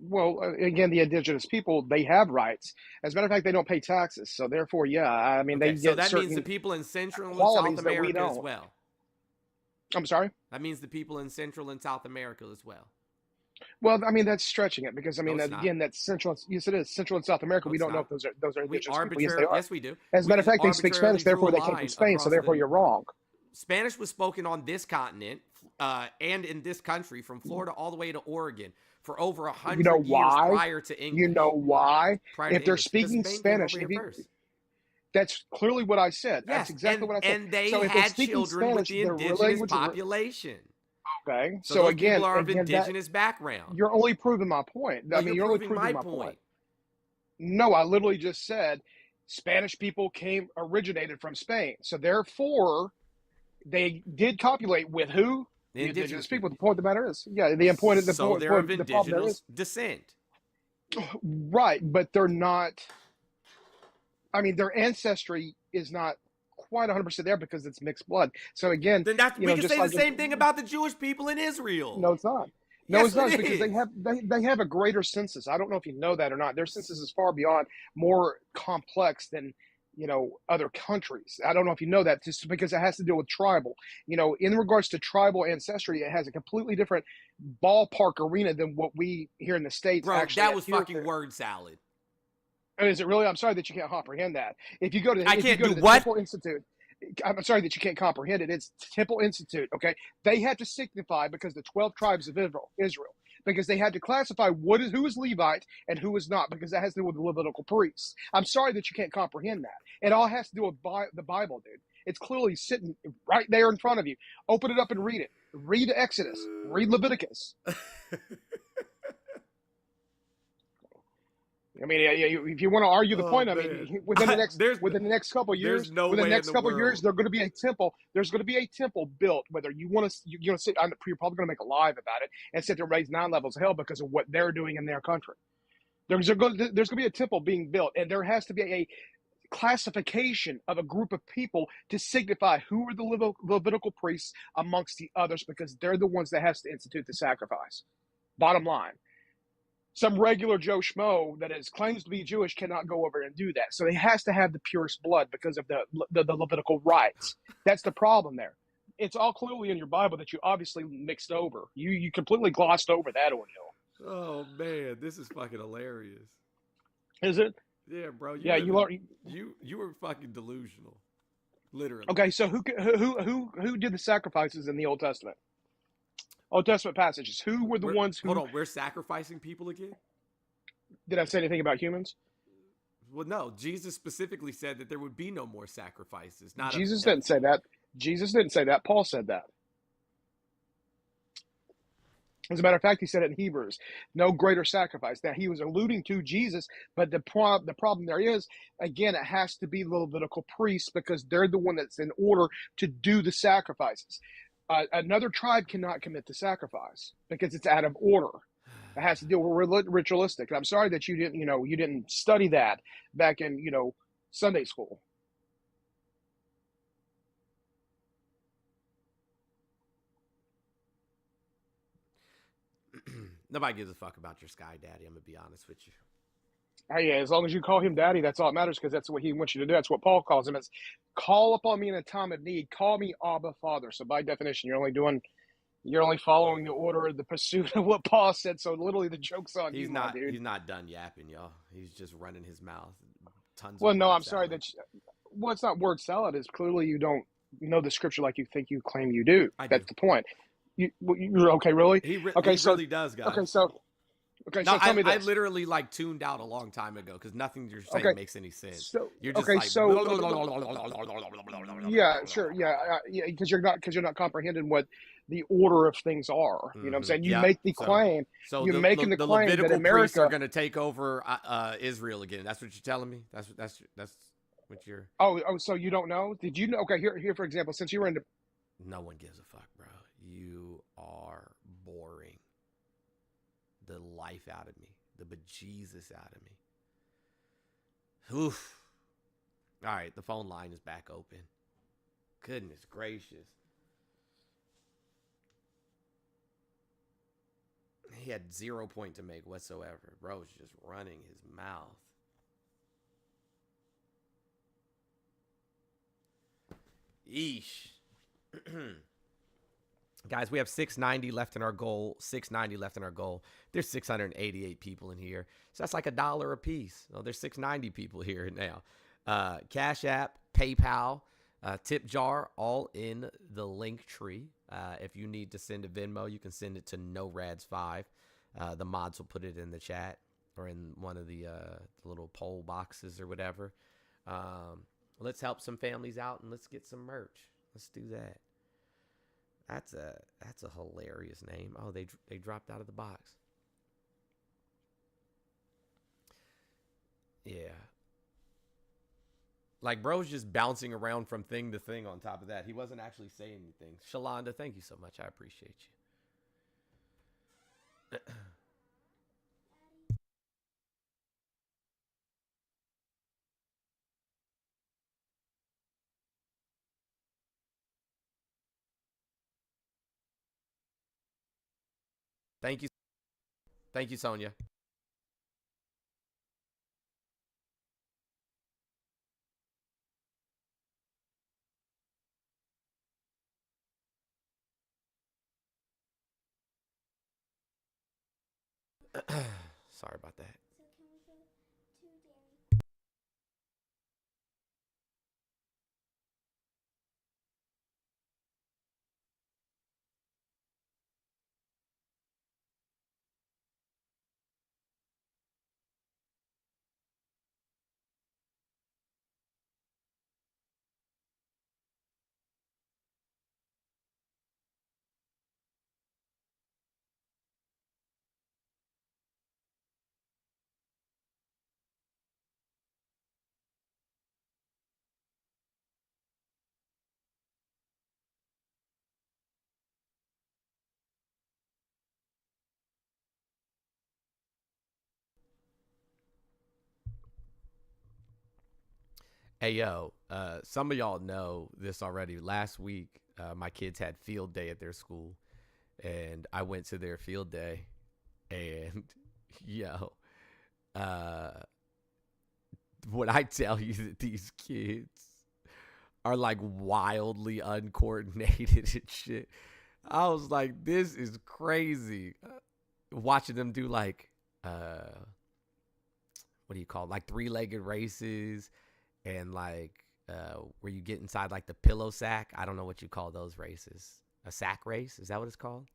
Well, again, the indigenous people, they have rights. As a matter of fact, they don't pay taxes. So therefore, yeah, I mean, Okay, they so get that certain means the people in Central and qualities South that we America as don't. well. I'm sorry? That means the people in Central and South America as well. Well, I mean, that's stretching it because, I mean, No, it's not. again, that's Central. Yes, it is. Central and South America, No, we it's don't know not. if those are We indigenous people. Yes, arbitrarily, they are. yes, we do. As a We matter of just fact, they speak arbitrarily Spanish, therefore drew a they came from line Spain, so across therefore the- you're wrong. Spanish was spoken on this continent and in this country from Florida all the way to Oregon for over 100 You know years why? prior to English. You know why? Prior to If they're English, because speaking Spain came Spanish, over here first. that's clearly what I said. Yes, That's exactly what I said. and they So if they're had speaking children with Spanish, the their indigenous language is- population. Okay. So, So those again, people are of again, that, indigenous background. you're only proving my point. No, I mean, you're only proving my proving point. No, I literally just said Spanish people originated from Spain. So therefore, they did copulate with who? The indigenous people. The point of the matter is, yeah, the point of the So point. they're of The problem there indigenous is, descent. right, but they're not. I mean, their ancestry is not quite 100% there because it's mixed blood. So again, Then that's, you we know, can just say like the same thing about the Jewish people in Israel. No, it's not. No, Yes, it's not it because is. they have a greater census. I don't know if you know that or not. Their census is far beyond more complex than other countries. I don't know if you know that, just because it has to do with tribal. In regards to tribal ancestry, it has a completely different ballpark arena than what we here in the States. Bro, actually that was adhere fucking to. word salad. Oh, is it really? I'm sorry that you can't comprehend that. If you go to, I if you can't go do to the what? Temple Institute, I'm sorry that you can't comprehend it. It's Temple Institute. Okay, they had to signify because the 12 tribes of Israel, because they had to classify who is Levite and who is not, because that has to do with the Levitical priests. I'm sorry that you can't comprehend that. It all has to do with the Bible, dude. It's clearly sitting right there in front of you. Open it up and read it. Read Exodus. Read Leviticus. I mean, if you want to argue the point, I mean, within the next couple of years, no within way the in next the couple of years, world. there's going to be a temple. There's going to be a temple built. Whether you want to, you're probably going to make a live about it and sit there and raise 9 levels of hell because of what they're doing in their country. There's going to be a temple being built, and there has to be a classification of a group of people to signify who are the Levitical priests amongst the others, because they're the ones that has to institute the sacrifice. Bottom line. some regular Joe Schmo that claims to be Jewish cannot go over and do that. So he has to have the purest blood because of the Levitical rites. That's the problem there. It's all clearly in your Bible that you obviously mixed over. You completely glossed over that ordeal. Oh man, this is fucking hilarious. Is it? Yeah, bro. You were fucking delusional, literally. Okay, so who did the sacrifices in the Old Testament? Old Testament passages. Who were the ones who? Hold on, we're sacrificing people again? Did I say anything about humans? Well, no. Jesus specifically said that there would be no more sacrifices. Jesus didn't say that. Jesus didn't say that. Paul said that. As a matter of fact, he said it in Hebrews, no greater sacrifice. Now, he was alluding to Jesus, but the problem there is, again, it has to be the Levitical priests because they're the one that's in order to do the sacrifices. Another tribe cannot commit the sacrifice because it's out of order. It has to deal with ritualistic. And I'm sorry that you didn't study that back in, Sunday school. Nobody gives a fuck about your sky daddy. I'm gonna be honest with you. Yeah, as long as you call him daddy, that's all that matters because that's what he wants you to do. That's what Paul calls him. It's call upon me in a time of need. Call me Abba Father. So by definition, you're only following the order of the pursuit of what Paul said. So literally, the joke's on you, my dude. He's not done yapping, y'all. He's just running his mouth. Well, no, I'm sorry that. Well, it's not word salad. It's clearly you don't know the scripture like you think you claim you do. That's the point. You're okay, really? He really does, guys. Okay, so tell me this. I literally tuned out a long time ago because nothing you're saying makes any sense. So, you're just yeah, sure, yeah, because you're not comprehending what the order of things are. You know what I'm saying? You make the claim. So you're making the claim Levitical that America priests are going to take over Israel again. That's what you're telling me. That's what you're. Oh, so you don't know? Did you know? Okay, here for example, since you were into. No one gives a fuck, bro. You are boring the life out of me, the bejesus out of me. Oof. All right, the phone line is back open. Goodness gracious. He had 0 point to make whatsoever. Bro was just running his mouth. Eesh. Guys, we have 690 left in our goal. 690 left in our goal. There's 688 people in here. So that's like $1 a piece. Oh, there's 690 people here now. Cash App, PayPal, tip jar, all in the link tree. If you need to send a Venmo, you can send it to NoRads5. The mods will put it in the chat or in one of the little poll boxes or whatever. Let's help some families out and let's get some merch. Let's do that. That's a hilarious name. Oh, they dropped out of the box. Yeah. Like, bro's just bouncing around from thing to thing on top of that. He wasn't actually saying anything. Shalonda, thank you so much. I appreciate you. Thank you. Thank you, Sonia. Sorry about that. Hey, yo, some of y'all know this already. Last week, my kids had field day at their school, and I went to their field day, and Yo, uh, when I tell you that these kids are like wildly uncoordinated and shit, I was like, this is crazy. Watching them do like, what do you call it? Like 3-legged races and like where you get inside like the pillow sack. I don't know what you call those races. A sack race? Is that what it's called?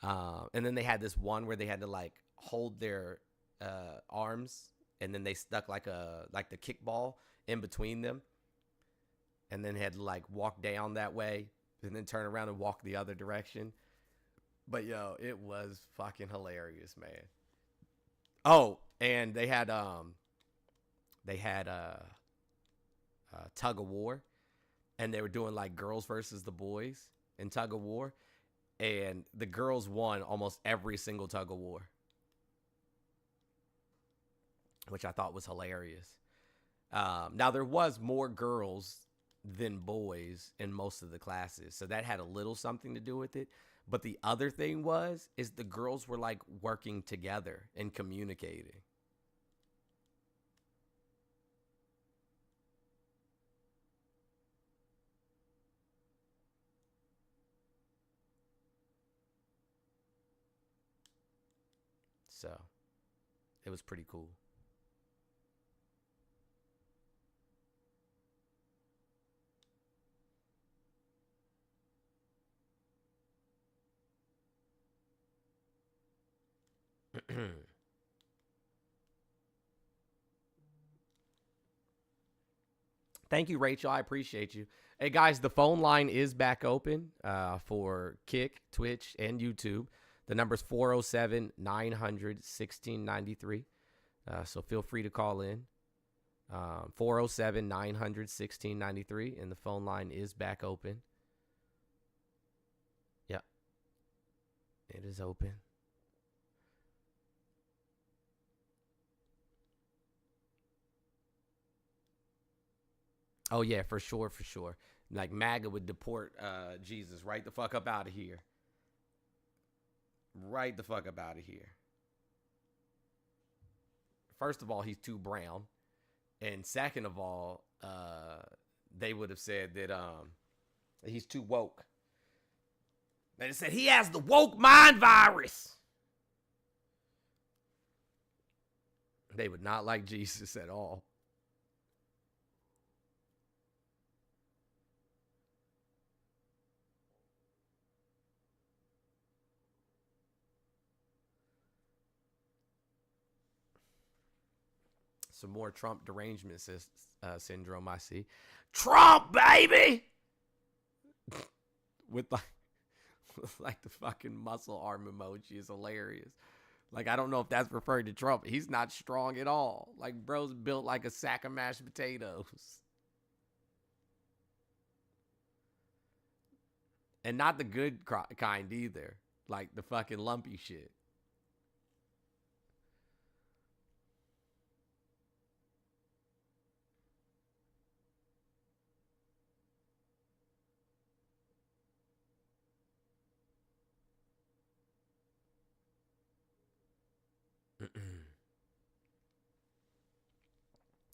And then they had this one where they had to like hold their arms, and then they stuck like the kickball in between them, and then had to like walk down that way and then turn around and walk the other direction. But yo, it was fucking hilarious, man. Oh, and they had tug of war, and they were doing like girls versus the boys in tug of war, and the girls won almost every single tug of war, which I thought was hilarious. Now there was more girls than boys in most of the classes, so that had a little something to do with it. But the other thing is the girls were like working together and communicating. So it was pretty cool. Thank you, Rachel. I appreciate you. Hey, guys, the phone line is back open for Kick, Twitch, and YouTube. The number's 407-900-1693. So feel free to call in. 407-900-1693. And the phone line is back open. Yep. It is open. Oh, yeah, for sure, for sure. Like, MAGA would deport Jesus right the fuck up out of here. Right the fuck up out of here. First of all, he's too brown. And second of all, they would have said that he's too woke. They said he has the woke mind virus. They would not like Jesus at all. Some more Trump derangement syndrome, I see. Trump, baby! with like the fucking muscle arm emoji is hilarious. Like, I don't know if that's referring to Trump. He's not strong at all. Like, bro's built like a sack of mashed potatoes. And not the good kind either. Like the fucking lumpy shit.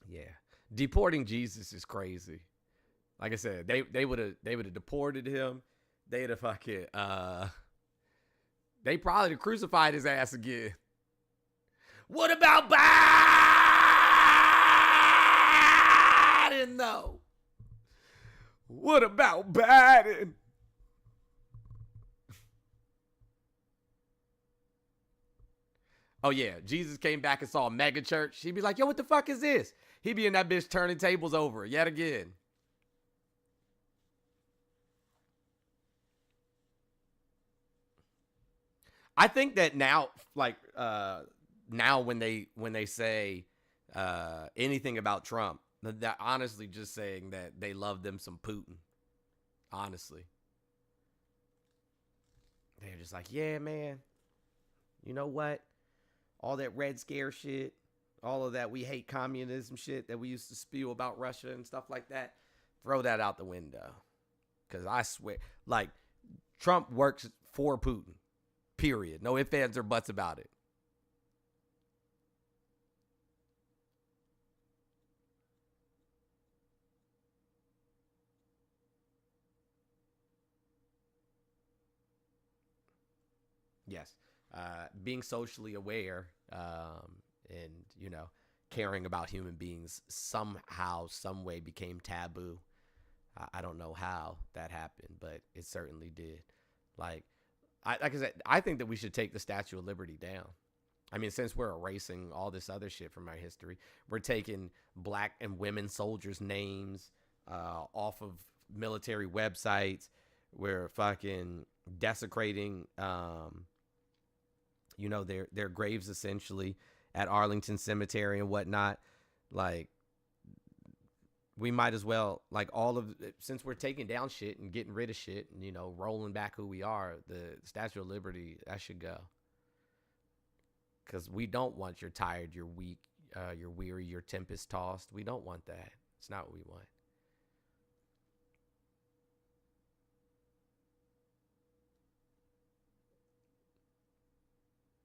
Yeah. Deporting Jesus is crazy. Like I said, they would have deported him. They'd have fucking they probably have crucified his ass again. What about Biden though? What about Biden? Oh, yeah. Jesus came back and saw a mega church. He'd be like, yo, what the fuck is this? He'd be in that bitch turning tables over yet again. I think that now, like, now when they say anything about Trump, that honestly just saying that they love them some Putin. Honestly. They're just like, yeah, man. You know what? All that Red Scare shit, all of that we hate communism shit that we used to spew about Russia and stuff like that, throw that out the window. Because I swear, like, Trump works for Putin. Period. No ifs, ands, or buts about it. Yes. Being socially aware, and, you know, caring about human beings somehow, some way became taboo. I don't know how that happened, but it certainly did. Like I said, I think that we should take the Statue of Liberty down. I mean, since we're erasing all this other shit from our history, we're taking black and women soldiers' names off of military websites. We're fucking desecrating, you know, their graves essentially at Arlington Cemetery and whatnot. Like, we might as well, like, since we're taking down shit and getting rid of shit and, you know, rolling back who we are, the Statue of Liberty, that should go. Because we don't want you're tired, you're weak, you're weary, you're tempest tossed. We don't want that. It's not what we want.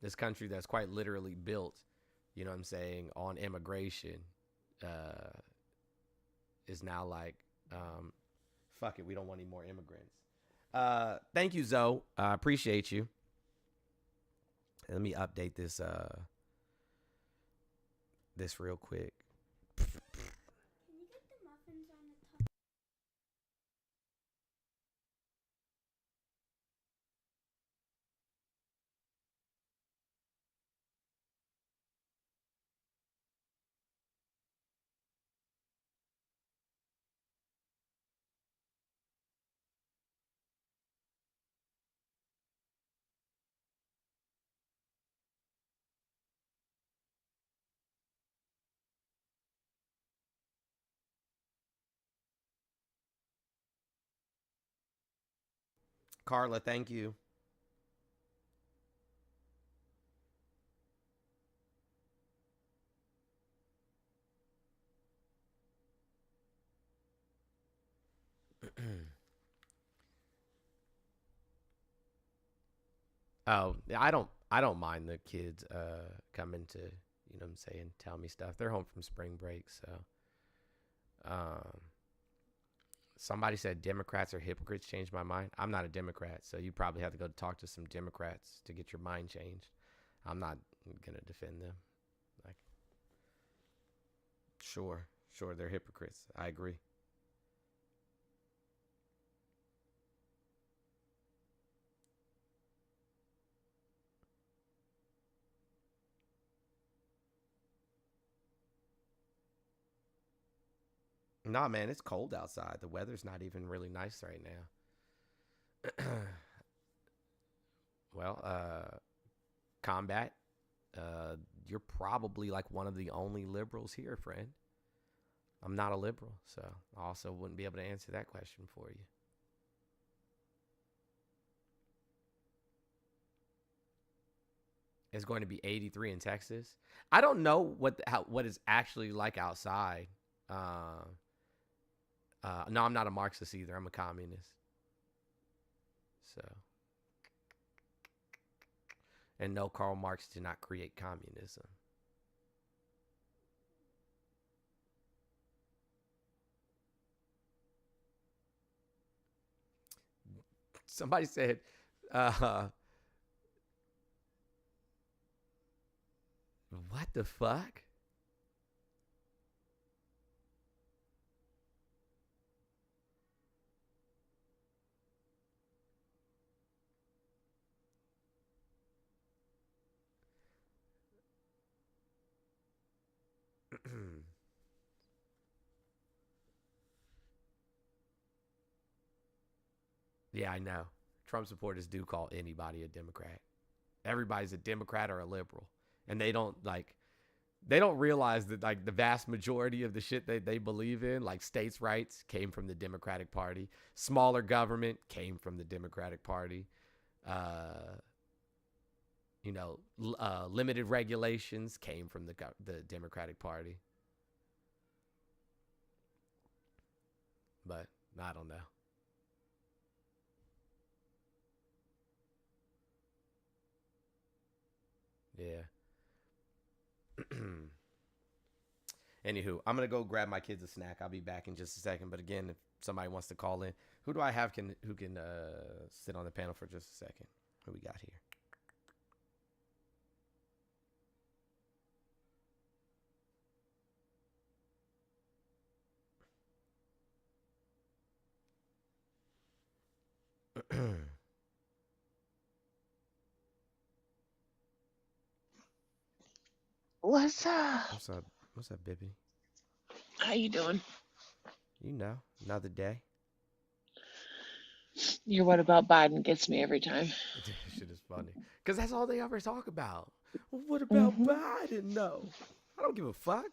This country that's quite literally built, you know what I'm saying, on immigration, is now like, fuck it, we don't want any more immigrants. Thank you, Zoe. I appreciate you. Let me update this this real quick. Can you get the muffins on the top? Carla, thank you. Oh, yeah, I don't mind the kids coming to, you know what I'm saying, tell me stuff. They're home from spring break, so somebody said Democrats are hypocrites. Changed my mind. I'm not a Democrat, so you probably have to go talk to some Democrats to get your mind changed. I'm not gonna defend them. Like, sure, they're hypocrites. I agree. Nah, man, it's cold outside. The weather's not even really nice right now. Well, combat. You're probably like one of the only liberals here, friend. I'm not a liberal, so I also wouldn't be able to answer that question for you. It's going to be 83 in Texas. I don't know what is actually like outside. No, I'm not a Marxist either. I'm a communist. So, and no, Karl Marx did not create communism. Somebody said, what the fuck? Yeah, I know. Trump supporters do call anybody a Democrat. Everybody's a Democrat or a liberal. And they don't realize that, like, the vast majority of the shit that they believe in, like states' rights, came from the Democratic Party. Smaller government came from the Democratic Party. Limited regulations came from the Democratic Party. But I don't know. Yeah. Anywho, I'm gonna go grab my kids a snack. I'll be back in just a second. But again, if somebody wants to call in, who do I have who can sit on the panel for just a second? Who we got here? What's up? What's up? What's up, baby? How you doing? You know, another day. Your what about Biden gets me every time. Shit is funny. Because that's all they ever talk about. Well, what about Mm-hmm. Biden? No. I don't give a fuck.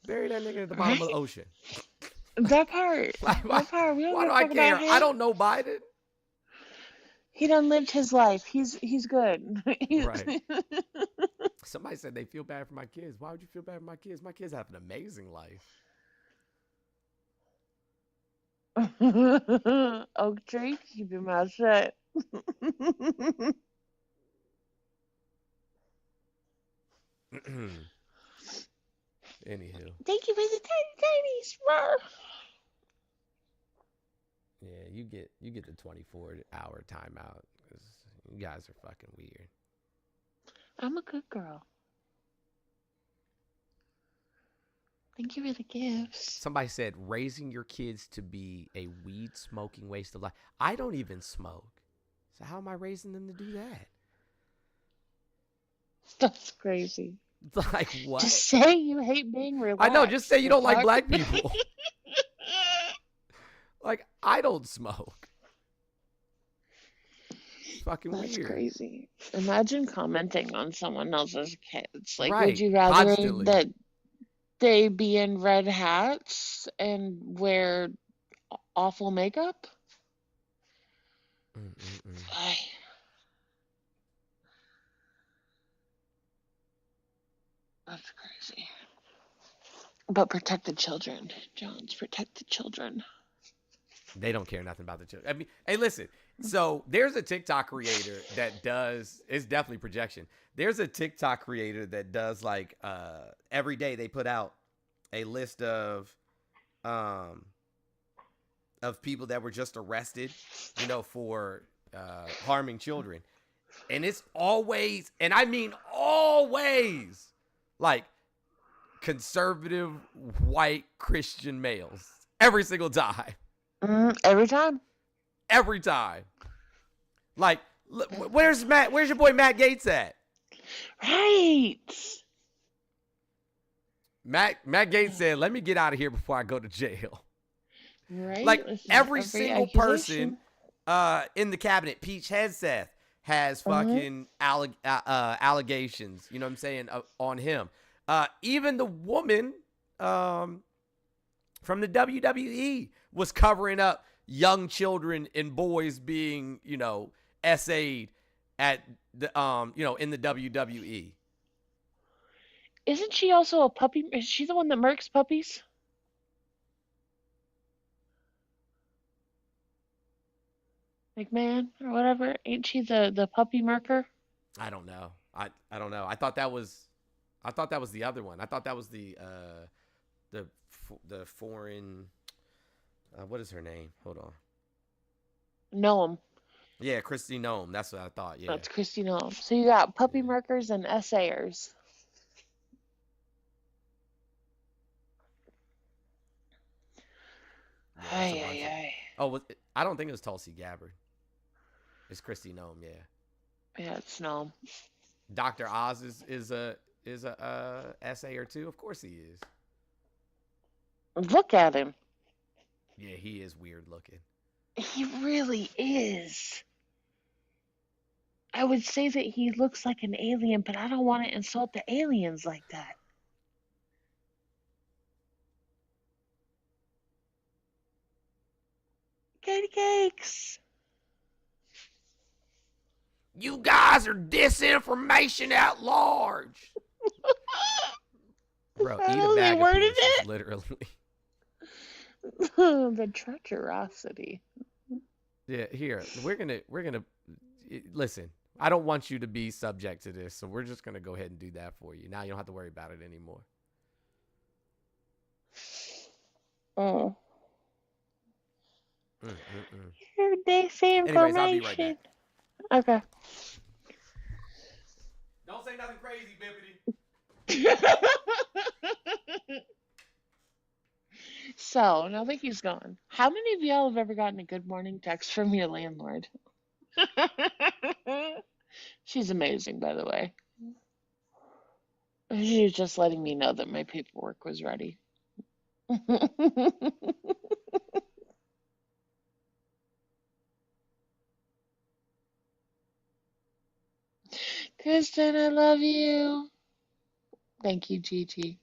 Bury that nigga at the bottom of the ocean. That part. Like, That part. We don't why give do a I fuck care? about him. I don't know Biden. He done lived his life. He's good. Right. Somebody said they feel bad for my kids. Why would you feel bad for my kids? My kids have an amazing life. Oak tree, keep your mouth shut. Anywho. Thank you for the tiny smurf. Yeah, you get the 24-hour timeout because you guys are fucking weird. I'm a good girl. Thank you for the gifts. Somebody said raising your kids to be a weed smoking waste of life. I don't even smoke. So how am I raising them to do that? That's crazy. Like what? Just say you hate being relaxed. I know, just say you don't like black Fuck. people. Like I don't smoke. It's fucking That's weird. crazy. Imagine commenting on someone else's kids. Like, Right, would you rather constantly. that they be in red hats and wear awful makeup? Ay. That's crazy. But protect the children, Jones. Protect the children. They don't care nothing about the children. I mean, hey, listen. So there's a TikTok creator that does. It's definitely projection. There's a TikTok creator that does like every day they put out a list of people that were just arrested, you know, for harming children, and it's always, and I mean always, like conservative white Christian males every single time. Every time. Every time. Like, where's Matt? Where's your boy Matt Gaetz at? Right. Matt Gaetz said, "Let me get out of here before I go to jail." Right. Like Listen, every single accusation. person in the cabinet, Peach Hegseth, has fucking allegations. You know what I'm saying on him. Even the woman from the WWE was covering up young children and boys being, you know, essayed at the you know, in the WWE. Isn't she also a puppy? Is she the one that murks puppies? McMahon or whatever? Ain't she the puppy murker? I don't know. I don't know. I thought that was the other one. I thought that was the foreign. What is her name? Hold on. Noam. Yeah, Christy Noam. That's what I thought. Yeah. That's Christy Noam. So you got puppy murkers and essayers. Yeah, that's a bunch of- Oh, I don't think it was Tulsi Gabbard. It's Christy Noam. Yeah. Yeah, it's Noam. Dr. Oz is a essayer too. Of course he is. Look at him. Yeah, he is weird looking. He really is. I would say that he looks like an alien, but I don't want to insult the aliens like that. Katie Cakes. You guys are disinformation at large. Bro, eat a bag of worded pieces, it? literally. The treacherosity. Yeah, here we're gonna listen. I don't want you to be subject to this, so we're just gonna go ahead and do that for you. Now you don't have to worry about it anymore. Oh. Your disinformation. Anyways, I'll be right back. Okay. Don't say nothing crazy, Bippity. So, now that he's gone, how many of y'all have ever gotten a good morning text from your landlord? She's amazing, by the way. She was just letting me know that my paperwork was ready. Kristen, I love you. Thank you, Gigi.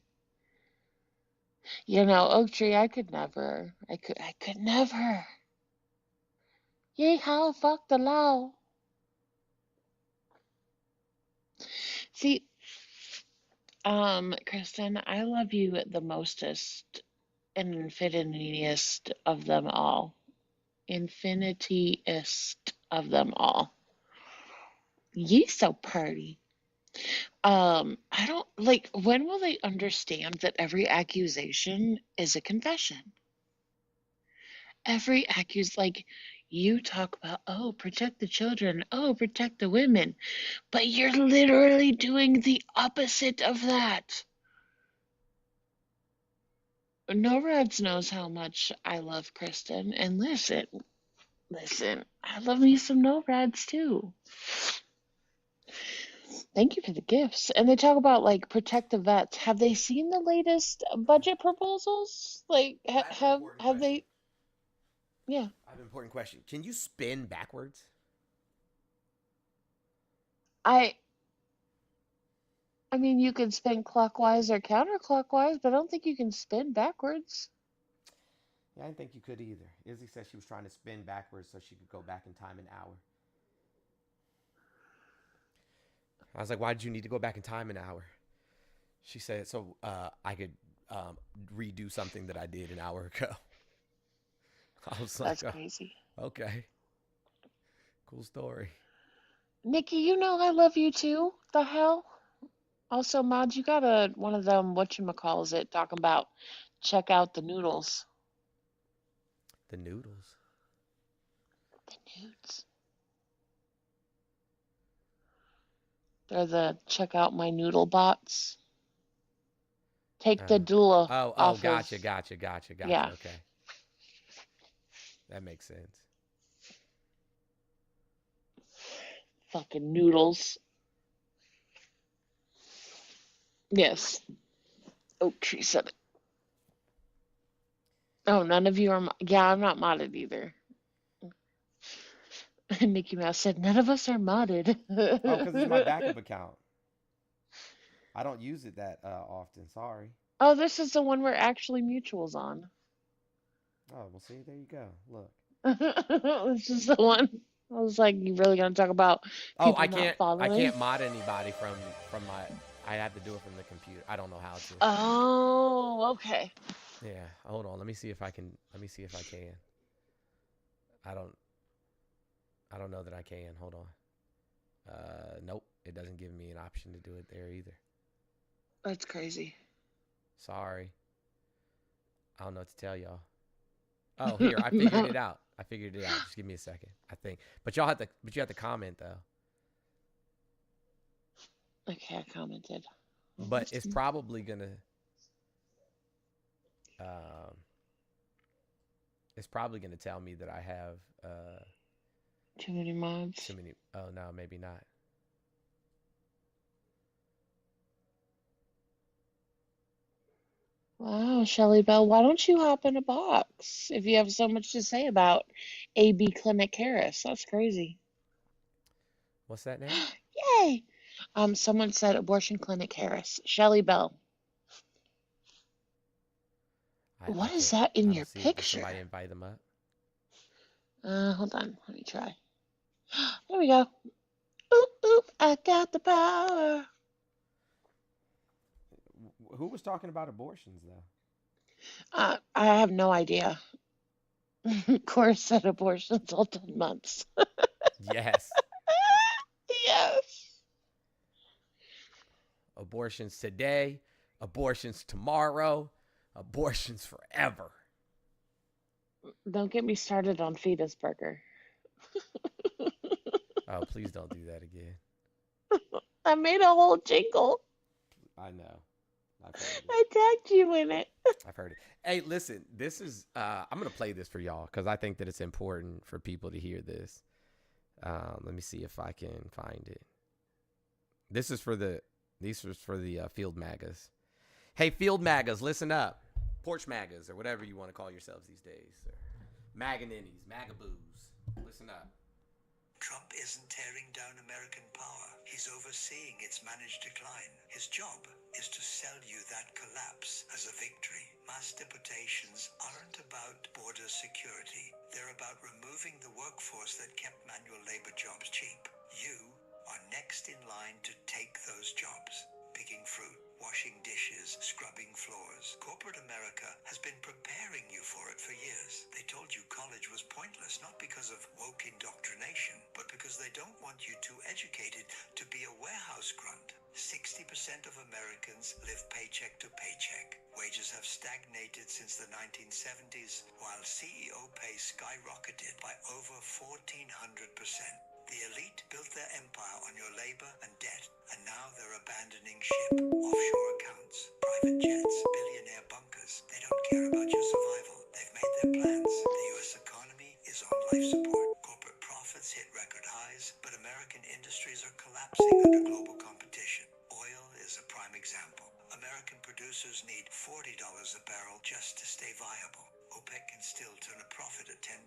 You know, Oak Tree, I could never. I could never. Yeehaw, fuck the law. See, Kristen, I love you the mostest and infinitiest of them all. Infinitiest of them all. Ye so pretty. I don't like, when will they understand that every accusation is a confession? Every like, you talk about, oh, protect the children, oh, protect the women, but you're literally doing the opposite of that. No Reds knows how much I love Kristen, and listen, I love me some No Reds too. Thank you for the gifts. And they talk about like protect the vets. Have they seen the latest budget proposals? Like, have they? Yeah. I have an important question. Can you spin backwards? I mean, you can spin clockwise or counterclockwise, but I don't think you can spin backwards. Yeah, I didn't think you could either. Izzy said she was trying to spin backwards so she could go back in time an hour. I was like, why did you need to go back in time an hour? She said, so I could redo something that I did an hour ago. I was like, That's crazy. Okay. Cool story. Nikki, you know I love you too. The hell? Also, Mod, you got one of them, whatchamacallit, talking about check out the noodles. The noodles? The nudes. They're the check out my noodle bots. Take the doula off gotcha. of... Yeah. Okay. That makes sense. Fucking noodles. Yes. Oak Tree said it. Oh, none of you are... Yeah, I'm not modded either. Mickey Mouse said, none of us are modded. Oh, because it's my backup account. I don't use it that often. Sorry. Oh, this is the one we're actually mutuals on. Oh, well, see, there you go. Look. This is the one. I was like, you really gonna talk about people not following? I can't mod anybody from my. I have to do it from the computer. I don't know how to. Oh, okay. Yeah, hold on. Let me see if I can. I don't know that I can. Hold on. Nope. It doesn't give me an option to do it there either. That's crazy. Sorry. I don't know what to tell y'all. Oh, here, I figured it out. Just give me a second, I think. But you have to comment though. Okay, I commented. But it's probably gonna tell me that I have too many mods. Oh no, maybe not. Wow, Shelly Bell, why don't you hop in a box if you have so much to say about AB Clinic Harris? That's crazy. What's that name? Yay! Someone said Abortion Clinic Harris. Shelly Bell. What is that in your picture? Somebody invite them up. Hold on. Let me try. There we go. Oop, oop, I got the power. Who was talking about abortions, though? I have no idea. Course said abortions all 10 months. Yes. Yes. Abortions today, abortions tomorrow, abortions forever. Don't get me started on fetus burger. Oh, please don't do that again. I made a whole jingle. I know. I've heard it. I tagged you in it. I've heard it. Hey, listen, this is, I'm going to play this for y'all because I think that it's important for people to hear this. Let me see if I can find it. This is for the These are for the field magas. Hey, field magas, listen up. Porch magas, or whatever you want to call yourselves these days. Or maganinnies, magaboos. Listen up. Trump isn't tearing down American power. He's overseeing its managed decline. His job is to sell you that collapse as a victory. Mass deportations aren't about border security. They're about removing the workforce that kept manual labor jobs cheap. You are next in line to take those jobs. Picking fruit, washing dishes, scrubbing floors. Corporate America has been preparing you for it for years. They told you college was pointless, not because of woke indoctrination, but because they don't want you too educated to be a warehouse grunt. 60% of Americans live paycheck to paycheck. Wages have stagnated since the 1970s, while CEO pay skyrocketed by over 1,400%. The elite built their empire on your labor and debt, and now they're abandoning ship, offshore accounts, private jets, billionaire bunkers. They don't care about your survival. They've made their plans. The U.S. economy is on life support. Corporate profits hit record highs, but American industries are collapsing under global competition. Oil is a prime example. American producers need $40 a barrel just to stay viable. OPEC can still turn a profit at $10.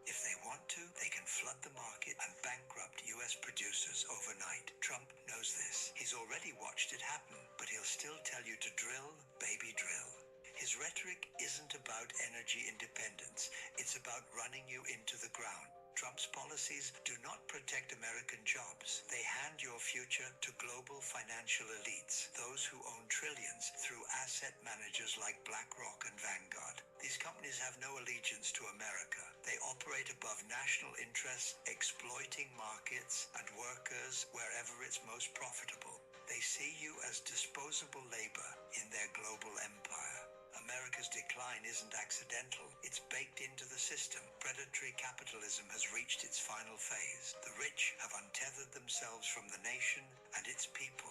If they want to, they can flood the market and bankrupt U.S. producers overnight. Trump knows this. He's already watched it happen, but he'll still tell you to drill, baby, drill. His rhetoric isn't about energy independence. It's about running you into the ground. Trump's policies do not protect American jobs. They hand your future to global financial elites, those who own trillions through asset managers like BlackRock and Vanguard. These companies have no allegiance to America. They operate above national interests, exploiting markets and workers wherever it's most profitable. They see you as disposable labor in their global empire. America's decline isn't accidental. It's baked into the system. Predatory capitalism has reached its final phase. The rich have untethered themselves from the nation and its people.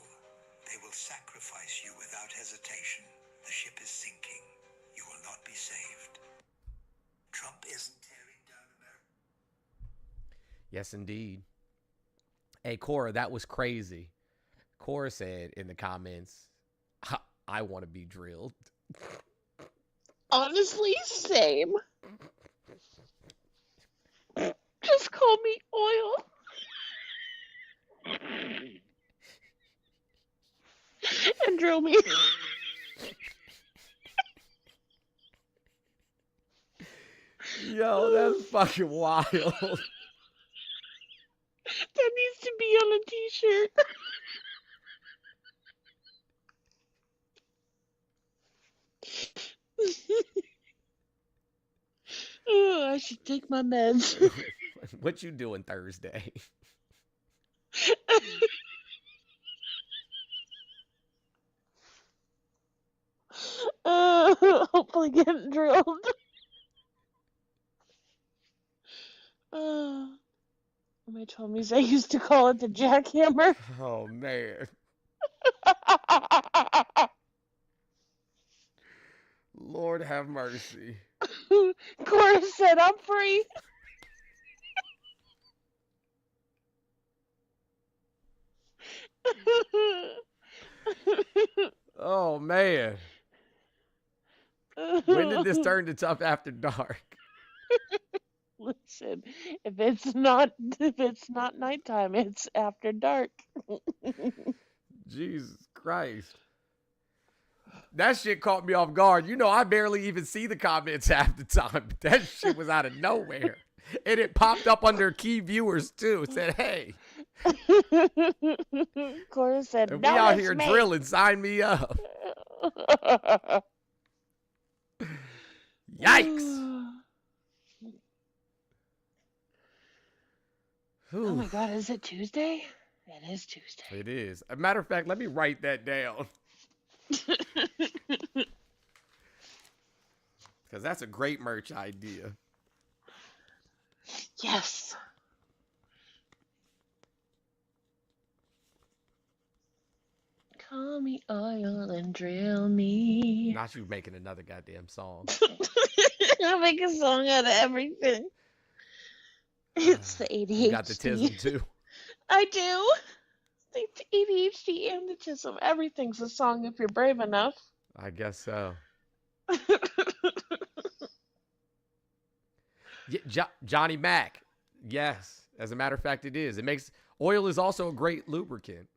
They will sacrifice you without hesitation. The ship is sinking. You will not be saved. Trump isn't tearing down America. Yes, indeed. Hey, Cora, that was crazy. Cora said in the comments, I want to be drilled. Honestly, same. Just call me oil. And drill me. Yo, that's fucking wild. That needs to be on a t-shirt. Oh, I should take my meds. What you doing Thursday? Hopefully getting drilled. My homies, I used to call it the jackhammer. Oh, man. Lord have mercy. Cora said, I'm free. Oh, man. When did this turn to Tough After Dark? Listen, if it's not nighttime, it's after dark. Jesus Christ. That shit caught me off guard. You know, I barely even see the comments half the time. But that shit was out of nowhere. And it popped up under key viewers, too. It said, hey. Cora said, and no, we out here drilling. Sign me up. Yikes. Oh my God, is it Tuesday? It is Tuesday. It is. As a matter of fact, let me write that down. Because that's a great merch idea. Yes. Call me oil and drill me. Not you making another goddamn song. I make a song out of everything. It's the ADHD. You got the tism too. I do. It's ADHD and autism. Everything's a song if you're brave enough. I guess so. Johnny Mac. Yes. As a matter of fact, it is. It makes oil is also a great lubricant.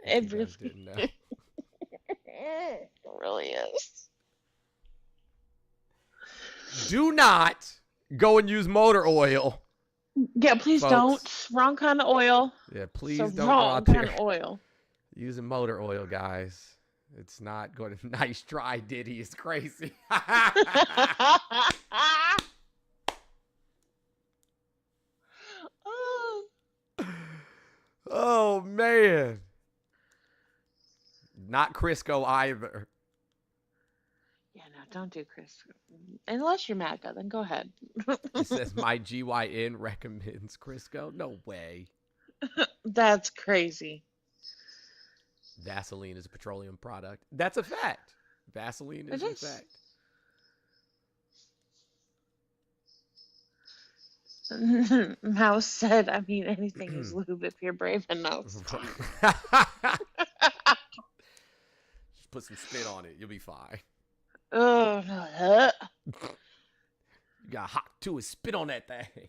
It You guys didn't know. it really is. Do not go and use motor oil. Yeah, please folks. don't. Wrong kind of oil. Yeah, please So don't go wrong out there kind of oil. using motor oil, guys. It's not going to. Nice try, Diddy. It's crazy. Oh, man. Not Crisco either. Yeah, no, don't do Chris. Unless you're MAGA, then go ahead. It says my GYN recommends Crisco. No way. That's crazy. Vaseline is a petroleum product. That's a fact. Vaseline is a fact. Mouse said, I mean, anything is lube if you're brave enough. Just put some spit on it. You'll be fine. Oh, no. You got hot too and spit on that thing.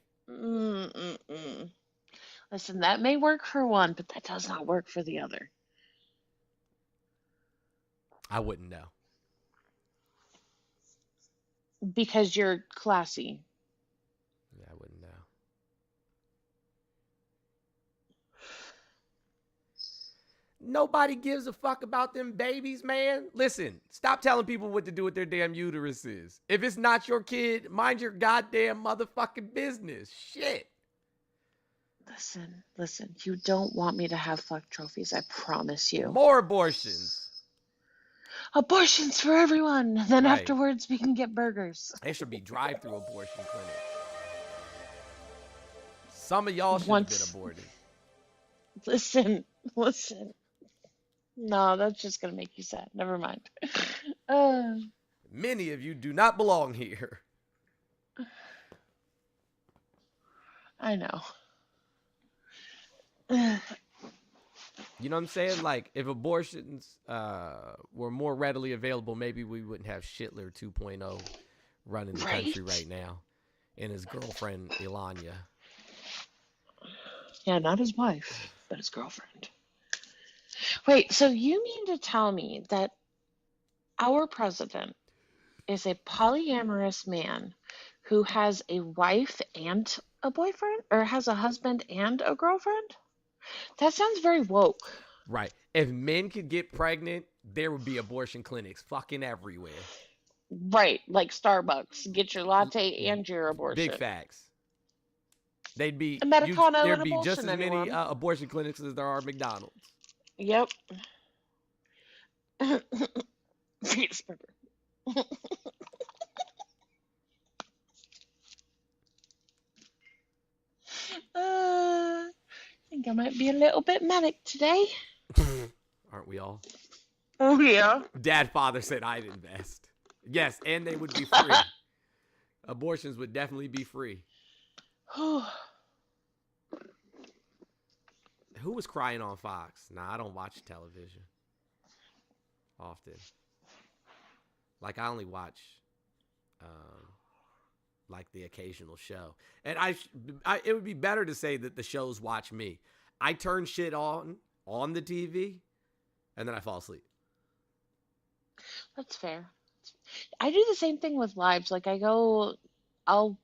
Listen, that may work for one, but that does not work for the other. I wouldn't know. Because you're classy. Yeah, I wouldn't know. Nobody gives a fuck about them babies, man. Listen, stop telling people what to do with their damn uteruses. If it's not your kid, mind your goddamn motherfucking business. Shit. Listen. You don't want me to have fuck trophies, I promise you. More abortions. Abortions for everyone. Then Right. afterwards, we can get burgers. There should be drive-through abortion clinics. Some of y'all should have been aborted. Listen. No, that's just going to make you sad. Never mind. Many of you do not belong here. I know. You know what I'm saying? Like, if abortions were more readily available, maybe we wouldn't have Shitler 2.0 running the country right now. And his girlfriend, Ilanya. Yeah, not his wife, but his girlfriend. Wait, so you mean to tell me that our president is a polyamorous man who has a wife and a boyfriend? Or has a husband and a girlfriend? That sounds very woke. Right. If men could get pregnant, there would be abortion clinics fucking everywhere. Right, like Starbucks. Get your latte and your abortion. Big facts. There'd be Americano there'd and be just abortion, as many anyone? abortion clinics as there are McDonald's. Yep. Petersburger. I think I might be a little bit manic today. Aren't we all? Oh, yeah. Dad, father said I'd invest. Yes, and they would be free. Abortions would definitely be free. Who was crying on Fox? Nah, I don't watch television often. Like, I only watch like the occasional show. And it would be better to say that the shows watch me. I turn shit on the TV and then I fall asleep. That's fair. I do the same thing with lives. Like, I'll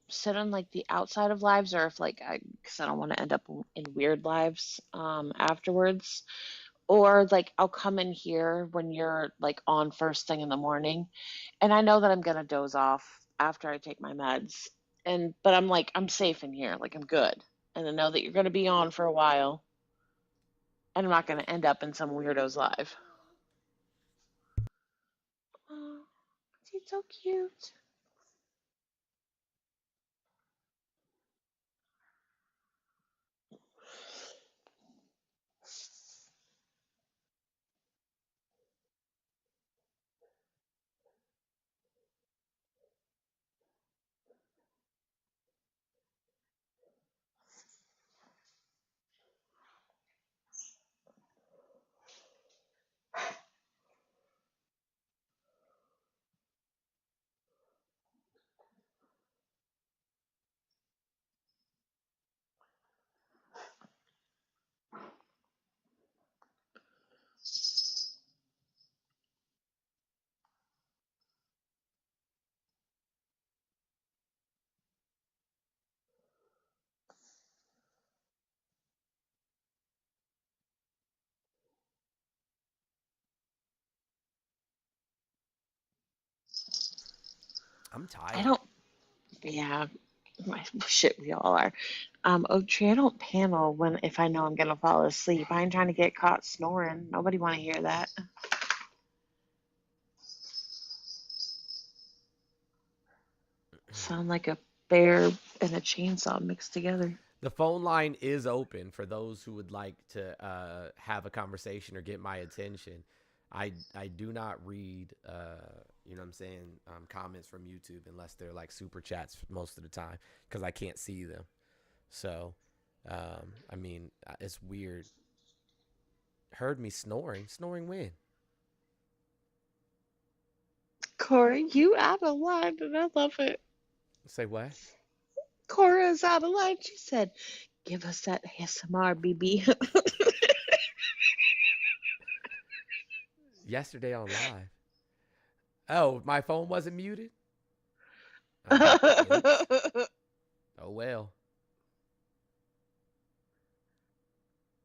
sit on like the outside of lives, or if like because I don't want to end up in weird lives afterwards, or like I'll come in here when you're like on first thing in the morning, and I know that I'm gonna doze off after I take my meds, but I'm like, I'm safe in here, like I'm good, and I know that you're gonna be on for a while, and I'm not gonna end up in some weirdo's live. Oh, she's so cute. I'm tired. I don't. Yeah, shit, we all are. Oak tree. I don't panel if I know I'm gonna fall asleep. I ain't trying to get caught snoring. Nobody want to hear that. Sound like a bear and a chainsaw mixed together. The phone line is open for those who would like to have a conversation or get my attention. I do not read, you know what I'm saying, comments from YouTube unless they're like super chats most of the time because I can't see them. So, I mean, it's weird. Heard me snoring? Snoring when? Cora, you out of line, and I love it. Say what? Cora's out of line. She said, "Give us that ASMR, BB." Yesterday on live. Oh, my phone wasn't muted? Oh well.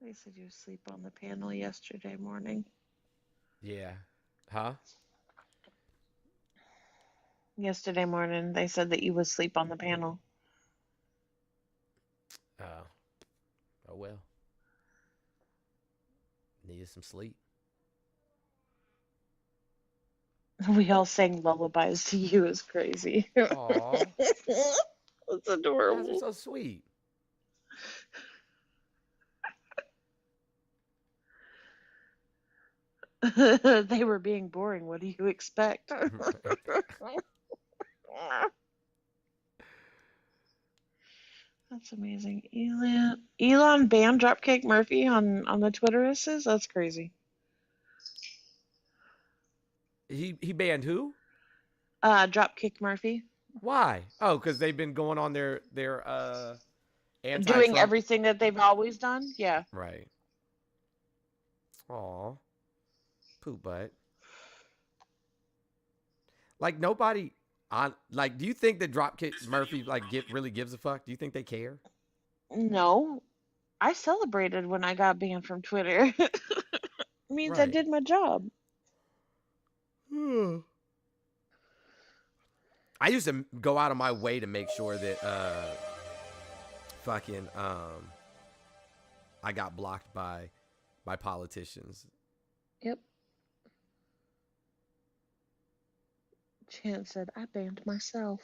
They said you were asleep on the panel yesterday morning. Yeah. Huh? Yesterday morning, they said that you was asleep on the panel. Oh well. Needed some sleep. We all sang lullabies to you. Is crazy. Aw. That's adorable. You guys are so sweet. They were being boring. What do you expect? That's amazing. Elon banned Dropkick Murphy on the Twitteruses? That's crazy. He banned who? Dropkick Murphy. Why? Oh, because they've been going on their anti-Trump. Doing everything that they've always done? Yeah. Right. Aw. Poop butt. Like nobody on like do you think that Dropkick Murphy like really gives a fuck? Do you think they care? No. I celebrated when I got banned from Twitter. Means I Right. did my job. I used to go out of my way to make sure that fucking I got blocked by politicians. Yep. Chance said, I banned myself.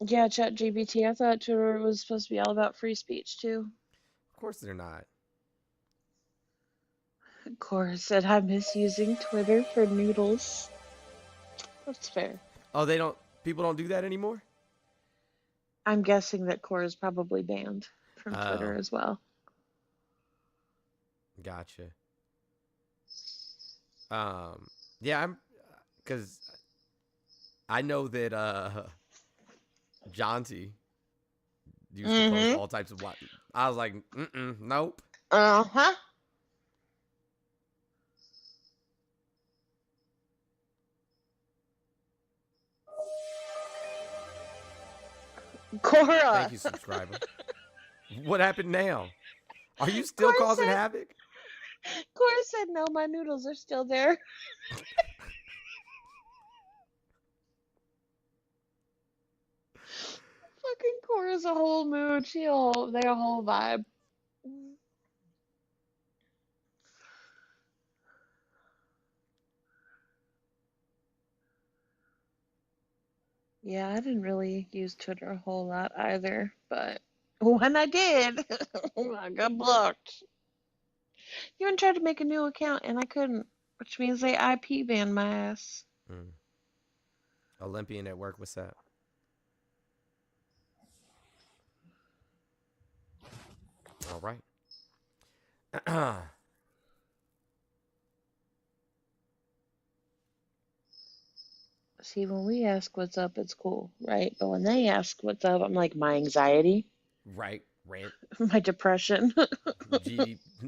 Yeah, ChatGPT. I thought Twitter was supposed to be all about free speech, too. Of course they're not. Cora said, I miss using Twitter for noodles. That's fair. Oh, people don't do that anymore? I'm guessing that Cora's probably banned from Twitter as well. Gotcha. Yeah, because I know that Jonty used to post all types of what I was like, nope. Uh-huh. Cora. Thank you, subscriber. What happened now? Are you still causing havoc? Cora said, no, my noodles are still there. Fucking Cora's a whole mood. They're a whole vibe. Yeah, I didn't really use Twitter a whole lot either, but when I did, I got blocked. Even tried to make a new account and I couldn't, which means they IP banned my ass. Olympian at work, what's up? All right. See, when we ask what's up, it's cool, right? But when they ask what's up, I'm like, my anxiety. Right, rent. My depression.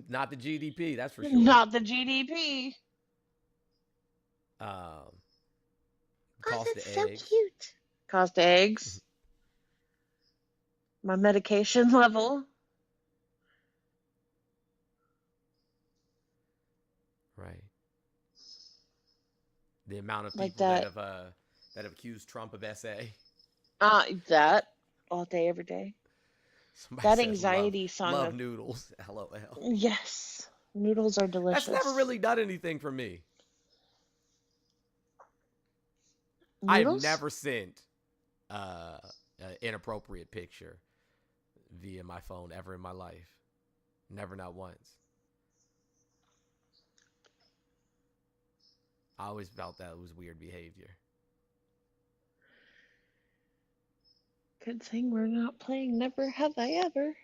Not the GDP, that's for sure. Not the GDP. Cost of so eggs. Cute. Cost of eggs. My medication level. Right. The amount of Like people that. that have accused Trump of SA. That all day, every day. Somebody That says anxiety song love of noodles. LOL. yes, noodles are delicious. That's never really done anything for me. Noodles? I've never sent an inappropriate picture via my phone ever in my life. Never, not once. I always felt that it was weird behavior. Good thing we're not playing Never Have I Ever.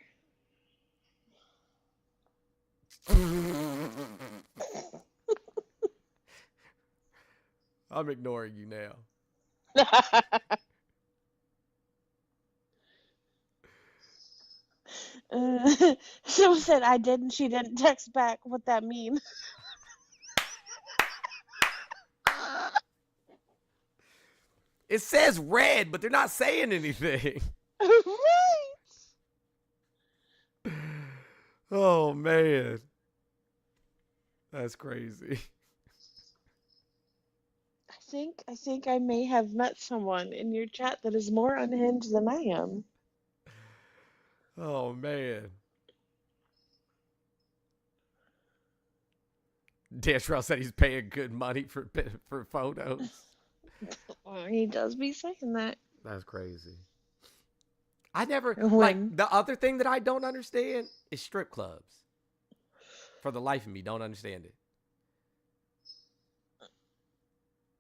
I'm ignoring you now. Someone said I did and she didn't text back. What that mean? It says red, but they're not saying anything. Right. Oh, man. That's crazy. I think I may have met someone in your chat that is more unhinged than I am. Oh, man. Dantrell said he's paying good money for photos. He does be saying that. That's crazy. I never, When? like, the other thing that I don't understand is strip clubs. For the life of me, don't understand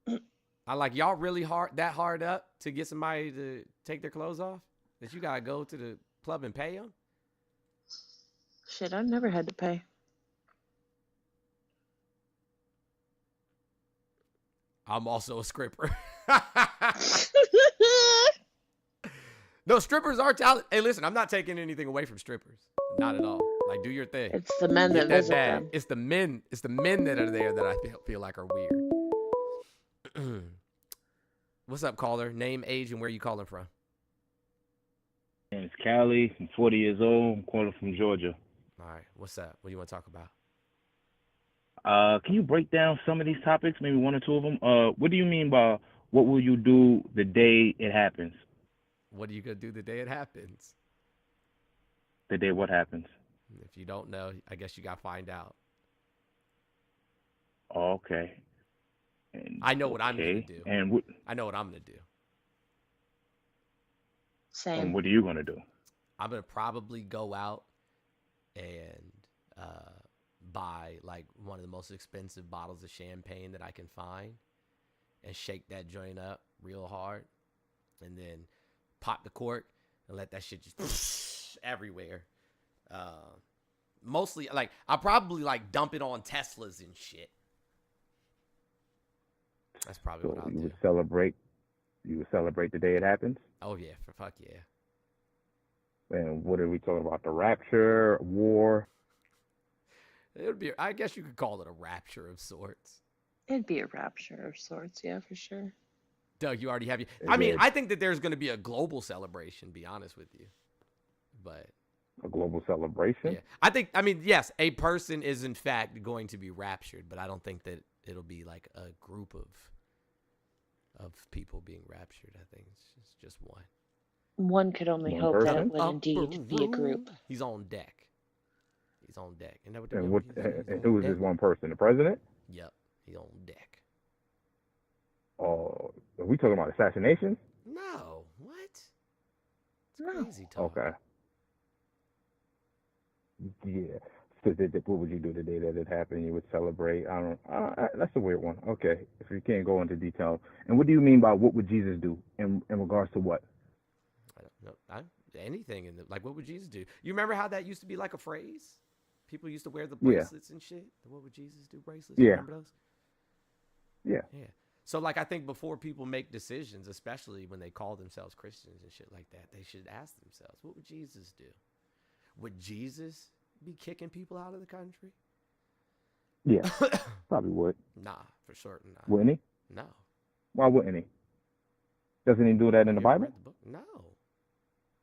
it. I like, y'all really hard up to get somebody to take their clothes off? That you gotta go to the club and pay them? Shit, I've never had to pay. I'm also a stripper. No, strippers are talented. Hey, listen, I'm not taking anything away from strippers. Not at all. Like, do your thing. It's the men Get that visit bag. them. It's the men that are there that I feel like are weird. What's up, caller? Name, age, and where you calling from? My name is Callie. I'm 40 years old. I'm calling from Georgia. All right. What's up? What do you want to talk about? Can you break down some of these topics, maybe one or two of them? What do you mean by what will you do the day it happens? What are you going to do the day it happens? The day what happens? If you don't know, I guess you got to find out. Oh, okay. And, I know what I'm going to do. And I know what I'm going to do. Same. And what are you going to do? I'm going to probably go out and buy like one of the most expensive bottles of champagne that I can find and shake that joint up real hard and then pop the cork and let that shit just everywhere. Mostly like I'll probably like dump it on Teslas and shit. That's probably what I'll do. You would celebrate the day it happens? Oh yeah, for fuck yeah. And what are we talking about? The rapture, war? It would be, I guess you could call it a rapture of sorts. It'd be a rapture of sorts, yeah, for sure. Doug, you already have you. I mean, I think that there's going to be a global celebration, be honest with you. But a global celebration? Yeah. I mean, yes, a person is in fact going to be raptured, but I don't think that it'll be like a group of people being raptured. I think it's just one. One could only hope that it would indeed be a group. He's on deck. He's on deck. And who is this one person? The president? Yep. He's on deck. Oh, are we talking about assassinations? No. What? It's crazy talk. Okay. Yeah. So what would you do the day that it happened? You would celebrate? That's a weird one. Okay. If you can't go into detail. And what do you mean by what would Jesus do in regards to what? I don't know. Anything in like what would Jesus do? You remember how that used to be like a phrase? People used to wear the bracelets and shit. The what would Jesus do bracelets? Yeah. You remember those? Yeah. Yeah. So like I think before people make decisions, especially when they call themselves Christians and shit like that, they should ask themselves, what would Jesus do? Would Jesus be kicking people out of the country? Yeah. Probably would. Nah, for certain not. Wouldn't he? No. Why wouldn't he? Doesn't he do that in the Bible? Read the book? No.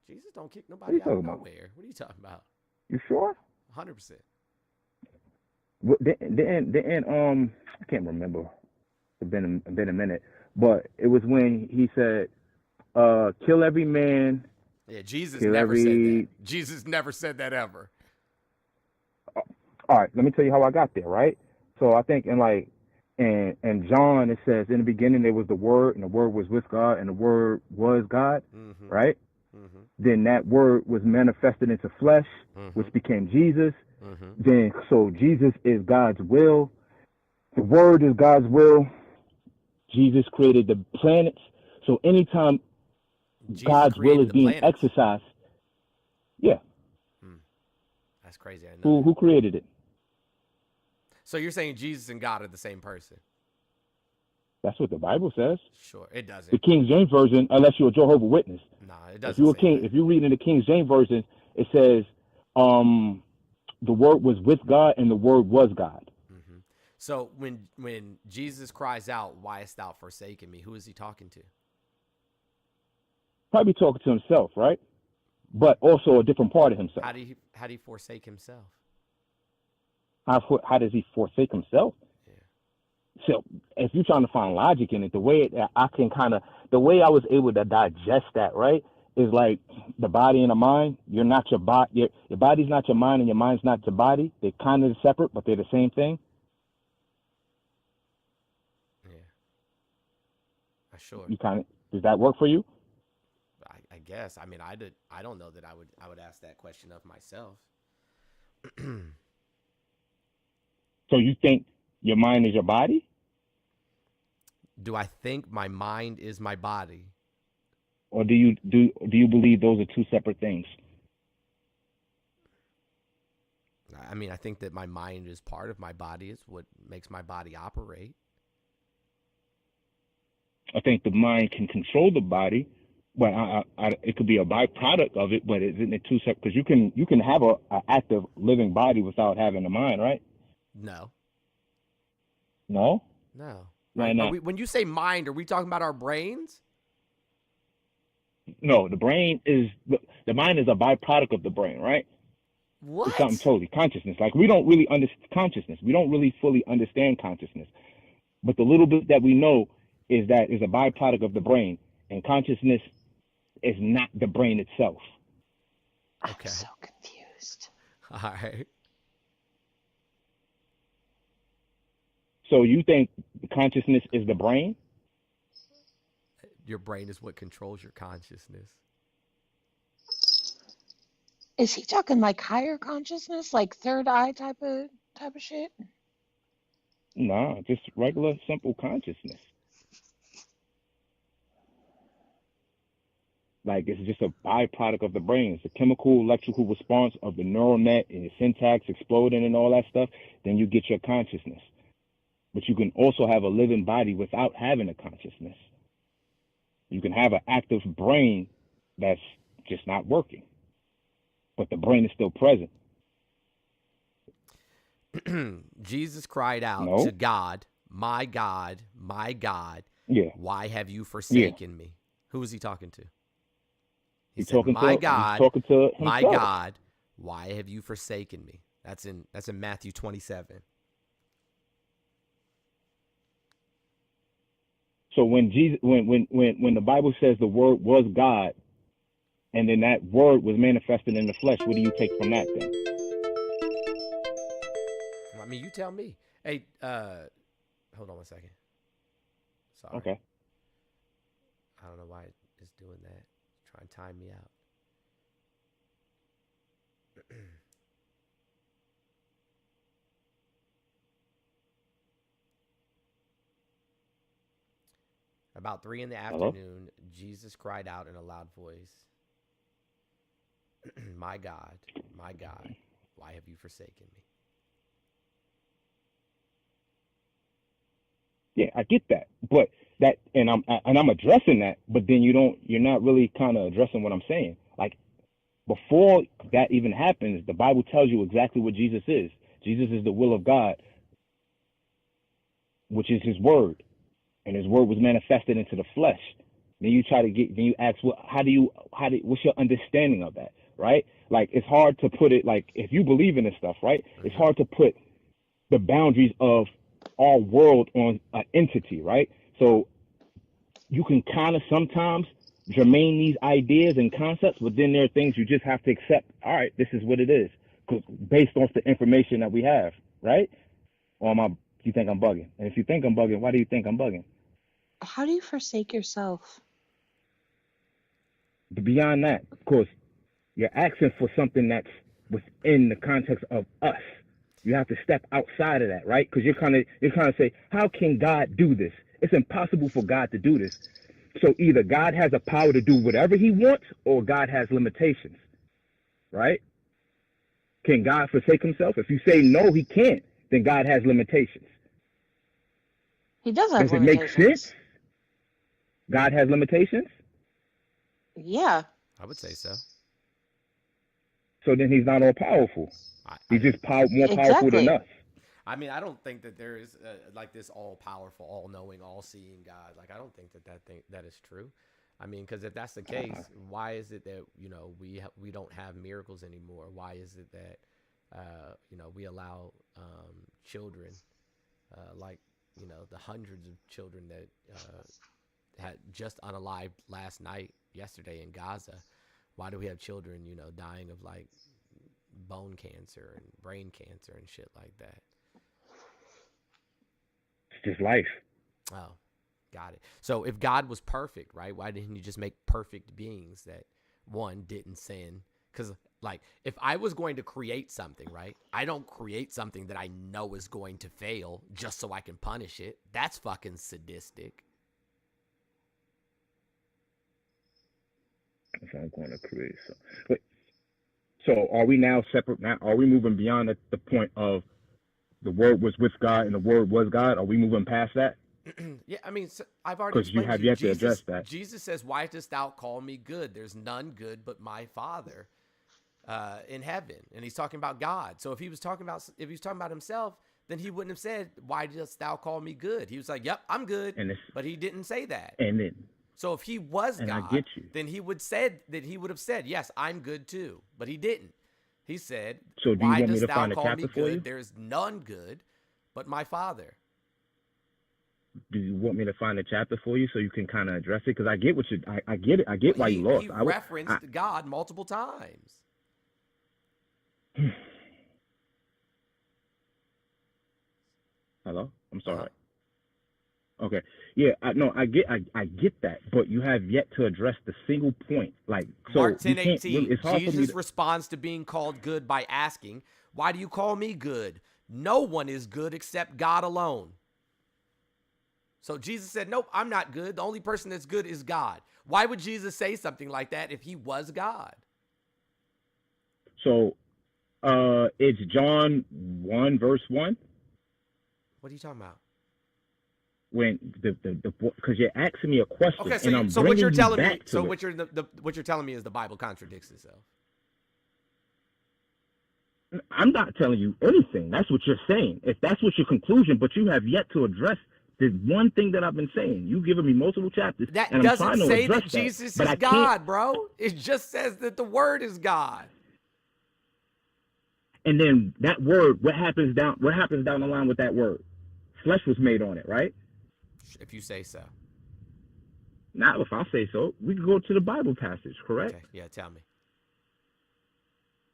Jesus don't kick nobody out of nowhere. What are you talking about? You sure? 100%. Then I can't remember. It's been a minute, but it was when he said, "Kill every man." Yeah, Jesus Kill never said that. every. Jesus never said that ever. All right, let me tell you how I got there. Right. So I think in John it says, in the beginning there was the Word, and the Word was with God, and the Word was God. Mm-hmm. Right. Mm-hmm. Then that Word was manifested into flesh, Mm-hmm. which became Jesus. Mm-hmm. Then so Jesus is God's will. The Word is God's will. Jesus created the planets. So anytime Jesus God's will created is the being planets. exercised, yeah. That's crazy. I know. Who created it? So you're saying Jesus and God are the same person? That's what the Bible says. Sure, it doesn't. The King James version, unless you're a Jehovah's Witness. No, it If doesn't you're a say king, that. if you read in the King James version, it says, the Word was with God, and the Word was God. Mm-hmm. So when Jesus cries out, "Why hast thou forsaken me?" Who is he talking to? Probably talking to himself, right? But also a different part of himself. How do he forsake himself? How does he forsake himself? Yeah. So if you're trying to find logic in it, the way the way I was able to digest that, right, is like the body and the mind. You're not your body. Your body's not your mind, and your mind's not your body. They're kind of separate, but they're the same thing. Yeah. Sure. Does that work for you? I guess. I mean, I don't know that I would ask that question of myself. So you think your mind is your body? Do I think my mind is my body? Or do you believe those are two separate things? I mean, I think that my mind is part of my body. It's what makes my body operate. I think the mind can control the body, but it could be a byproduct of it. But isn't it two separate? Because you can have a active living body without having a mind, right? No. No. No. Why not? When you say mind, are we talking about our brains? No, the brain is the mind is a byproduct of the brain, right? What? It's something totally consciousness. Like we don't really understand consciousness. We don't really fully understand consciousness. But the little bit that we know is that is a byproduct of the brain, and consciousness is not the brain itself. Okay. I'm so confused. All right. So you think consciousness is the brain? Your brain is what controls your consciousness. Is he talking like higher consciousness, like third eye type of shit? Nah, just regular simple consciousness. Like it's just a byproduct of the brain. It's a chemical electrical response of the neural net and your syntax exploding and all that stuff. Then you get your consciousness. But you can also have a living body without having a consciousness. You can have an active brain that's just not working, but the brain is still present. Jesus cried out to God, my God, why have you forsaken me? Who is he talking to? He said, my God, why have you forsaken me? That's in Matthew 27. So when the Bible says the Word was God, and then that Word was manifested in the flesh, what do you take from that then? I mean, you tell me. Hey, hold on one second. Sorry. Okay. I don't know why it's doing that. Try and time me out. About 3 in the afternoon, Jesus cried out in a loud voice, my God, why have you forsaken me? Yeah, I get that, but I'm addressing that, but then you're not really kind of addressing what I'm saying. Like before that even happens, the Bible tells you exactly what Jesus is. Jesus is the will of God, which is His Word, and His Word was manifested into the flesh. Then you ask, what's your understanding of that, right? Like it's hard to put it like if you believe in this stuff, right? It's hard to put the boundaries of our world on an entity, right? So you can kind of sometimes germane these ideas and concepts, but then there are things you just have to accept. All right, this is what it is, 'cause based off the information that we have, right? Or you think I'm bugging? And if you think I'm bugging, why do you think I'm bugging? How do you forsake yourself? Beyond that, of course, you're asking for something that's within the context of us. You have to step outside of that, right? Because you're kind of say, how can God do this? It's impossible for God to do this. So either God has a power to do whatever he wants, or God has limitations, right? Can God forsake himself? If you say no, he can't, then God has limitations. He does have Does it make limitations. sense? God has limitations? Yeah. I would say so. So then he's not all powerful. He's just more powerful than us. I mean, I don't think that there is like this all-powerful, all-knowing, all-seeing God. Like, I don't think that is true. I mean, because if that's the case, why is it that, you know, we don't have miracles anymore? Why is it that, you know, we allow children, like, you know, the hundreds of children that had just unalived yesterday in Gaza? Why do we have children, you know, dying of like bone cancer and brain cancer and shit like that? It's just life. Oh, got it. So if God was perfect, right, why didn't he just make perfect beings that, one, didn't sin? Because, like, if I was going to create something, right, I don't create something that I know is going to fail just so I can punish it. That's fucking sadistic. If I'm going to create so are we now separate now? Are we moving beyond the point of the word was with God and the word was God? Are we moving past that? Yeah, I mean, so I've already explained. Because you have yet to address that. Jesus says, "Why dost thou call me good? There's none good but my Father in heaven." And he's talking about God. So if he was talking about himself, then he wouldn't have said, "Why dost thou call me good?" He was like, "Yep, I'm good," but he didn't say that. And then. So if he was God, I get you. then he would have said, "Yes, I'm good too," but he didn't. He said, "So do you why want me dost to thou find a call chapter me for you? good? There's none good but my Father." Do you want me to find a chapter for you so you can kind of address it? Because I get what you, I get it. I get why you lost. He referenced God multiple times. Hello? I'm sorry. Okay. Yeah, I get that, but you have yet to address the single point. Like, so Mark 10:18. it's hard for me Jesus to... responds to being called good by asking, "Why do you call me good? No one is good except God alone." So Jesus said, "Nope, I'm not good. The only person that's good is God." Why would Jesus say something like that if he was God? So, it's John 1 verse 1. What are you talking about? When because you're asking me a question, Okay, and I'm so bringing what you're you telling back me, to so it. what you're telling me is the Bible contradicts itself. I'm not telling you anything. That's what you're saying. If that's what your conclusion, but you have yet to address the one thing that I've been saying. You've given me multiple chapters, That and I'm trying doesn't to say address that Jesus but is I God, can't. bro. It just says that the Word is God. And then that word, what happens down the line with that word? Flesh was made on it, right? If you say so. Now, if I say so, we can go to the Bible passage, correct? Okay, yeah, tell me.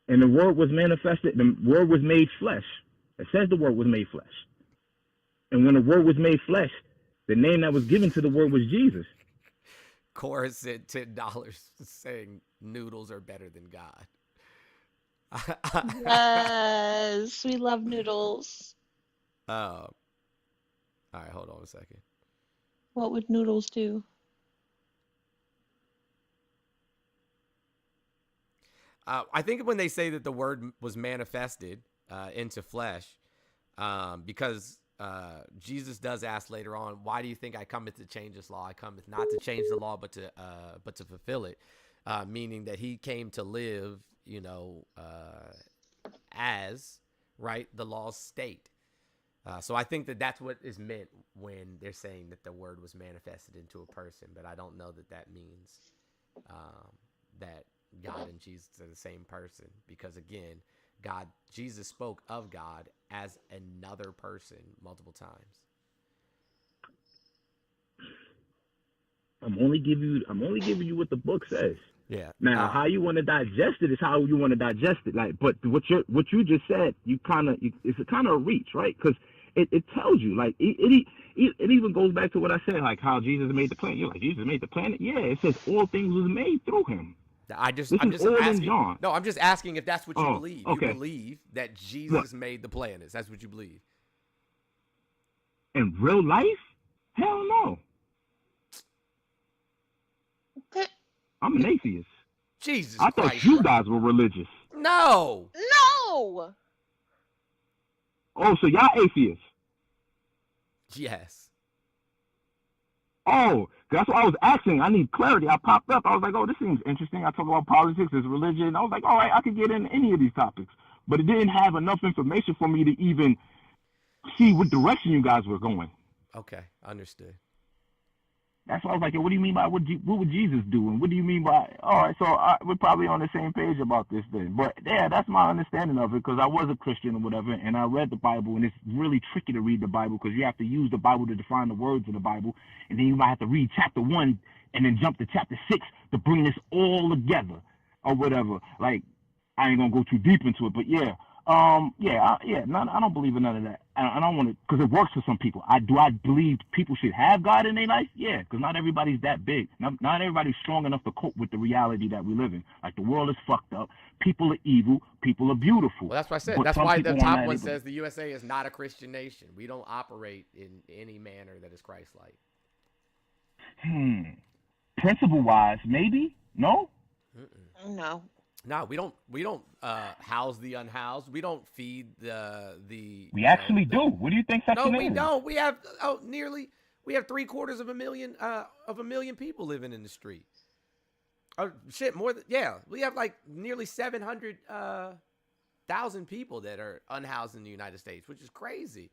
And the word was manifested, the word was made flesh. It says the word was made flesh. And when the word was made flesh, the name that was given to the word was Jesus. Cora sent $10 saying noodles are better than God. Yes, we love noodles. All right, hold on a second. What would noodles do? I think when they say that the word was manifested into flesh, because Jesus does ask later on, "Why do you think I cometh to change this law? I cometh not to change the law, but to fulfill it," meaning that he came to live, you know, as right the law's state. So I think that that's what is meant when they're saying that the word was manifested into a person, but I don't know that that means that God and Jesus are the same person, because again, God, Jesus spoke of God as another person multiple times. I'm only giving you what the book says. Yeah. Now, how you want to digest it is how you want to digest it. Like, but what you just said, it's a kind of a reach, right? Because it tells you, like, it even goes back to what I said, like how Jesus made the planet. You're like, Jesus made the planet? Yeah, it says all things was made through him. I'm just all asking. in John. No, I'm just asking if that's what you believe. Okay. You believe that Jesus made the planets. That's what you believe. In real life? Hell no. I'm an atheist. Jesus I thought Christ, you bro. guys were religious. No. No. Oh, so y'all atheists? Yes. Oh, that's what I was asking. I need clarity. I popped up. I was like, oh, this seems interesting. I talk about politics, there's religion. I was like, all right, I could get into any of these topics. But it didn't have enough information for me to even see what direction you guys were going. Okay, understood. That's why I was like, what do you mean by what would Jesus do? And what do you mean by, all right, so we're probably on the same page about this then. But yeah, that's my understanding of it, because I was a Christian or whatever, and I read the Bible, and it's really tricky to read the Bible because you have to use the Bible to define the words of the Bible, and then you might have to read chapter 1 and then jump to chapter 6 to bring this all together or whatever. Like, I ain't going to go too deep into it, but yeah. I don't believe in none of that. I don't want to, because it works for some people. I believe people should have God in their life? Yeah, because not everybody's that big. Not everybody's strong enough to cope with the reality that we live in. Like, the world is fucked up. People are evil. People are beautiful. Well, that's what I said. But That's some why people the aren't top that one able. says the USA is not a Christian nation. We don't operate in any manner that is Christ-like. Principle-wise, maybe? No? No. No, we don't house the unhoused. We don't feed the. We actually do. What do you think Section 8 No, we is? don't. We have we have 750,000 people living in the street. Oh shit, more than we have like nearly 700,000 people that are unhoused in the United States, which is crazy.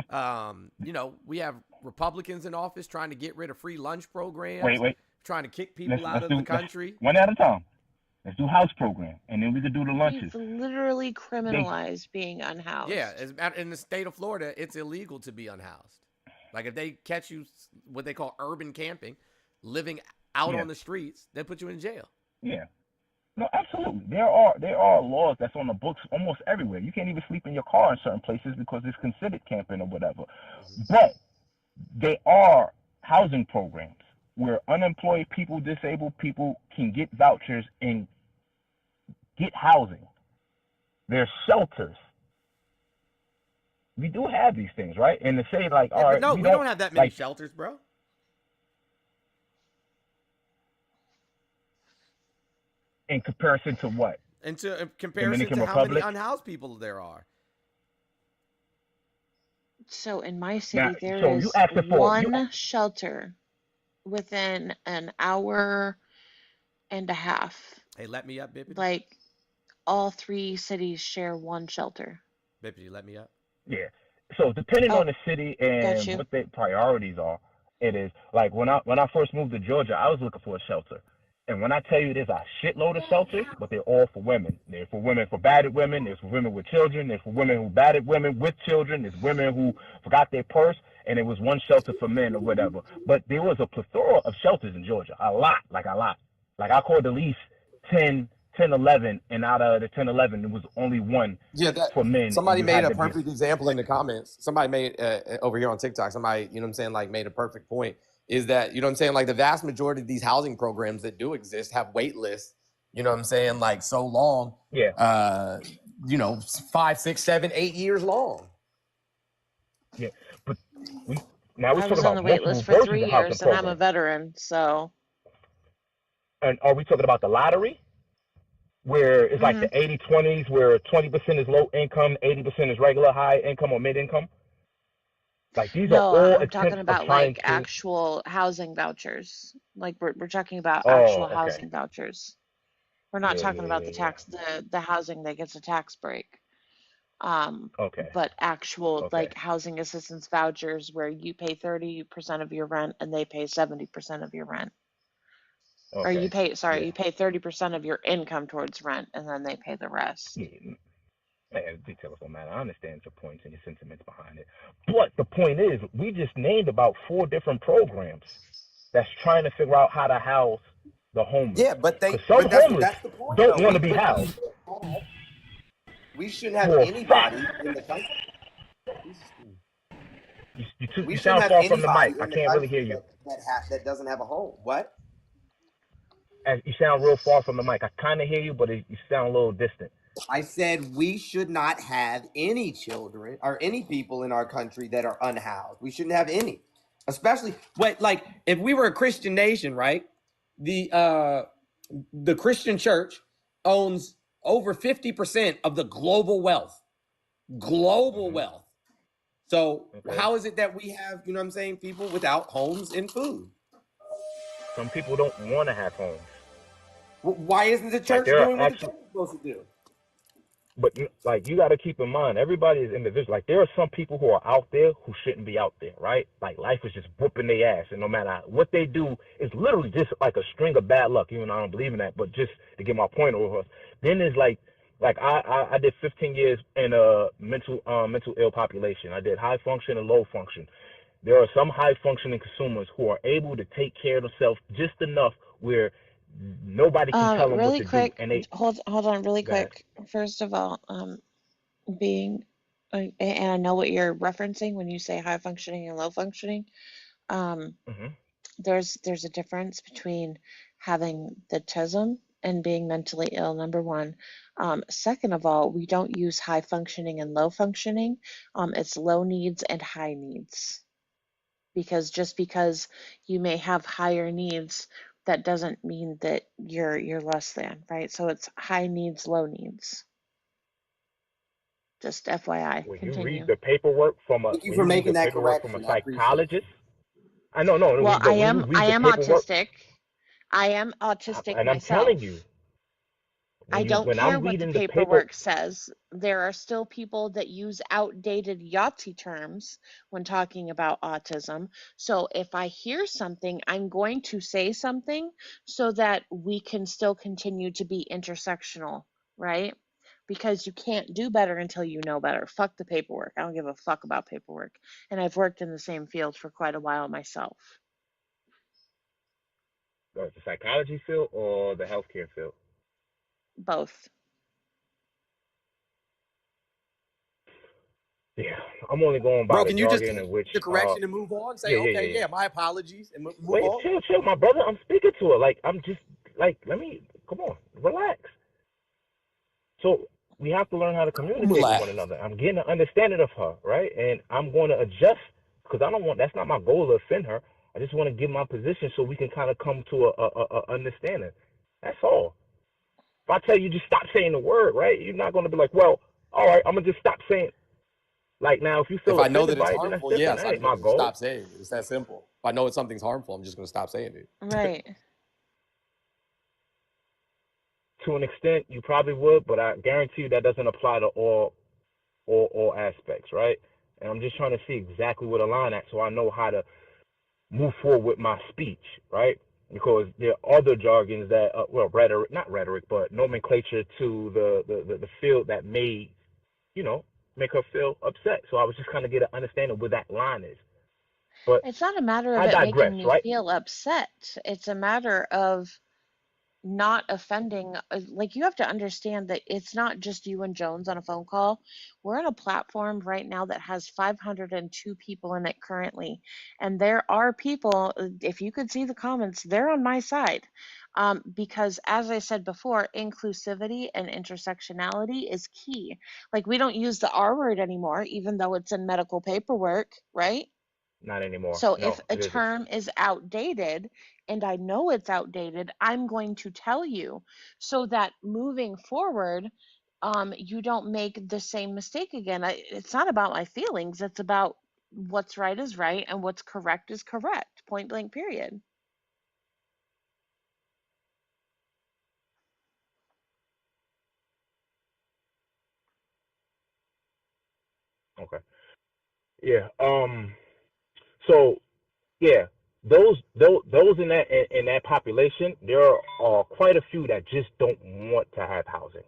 We have Republicans in office trying to get rid of free lunch programs. Wait. Trying to kick people out of the country. One at a time. Let's do house program, and then we could do the lunches. We've literally criminalized being unhoused. Yeah, in the state of Florida, it's illegal to be unhoused. Like, if they catch you, what they call urban camping, living out on the streets, they put you in jail. Yeah. No, absolutely. There are laws that's on the books almost everywhere. You can't even sleep in your car in certain places because it's considered camping or whatever. But there are housing programs where unemployed people, disabled people can get vouchers and get housing. There's shelters. We do have these things, right? And to say, like, all right, no, we don't have that many shelters, bro. In comparison to what? In comparison to how many unhoused people there are. So in my city, there is one shelter within an hour and a half. Hey, let me up, Bippity. Like, all 3 cities share one shelter. Bippity, let me up. Yeah. So depending on the city and what their priorities are, it is like when I first moved to Georgia, I was looking for a shelter. And when I tell you there's a shitload of shelters, but they're all for women. They're for women, for battered women. There's for women with children. There's for women who battered women with children. There's women who forgot their purse. And it was one shelter for men or whatever. But there was a plethora of shelters in Georgia. A lot. Like I called at least 10, 11. And out of the 10, 11, there was only one for men. Somebody made a perfect example in the comments. Somebody made over here on TikTok. Somebody, like made a perfect point. Is that, like the vast majority of these housing programs that do exist have wait lists, like so long. Yeah. 5, 6, 7, 8 years long. Yeah. But now we're I talking was about on the wait list for 3 years, and I'm a veteran, so. And are we talking about the lottery? Where it's like the 80-20s, where 20% is low income, 80% is regular high income or mid income? Like, these are all I'm talking about actual housing vouchers. Like, we're talking about housing vouchers. We're not talking about the housing that gets a tax break. But actual like housing assistance vouchers where you pay 30% of your rent and they pay 70% of your rent. Or you pay 30% of your income towards rent and then they pay the rest. Man, details don't matter. I understand your points and your sentiments behind it. But the point is, we just named about 4 different programs that's trying to figure out how to house the homeless. Yeah, but Because some homeless that's the point don't though. want to be housed. We shouldn't have For a fact. anybody in the country. We You shouldn't sound have far from the anybody mic. I in the can't really hear country you. that doesn't have a home. What? You sound real far from the mic. I kind of hear you, but you sound a little distant. I said we should not have any children or any people in our country that are unhoused. We shouldn't have any, especially like if we were a Christian nation, right? The Christian church owns over 50% of the global wealth. Wealth. So how is it that we have, you know what I'm saying, people without homes and food? Some people don't want to have homes. Well, why isn't the church doing what the church is supposed to do? But like, you got to keep in mind, everybody is individual. Like, there are some people who are out there who shouldn't be out there, right? Like, life is just whooping their ass, and no matter what they do, it's literally just like a string of bad luck. Even though I don't believe in that, but just to get my point over. Then there's like I did 15 years in a mental ill population. I did high function and low function. There are some high functioning consumers who are able to take care of themselves just enough where nobody can tell them Really what to quick, do. And they hold on really go ahead. quick. First of all, being, and I know what you're referencing when you say high functioning and low functioning. There's a difference between having the autism and being mentally ill, number one. Second of all, we don't use high functioning and low functioning. It's low needs and high needs. Because just because you may have higher needs, that doesn't mean that you're less than, right? So it's high needs, low needs. Just FYI. When Continue. you read the paperwork from Thank you for making that correction. I appreciate it. psychologist, I know, no. Well, But I when you am read the paperwork, autistic. I am autistic and I'm myself. telling you, I don't when care I'm what the reading the paperwork says. There are still people that use outdated Yahtzee terms when talking about autism. So if I hear something, I'm going to say something so that we can still continue to be intersectional, right? Because you can't do better until you know better. Fuck the paperwork. I don't give a fuck about paperwork. And I've worked in the same field for quite a while myself. the psychology field or the healthcare field. Both. Yeah, I'm only going by Bro, the can you just jargon in which the correction and move on? Say, yeah. my apologies, and move Wait, on. chill, my brother. I'm speaking to her. Like, I'm just like, come on, relax. So we have to learn how to communicate with one another. I'm getting an understanding of her, right? And I'm going to adjust because that's not my goal to offend her. I just want to give my position so we can kind of come to a understanding. That's all. If I tell you just stop saying the word, right? You're not going to be like, well, all right, I'm going to just stop saying. Like, now, if you feel If I know offended that it's by it, then that's harmful, different. yes, That I'm ain't my going to goal. stop saying it. It's that simple. If I know something's harmful, I'm just going to stop saying it. Right. To an extent, you probably would, but I guarantee you that doesn't apply to all aspects, right? And I'm just trying to see exactly where the line at so I know how to move forward with my speech, right? Because there are other jargons that, not rhetoric, but nomenclature to the field that may, make her feel upset. So I was just kind of get an understanding where that line is. But It's not a matter of I it digress, making me right? feel upset. It's a matter of not offending. Like, you have to understand that it's not just you and Jones on a phone call. We're on a platform right now that has 502 people in it currently. And there are people, if you could see the comments, they're on my side. Because as I said before, inclusivity and intersectionality is key. Like, we don't use the R word anymore, even though it's in medical paperwork, right? Not anymore. So No, if a it isn't. term is outdated and I know it's outdated, I'm going to tell you so that moving forward, you don't make the same mistake again. It's not about my feelings. It's about what's right is right and what's correct is correct. Point blank, period. Okay. Yeah. So yeah, those in that population, there are quite a few that just don't want to have housing.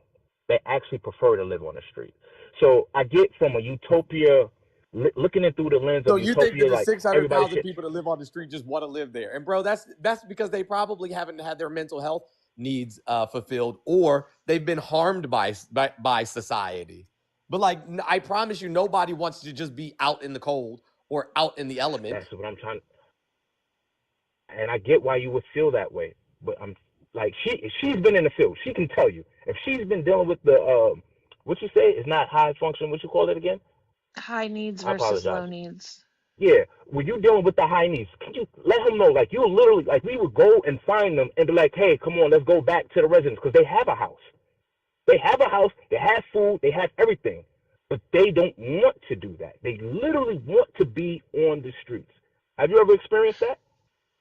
They actually prefer to live on the street. So I get from a utopia, looking it through the lens So of you think that utopia, the like 600,000 everybody should. people that live on the street just want to live there? And bro, that's because they probably haven't had their mental health needs fulfilled, or they've been harmed by society. But like, I promise you, nobody wants to just be out in the cold or out in the elements. That's what I'm trying. And I get why you would feel that way, but I'm like, she's been in the field. She can tell you if she's been dealing with the what you say is not high function. What you call it again? High needs I versus apologize. low needs. Yeah, when you dealing with the high needs, can you let them know? Like, you literally, like, we would go and find them and be like, hey, come on, let's go back to the residence, because they have a house. They have a house, they have food, they have everything, but they don't want to do that. They literally want to be on the streets. Have you ever experienced that?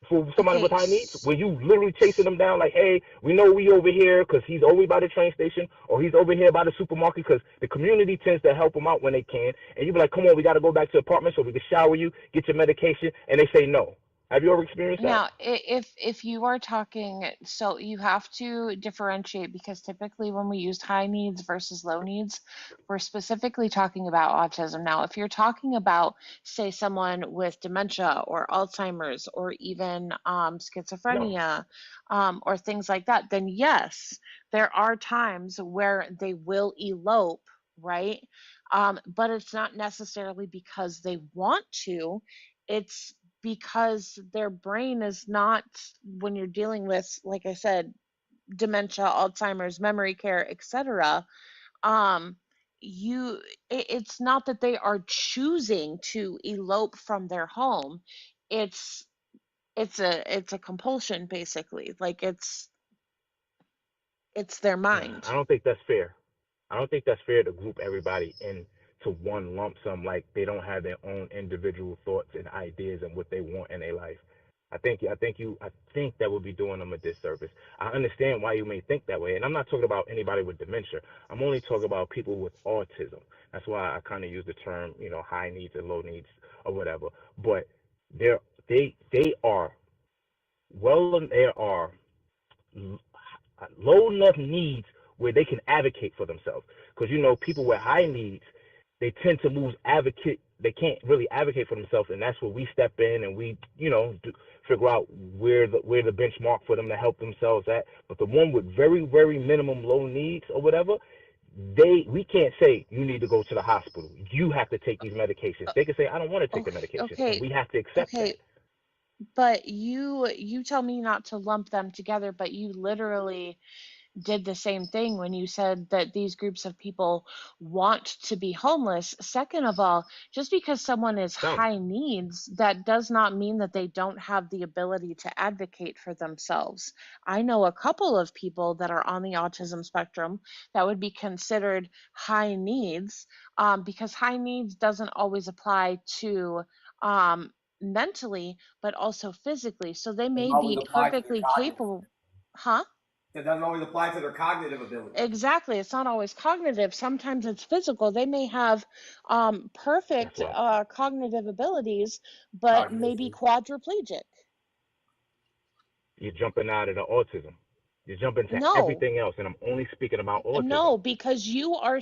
For somebody with high needs, where you literally chasing them down like, hey, we know we over here because he's over by the train station, or he's over here by the supermarket, because the community tends to help him out when they can. And you be like, come on, we got to go back to the apartment so we can shower you, get your medication, and they say no. Have you ever experienced that? Now, if you are talking, so you have to differentiate, because typically when we used high needs versus low needs, we're specifically talking about autism. Now, if you're talking about, say, someone with dementia or Alzheimer's or even schizophrenia, or things like that, then yes, there are times where they will elope, right? But it's not necessarily because they want to. It's because their brain is not, when you're dealing with, like I said, dementia, Alzheimer's, memory care, etc. It's not that they are choosing to elope from their home. It's a compulsion, basically. Like it's their mind. I don't think that's fair. I don't think that's fair to group everybody into one lump sum, like they don't have their own individual thoughts and ideas and what they want in their life. I think that would be doing them a disservice. I understand why you may think that way, and I'm not talking about anybody with dementia. I'm only talking about people with autism. That's why I kind of use the term, high needs and low needs or whatever. But they are low enough needs where they can advocate for themselves. Because people with high needs, they tend to lose advocate. They can't really advocate for themselves, and that's where we step in and we, figure out where the benchmark for them to help themselves at. But the one with very, very minimum low needs or whatever, we can't say you need to go to the hospital. You have to take these medications. They can say I don't want to take the medication. Okay. And we have to accept that. But you tell me not to lump them together, but you literally did the same thing when you said that these groups of people want to be homeless. Second of all, just because someone is high needs, that does not mean that they don't have the ability to advocate for themselves. I know a couple of people that are on the autism spectrum that would be considered high needs, because high needs doesn't always apply to mentally, but also physically. So they may be perfectly capable. Huh? It doesn't always apply to their cognitive ability. Exactly. It's not always cognitive. Sometimes it's physical. They may have perfect cognitive abilities, but maybe quadriplegic. You're jumping out of the autism. You're jumping to everything else, and I'm only speaking about autism. No, because you are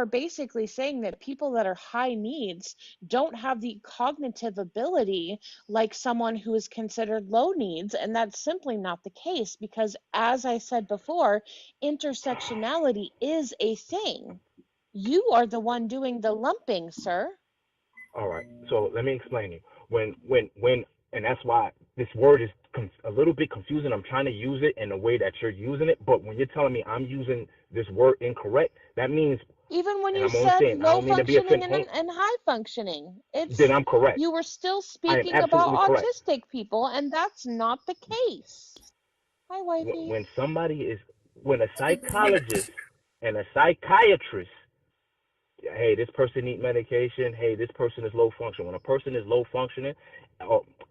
basically saying that people that are high needs don't have the cognitive ability like someone who is considered low needs, and that's simply not the case, because as I said before, intersectionality is a thing. You are the one doing the lumping, sir. All right, so let me explain you. When, and that's why this word is a little bit confusing. I'm trying to use it in the way that you're using it, but when you're telling me I'm using this word incorrect, that means even when you said low functioning and high functioning, then I'm correct. You were still speaking about autistic people, and that's not the case. Hi, wifey. When a psychologist and a psychiatrist, hey, this person needs medication. Hey, this person is low functioning. When a person is low functioning,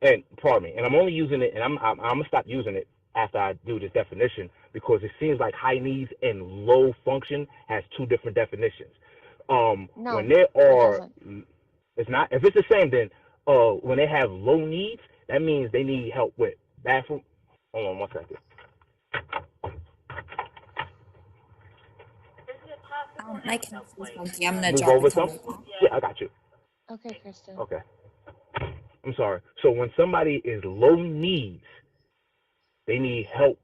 and pardon me, and I'm only using it, and I'm gonna stop using it after I do this definition, because it seems like high needs and low function has two different definitions. No, when there are, it's not. If it's the same, then when they have low needs, that means they need help with bathroom. Hold on 1 second. My connection's funky. I'm gonna Move drop over and come some? right back. Yeah, I got you. Okay, Kristen. Okay. I'm sorry. So when somebody is low needs, they need help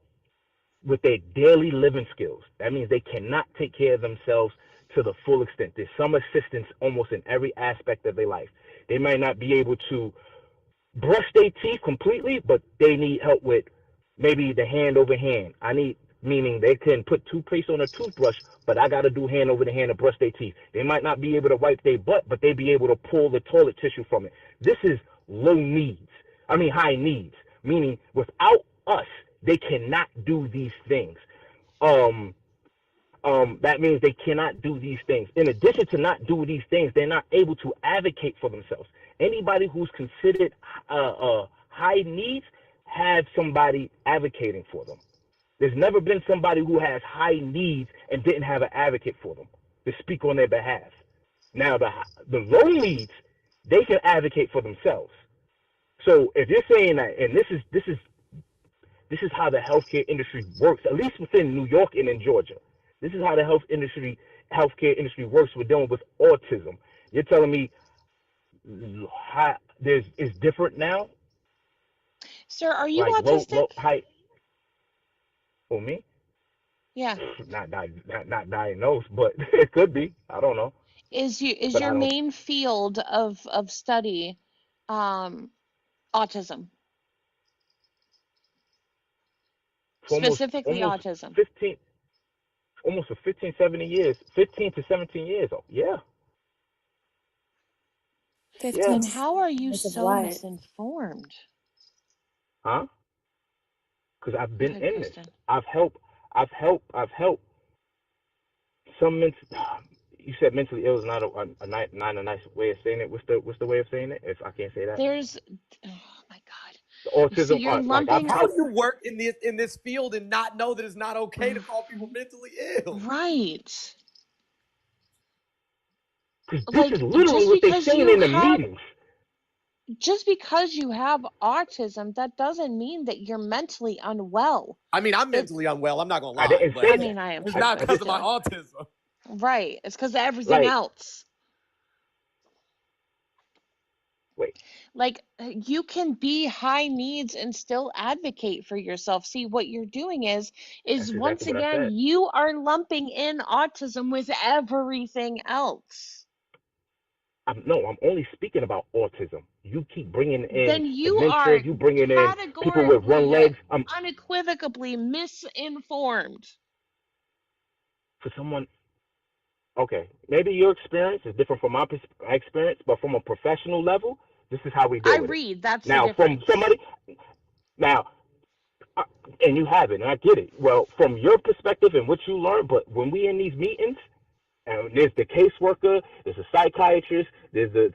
with their daily living skills. That means they cannot take care of themselves to the full extent. There's some assistance almost in every aspect of their life. They might not be able to brush their teeth completely, but they need help with maybe the hand over hand. Meaning they can put toothpaste on a toothbrush, but I got to do hand over the hand to brush their teeth. They might not be able to wipe their butt, but they be able to pull the toilet tissue from it. This is high needs, meaning without us, they cannot do these things. That means they cannot do these things. In addition to not do these things, they're not able to advocate for themselves. Anybody who's considered high needs have somebody advocating for them. There's never been somebody who has high needs and didn't have an advocate for them to speak on their behalf. Now, the low needs, they can advocate for themselves. So if you're saying that, and this is how the healthcare industry works, at least within New York and in Georgia. This is how the healthcare industry works with dealing with autism. You're telling me it's different now? Sir, are you Like autistic? low height. For me? Yeah. Not diagnosed, but it could be. I don't know. Is But your main field of study autism? Specifically autism. 15 almost for 15, 17 years. 15 to 17 years. Oh, yeah. 15 Yeah. And how are you years of so what? misinformed? Huh? Because I've been Okay, in this. Kristen. I've helped some you said mentally ill is not a nice way of saying it. What's the way of saying it? If I can't say that. There's oh my God. Autism. So you're lumping. How do you work in this field and not know that it's not okay to call people mentally ill? Right. Because this Like, is literally just what they're because saying you in the have meetings. just because you have autism, that doesn't mean that you're mentally unwell. I mean, I'm mentally unwell. I'm not gonna lie. I didn't but say I mean, I am it's too, not but because of my still. autism. Right. It's because of everything Like, else. wait. Like, you can be high needs and still advocate for yourself. See, what you're doing is That's once exactly what I again, said. you are lumping in autism with everything else. I'm only speaking about autism. You keep bringing in Then you dementia. are You bringing in people with one categorically, legs. unequivocally misinformed. For someone. Okay, maybe your experience is different from my experience, but from a professional level, this is how we deal I with it. read. That's the Now, from difference. somebody, now, and you have it, and I get it. Well, from your perspective and what you learned, but when we in these meetings, and there's the caseworker, there's a psychiatrist, there's the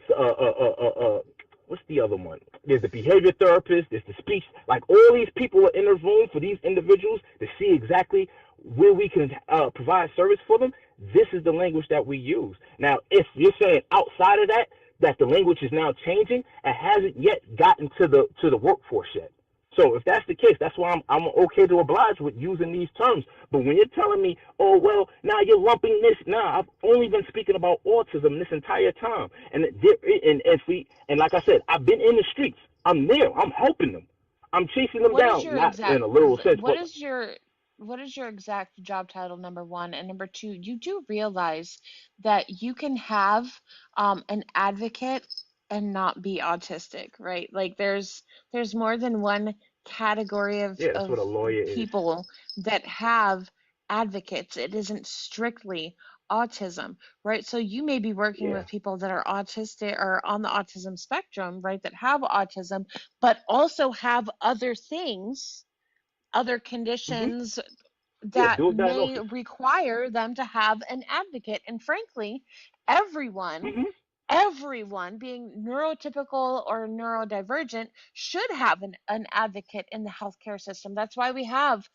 what's the other one? There's the behavior therapist, there's the speech. Like all these people are in the room for these individuals to see exactly where we can provide service for them. This is the language that we use. Now, if you're saying outside of that, that the language is now changing, it hasn't yet gotten to the workforce yet. So if that's the case, that's why I'm okay to oblige with using these terms. But when you're telling me, oh well, now you're lumping this, now I've only been speaking about autism this entire time, and like I said, I've been in the streets. I'm there. I'm helping them. I'm chasing them What is down, your not exact in a literal sense, what but is your exact job title, number one? And number two, you do realize that you can have an advocate and not be autistic, right? Like there's more than one category yeah, that's of what a lawyer is. people that have advocates. It isn't strictly autism, right? So you may be working Yeah. with people that are autistic or on the autism spectrum, right, that have autism, but also have other things, other conditions Yeah, that do a may diagnosis. require them to have an advocate. And frankly, everyone everyone, being neurotypical or neurodivergent, should have an advocate in the healthcare system. That's why we have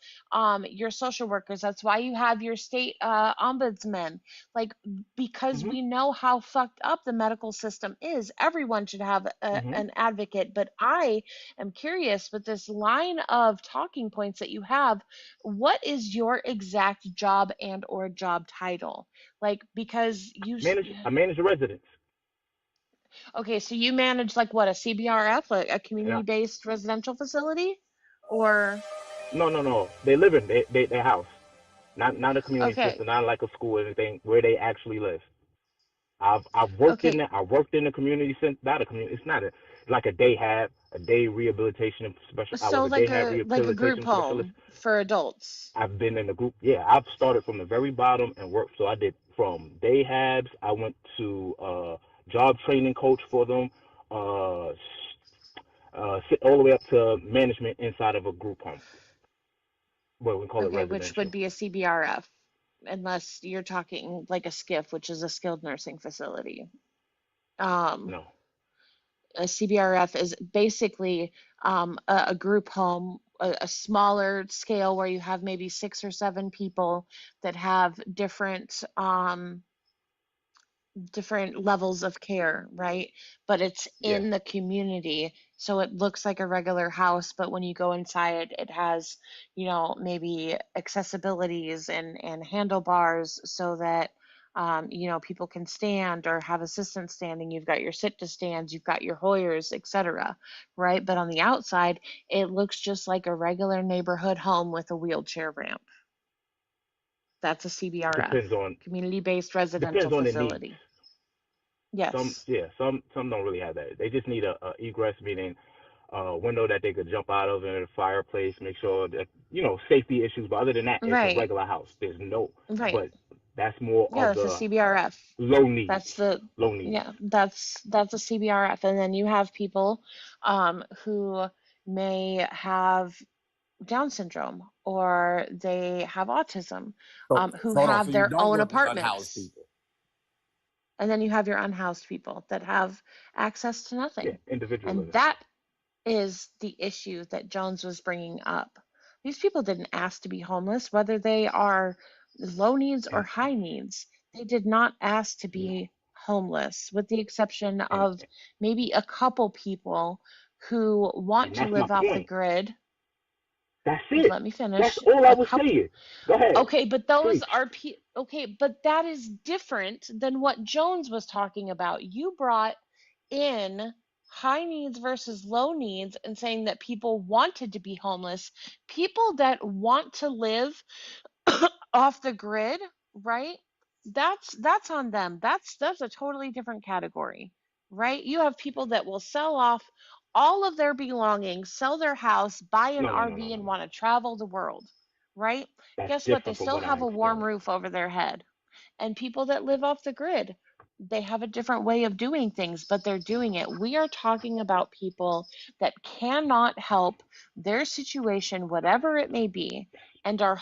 your social workers. That's why you have your state ombudsman. Like, because we know how fucked up the medical system is, everyone should have an advocate. But I am curious, with this line of talking points that you have, what is your exact job and or job title? Like, because I manage the residents. okay, so you manage like what, a CBRF, a And community-based residential facility, or no. They live in their house, not a community okay, system, not like a school or anything, where they actually live. I've worked in okay, I worked in the community center, not a community. It's not like a day rehabilitation and special. I so was a day have like a group rehabilitation specialist. home for adults. I've been in the group. Yeah, I've started from the very bottom and worked. So I did from day habs. I went to job training coach for them. Uh, all the way up to management inside of a group home. Well, we call it Okay, which would residential. be a CBRF, unless you're talking like a SCIF, which is a skilled nursing facility. No. A CBRF is basically a group home, a smaller scale where you have maybe 6 or 7 people that have different levels of care, right? But it's Yeah. in the community, so it looks like a regular house, but when you go inside, it has, maybe accessibilities and handlebars so that people can stand or have assistance standing. You've got your sit to stands, you've got your Hoyers, etc., right? But on the outside, it looks just like a regular neighborhood home with a wheelchair ramp. That's a CBRF, Depends on community-based residential depends on the needs. facility. Yes. Some don't really have that. They just need a egress, meaning a window that they could jump out of in a fireplace, make sure that safety issues. But other than that, it's a Right. regular house. There's no. Right. But that's more Yeah, of that's a the CBRF. low needs. That's the Low needs. yeah, that's a CBRF. And then you have people who may have Down syndrome or they have autism, So, who hold on. have So you their don't own work with unhoused apartments. people. And then you have your unhoused people that have access to Yeah, nothing. individual And living. that is the issue that Jones was bringing up. These people didn't ask to be homeless, whether they are low needs or And high needs. They did not ask to no. be homeless, with the exception And of maybe a couple people who want to that's my live off the point. grid. That's it. Let me That's finish. all I A was couple. saying. Go ahead. Okay, but those Preach. are okay, but that is different than what Jones was talking about. You brought in high needs versus low needs and saying that people wanted to be homeless. People that want to live off the grid, right? That's on them. That's a totally different category, right? You have people that will sell off all of their belongings, sell their house, buy an RV and No. want to travel the world, right? That's Guess what? They different from still what I have a warm experienced. roof over their head. And people that live off the grid, they have a different way of doing things, but they're doing it. We are talking about people that cannot help their situation, whatever it may be, and are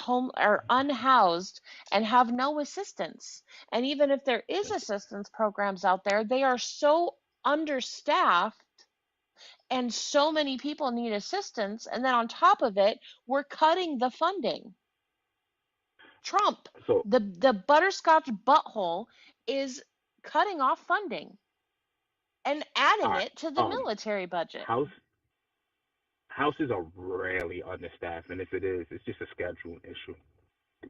unhoused and have no assistance. And even if there is assistance programs out there, they are so understaffed and so many people need assistance. And then on top of it, we're cutting the funding. Trump, So the butterscotch butthole, is cutting off funding and all adding right. it to the military budget. Houses are rarely understaffed, and if it is, it's just a scheduling issue.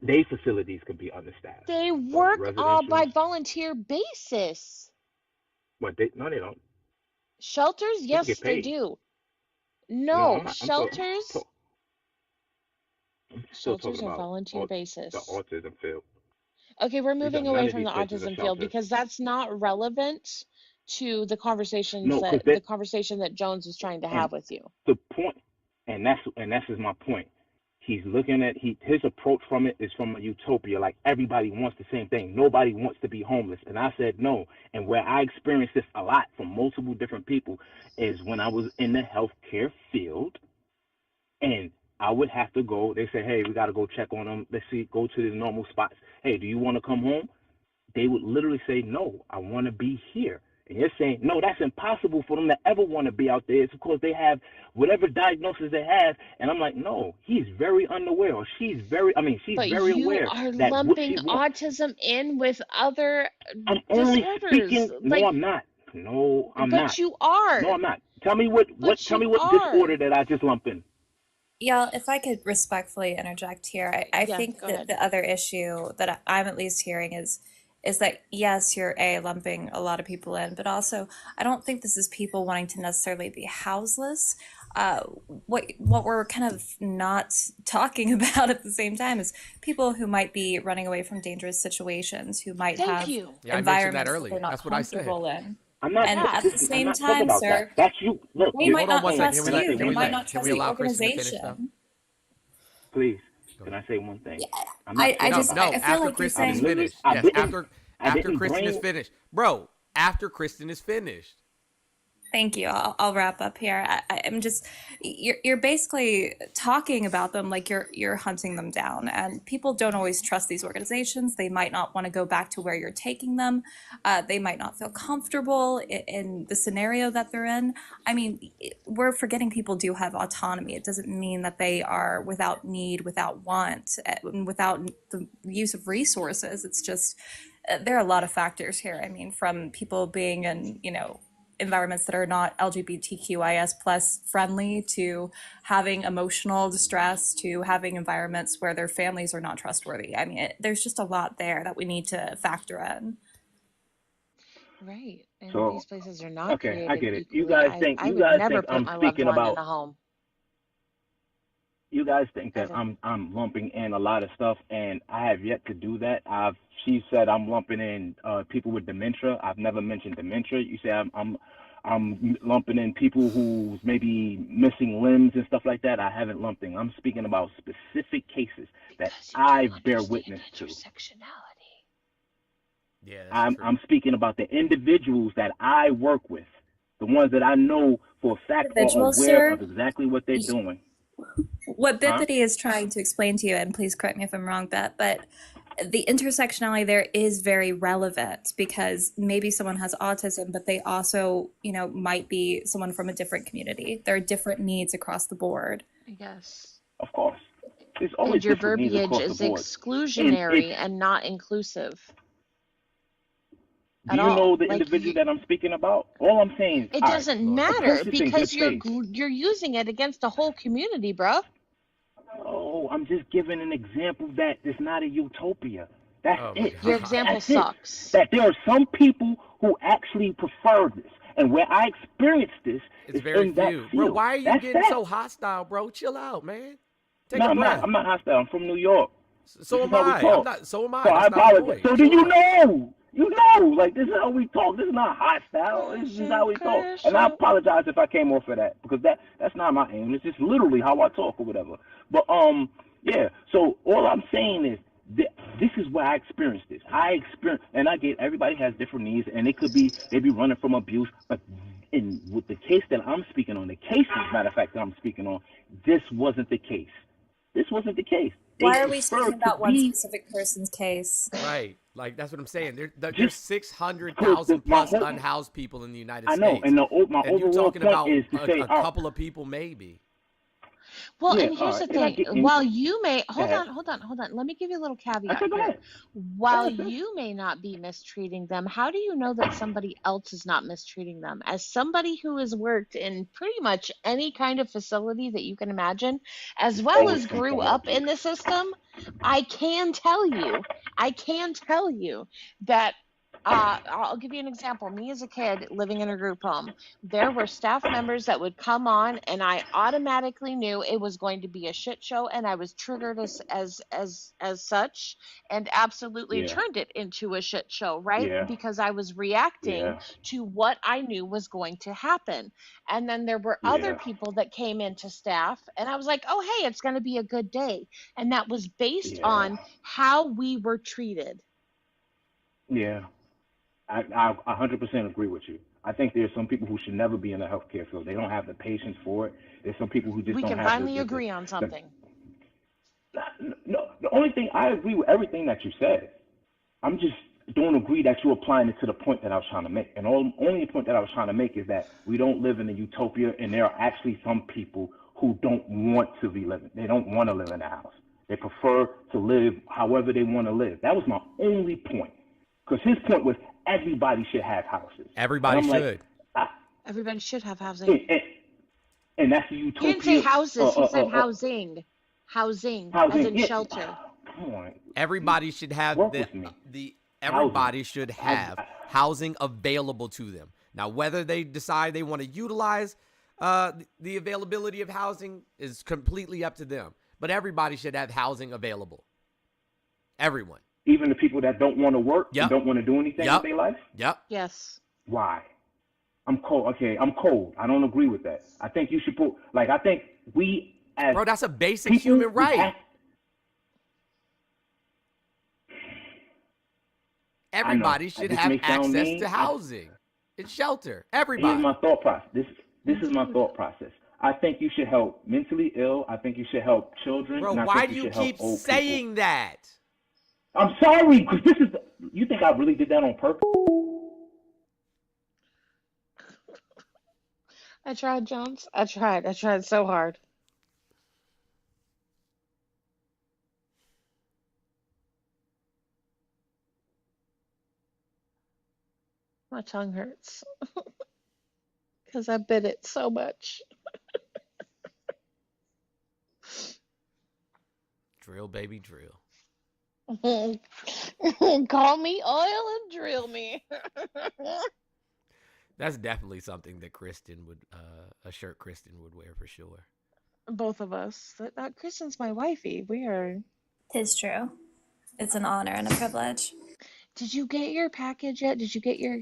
Day facilities can be understaffed, They but work by residentials, volunteer basis. no, they don't. Shelters, People get yes, they paid. do. No, No, I'm not. shelters I'm still talking shelters are about volunteer the basis. autism field. Okay, we're moving None away of from these the places are autism field shelters. because that's not relevant to the No, because conversation that Jones was trying to and have with you. the point, and that's is my point. He's looking at his approach from it is from a utopia. Like everybody wants the same thing. Nobody wants to be homeless. And I said no. And where I experienced this a lot from multiple different people is when I was in the healthcare field, and I would have to go. They say, hey, we got to go check on them. Let's see, go to the normal spots. Hey, do you want to come home? They would literally say, no, I want to be here. And you're saying, no, that's impossible for them to ever want to be out there. It's because they have whatever diagnosis they have. And I'm like, no, he's very unaware, or she's very But very you aware are that what lumping she wants. autism in with other I'm only disorders. speaking. No, I'm not. No, I'm But not. you are. No, I'm not. Tell me what But tell me you what are. disorder that I just lump in. Y'all, if I could respectfully interject here, I Yeah, think go that ahead. the other issue that I'm at least hearing is that yes, you're lumping a lot of people in, but also I don't think this is people wanting to necessarily be houseless. What we're kind of not talking about at the same time is people who might be running away from dangerous situations, who might Thank have you. Yeah, I mentioned that environments that earlier. they're not That's what I said. comfortable in. I'm not. And Yeah. at the I'm same not talking time, about that. sir, That's you. Look, they you, might Hold on not one second. trust can I say you. They one might thing? not Can trust we the allow Kristen to finish though? organization. Please, can I say one thing? Yeah, I'm not I talking just about. I feel After like you're Kristen is saying finished. I Yes, didn't. I after didn't Kristen is bring. finished, bro. After Kristen is finished. thank you. I'll wrap up here. I'm just you're basically talking about them like you're hunting them down, and people don't always trust these organizations. They might not want to go back to where you're taking them. They might not feel comfortable in the scenario that they're in. I mean, we're forgetting people do have autonomy. It doesn't mean that they are without need, without want, without the use of resources. It's just there are a lot of factors here. I mean, from people being in environments that are not LGBTQIS plus friendly, to having emotional distress, to having environments where their families are not trustworthy. I mean, there's just a lot there that we need to factor in. Right. And So these places are not okay, I created get it. You equally. guys I think would never put I'm my loved speaking one in about. a home. You guys think that Ever. I'm lumping in a lot of stuff, and I have yet to do that. She said I'm lumping in people with dementia. I've never mentioned dementia. You say I'm lumping in people who's maybe missing limbs and stuff like that. I haven't lumped in. I'm speaking about specific cases that I bear witness to. Intersectionality. Yeah, that's true. I'm speaking about the individuals that I work with, the ones that I know for a fact are Individuals, aware sir. of exactly what they're doing. What Huh? Bippity is trying to explain to you, and please correct me if I'm wrong, Bet, but the intersectionality there is very relevant, because maybe someone has autism, but they also, might be someone from a different community. There are different needs across the board. I guess. Of course. There's always And your different needs verbiage across is the board. exclusionary and not inclusive. Do you know the individual that I'm speaking about? All I'm saying is it doesn't matter because you're using it against a whole community, bro. Oh, I'm just giving an example that it's not a utopia. That's it. Your example That's sucks. That there are some people who actually prefer this, and where I experienced this It's is very in that few. field. Bro, why are you That's getting that. so hostile, bro? Chill out, man. Take No, a breath. I'm not hostile. I'm from New York. So This am is how we I. talk. I'm not. So am I. So I That's not the apologize. point. So do Chill you out. know? You know, like this is how we talk. This is not hostile. This is how we talk. And I apologize if I came off of that, because that's not my aim. It's just literally how I talk or whatever. But yeah. So all I'm saying is this is where I experienced this. And I get everybody has different needs, and it could be they be running from abuse. But with the case that I'm speaking on, the cases, matter of fact, that I'm speaking on, this wasn't the case. This wasn't the case. Why are we speaking about one specific person's case? Right. Like, that's what I'm saying. There's 600,000 plus unhoused people in the United States. I know, and my and you're overall talking point about is to say, a couple of people maybe. Well, Yeah, and here's the and thing. While you may hold ahead. on. Let me give you a little caveat Okay, go here. ahead. While you may not be mistreating them, how do you know that somebody else is not mistreating them? As somebody who has worked in pretty much any kind of facility that you can imagine, as well as grew up in the system, I can tell you that I'll give you an example. Me as a kid living in a group home, there were staff members that would come on, and I automatically knew it was going to be a shit show, and I was triggered as such, and absolutely turned it into a shit show, right? Yeah. Because I was reacting to what I knew was going to happen. And then there were other people that came into staff, and I was like, oh, hey, it's going to be a good day. And that was based on how we were treated. Yeah. I 100% agree with you. I think there's some people who should never be in the healthcare field. They don't have the patience for it. There's some people who just we don't can have finally agree on something. No, the only thing, I agree with everything that you said. I'm just don't agree that you're applying it to the point that I was trying to make. And only point that I was trying to make is that we don't live in a utopia, and there are actually some people who don't want to be living. They don't want to live in a house. They prefer to live however they want to live. That was my only point. Because his point was everybody should have houses. Everybody should. Everybody should have housing. And that's the utopia. He didn't say houses. He said housing. Housing, as in shelter. Come on. Everybody should have everybody should have housing available to them. Now, whether they decide they want to utilize the availability of housing is completely up to them. But everybody should have housing available. Everyone. Even the people that don't want to work and don't want to do anything with their life? Yep. Yes. Why? I'm cold. Okay, I'm cold. I don't agree with that. I think you should put, I think we as Bro, that's a basic human right. Everybody should have access to housing and shelter. Everybody. Here's my thought process. This is my thought process. I think you should help mentally ill. I think you should help children. Bro, why do you keep saying that? I'm sorry, because you think I really did that on purpose? I tried, Jones. I tried so hard. My tongue hurts because I bit it so much. Drill, baby, drill. Call me oil and drill me. That's definitely something that Kristen would, a shirt Kristen would wear for sure. Both of us. Kristen's my wifey. We are. Tis true. It's an honor and a privilege. Did you get your package yet? Did you get your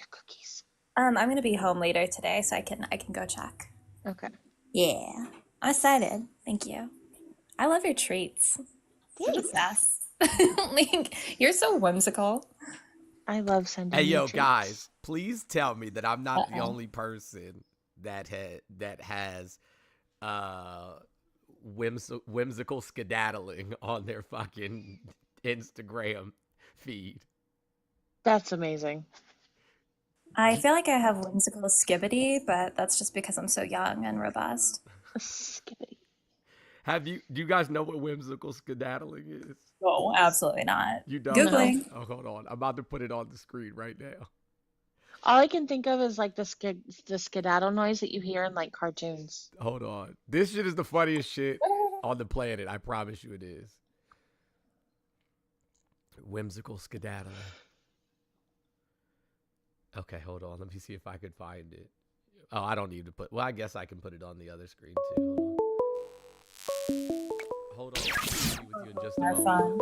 cookies? I'm gonna be home later today, so I can go check. Okay. Yeah, I'm excited. Thank you. I love your treats. Thanks. Obsessed. Like, you're so whimsical. I love sending. Hey, you yo, treats. guys, please tell me that I'm not the only person that has whimsical skedaddling on their fucking Instagram feed. That's amazing. I feel like I have whimsical skibbity, but that's just because I'm so young and robust. Skibbity. Do you guys know what whimsical skedaddling is? No, absolutely not. You don't? Googling. Oh, hold on. I'm about to put it on the screen right now. All I can think of is like the skedaddle noise that you hear in like cartoons. Hold on. This shit is the funniest shit on the planet. I promise you it is. Whimsical skedaddling. Okay, hold on. Let me see if I could find it. Oh, I don't need to put... Well, I guess I can put it on the other screen, too. Hold on. I'll be with you in just a Have moment. fun.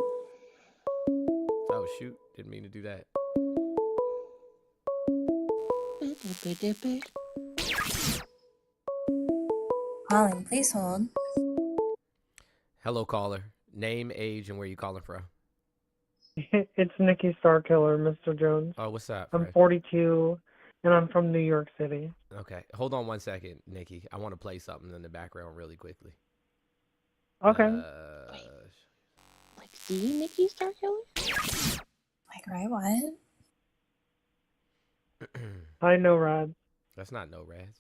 Oh, shoot. Didn't mean to do that. Calling, please hold. Hello, caller. Name, age, and where you calling from? It's Nikki Starkiller, Mr. Jones. Oh, what's up? I'm Fred? 42, and I'm from New York City. Okay. Hold on one second, Nikki. I want to play something in the background really quickly. Okay. Like the Nikki Starkiller? Like, right, what? I know, Rad. That's not No Rads.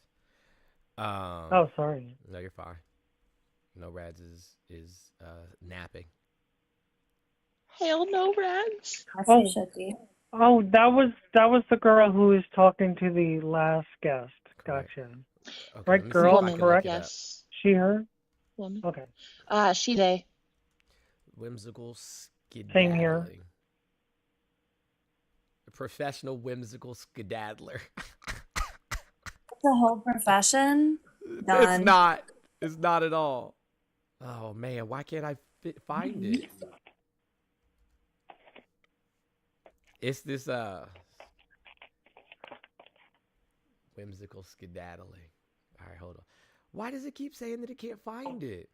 Oh, sorry. No, you're fine. No Rads is napping. Hell no, Rads. Oh, that was the girl who was talking to the last guest. Gotcha. Okay, Right, girl, Woman, correct? yes. She, her? Woman. Okay. She, they. Whimsical skedaddling. Same here. A professional whimsical skedaddler. The whole profession? Done. It's not. It's not at all. Oh, man. Why can't I find it? It's this whimsical skedaddling. All right, hold on. Why does it keep saying that it can't find it?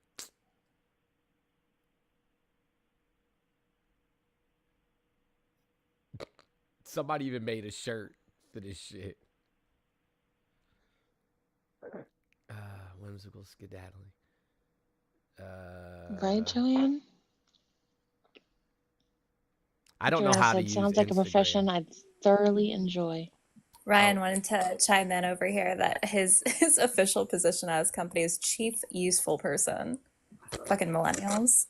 Somebody even made a shirt for this shit. Whimsical skedaddling. Right, Joanne? I don't know how to It use sounds like a profession Instagram. I'd thoroughly enjoy. Ryan wanted to chime in over here that his official position at his company is chief useful person. Fucking millennials.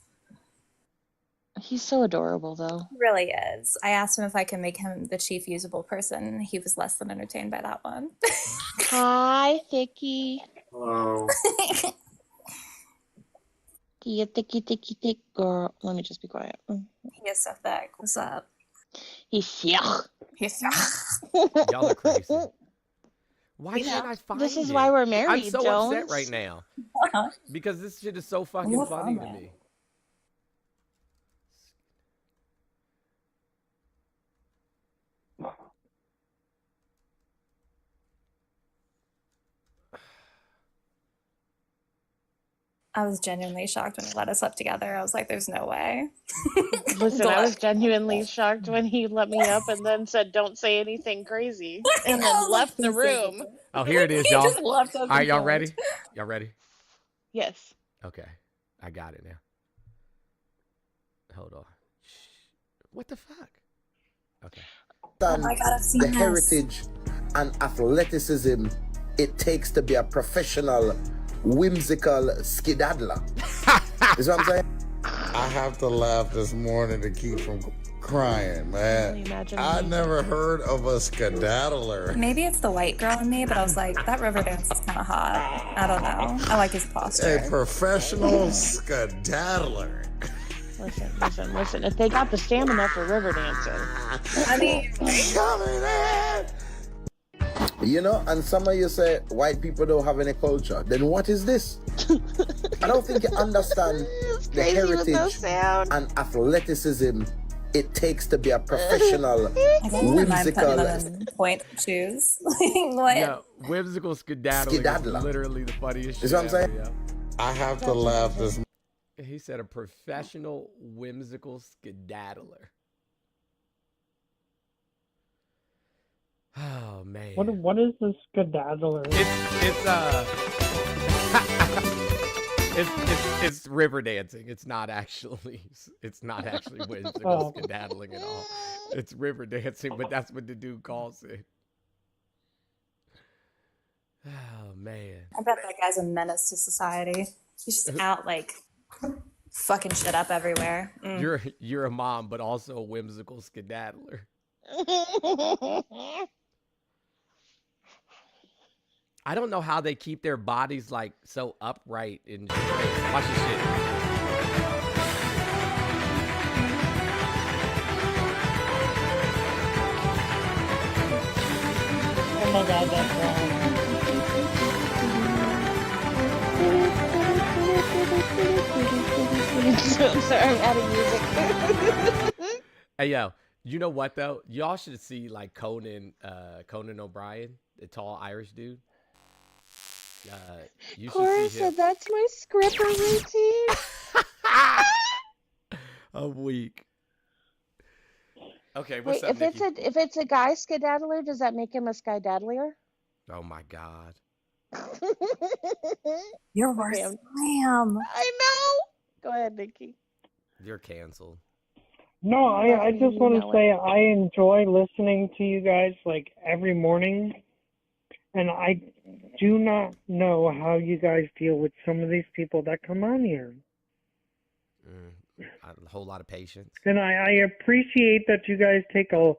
He's so adorable, though. He really is. I asked him if I can make him the chief usable person. He was less than entertained by that one. Hi, Thicky. Hello. You thick girl. Let me just be quiet. He is so thick. What's up? He's sick. He's Y'all are crazy. Why can't I find This is it? why we're married, I'm so Jones. upset right now because this shit is so fucking What's funny on to it? me. I was genuinely shocked when he let us up together. I was like, there's no way. Listen, But I was genuinely shocked when he let me up and then said, "Don't say anything crazy," and then left the room. Oh, here it is, He y'all. just left us All right, y'all informed. ready? Y'all ready? Yes. Okay, I got it now. Hold on. What the fuck? Okay. Oh my God, I've seen The this. heritage and athleticism it takes to be a professional, whimsical skedaddler. Is what I'm saying? I have to laugh this morning to keep from crying, man. I never heard of a skedaddler. Maybe it's the white girl in me, but I was like, that river dance is kind of hot. I don't know. I like his posture. A professional skedaddler. Listen. If they got the stamina for river dancing, I mean, You know, and some of you say white people don't have any culture. Then what is this? I don't think you understand the crazy with no heritage sound. and athleticism it takes to be a professional, I guess I mind putting whimsical them in point shoes. What? Yeah, whimsical skedaddling Skedaddler. is literally the funniest shit Is what I'm saying? ever, I have to laugh this yeah. He said a professional whimsical skedaddler. Oh man. What is this skedaddler? It's river dancing. It's not actually whimsical skedaddling at all. It's river dancing, but that's what the dude calls it. Oh man. I bet that guy's a menace to society. He's just out like fucking shit up everywhere. You're a mom, but also a whimsical skedaddler. I don't know how they keep their bodies like so upright and straight. Watch this shit. Oh my God, that's I'm sorry, I'm out of music. Hey yo, you know what though? Y'all should see like Conan O'Brien, the tall Irish dude. You Cora should see him. said that's my scripper routine. I'm weak. Okay, what's Wait, up, Nikki? if it's a guy skedaddler, does that make him a skydaddler? Oh my God. You're worse than I am. I know. Go ahead, Nikki. You're canceled. No, I just want to know say I enjoy listening to you guys like every morning, and I do not know how you guys deal with some of these people that come on here. A whole lot of patience. And I appreciate that you guys take a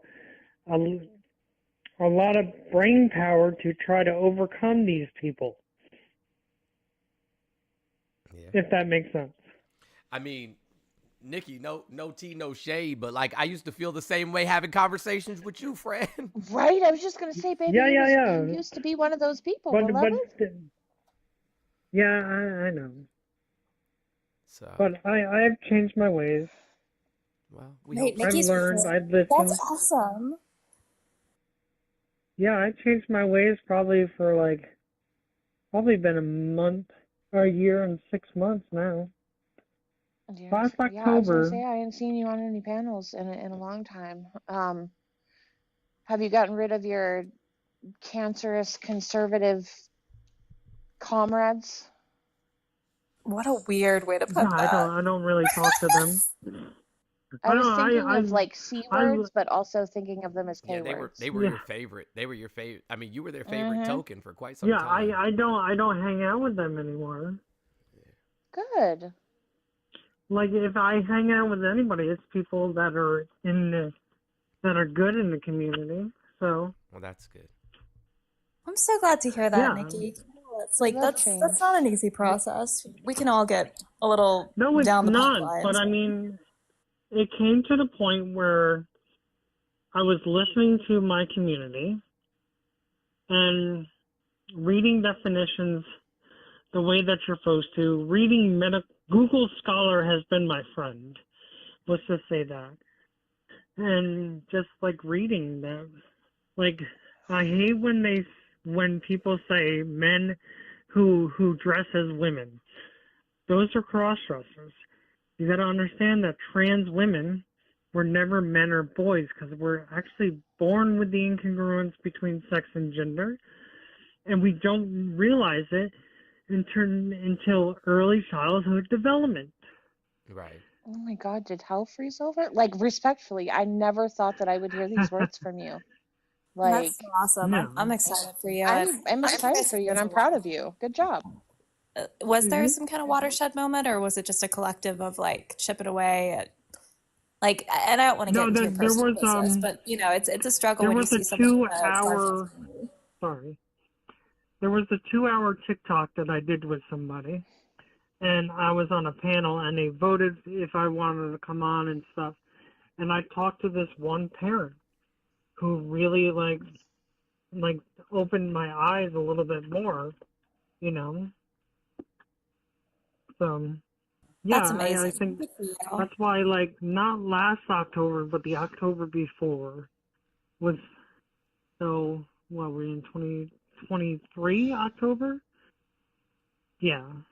lot of brain power to try to overcome these people. Yeah. If that makes sense. I mean, Nikki, no tea, no shade, but like I used to feel the same way having conversations with you, friend. Right? I was just gonna say, baby, you used to be one of those people, remember? Yeah, I know. So. But I've changed my ways. Well, Wait, I've Nikki's learned. I've listened. That's awesome. Yeah, I changed my ways probably been a month or a year and 6 months now. Yes. Last Yeah, I was gonna October. say I hadn't seen you on any panels in a long time. Have you gotten rid of your cancerous conservative comrades? What a weird way to put No, that. I don't really talk to them. I was thinking I, of like C I, words, but also thinking of them as K Yeah, words. they were yeah, your favorite. They were your favorite. I mean, you were their favorite token for quite some yeah. time. I don't hang out with them anymore. Good. Like if I hang out with anybody, it's people that are that are good in the community. So. Well, that's good. I'm so glad to hear that, Yeah. Nikki. It's like Love that's change. not an easy process. We can all get a little No, it's down the not. pipelines. But I mean, it came to the point where I was listening to my community and reading definitions the way that you're supposed to. Reading Google Scholar has been my friend. Let's just say that. And just like reading them, like I hate when people say men who dress as women. Those are cross dressers. You got to understand that trans women were never men or boys because we're actually born with the incongruence between sex and gender, and we don't realize it until early childhood development. Right. Oh my God, did hell freeze over? Like, respectfully, I never thought that I would hear these words from you. Like, That's so awesome. No. I'm excited for you. I'm excited for you, and I'm proud of you. Good job. Was there some kind of watershed moment, or was it just a collective of like chipping away at, like? And I don't want to get into your personal business, but you know, it's a struggle There when you was see a something. There was a 2-hour TikTok that I did with somebody, and I was on a panel, and they voted if I wanted to come on and stuff. And I talked to this one parent who really like opened my eyes a little bit more, you know. So yeah, That's amazing. I think Good for you. that's why, like, not last October, but the October before was, so what, we're in 2023 October? Yeah.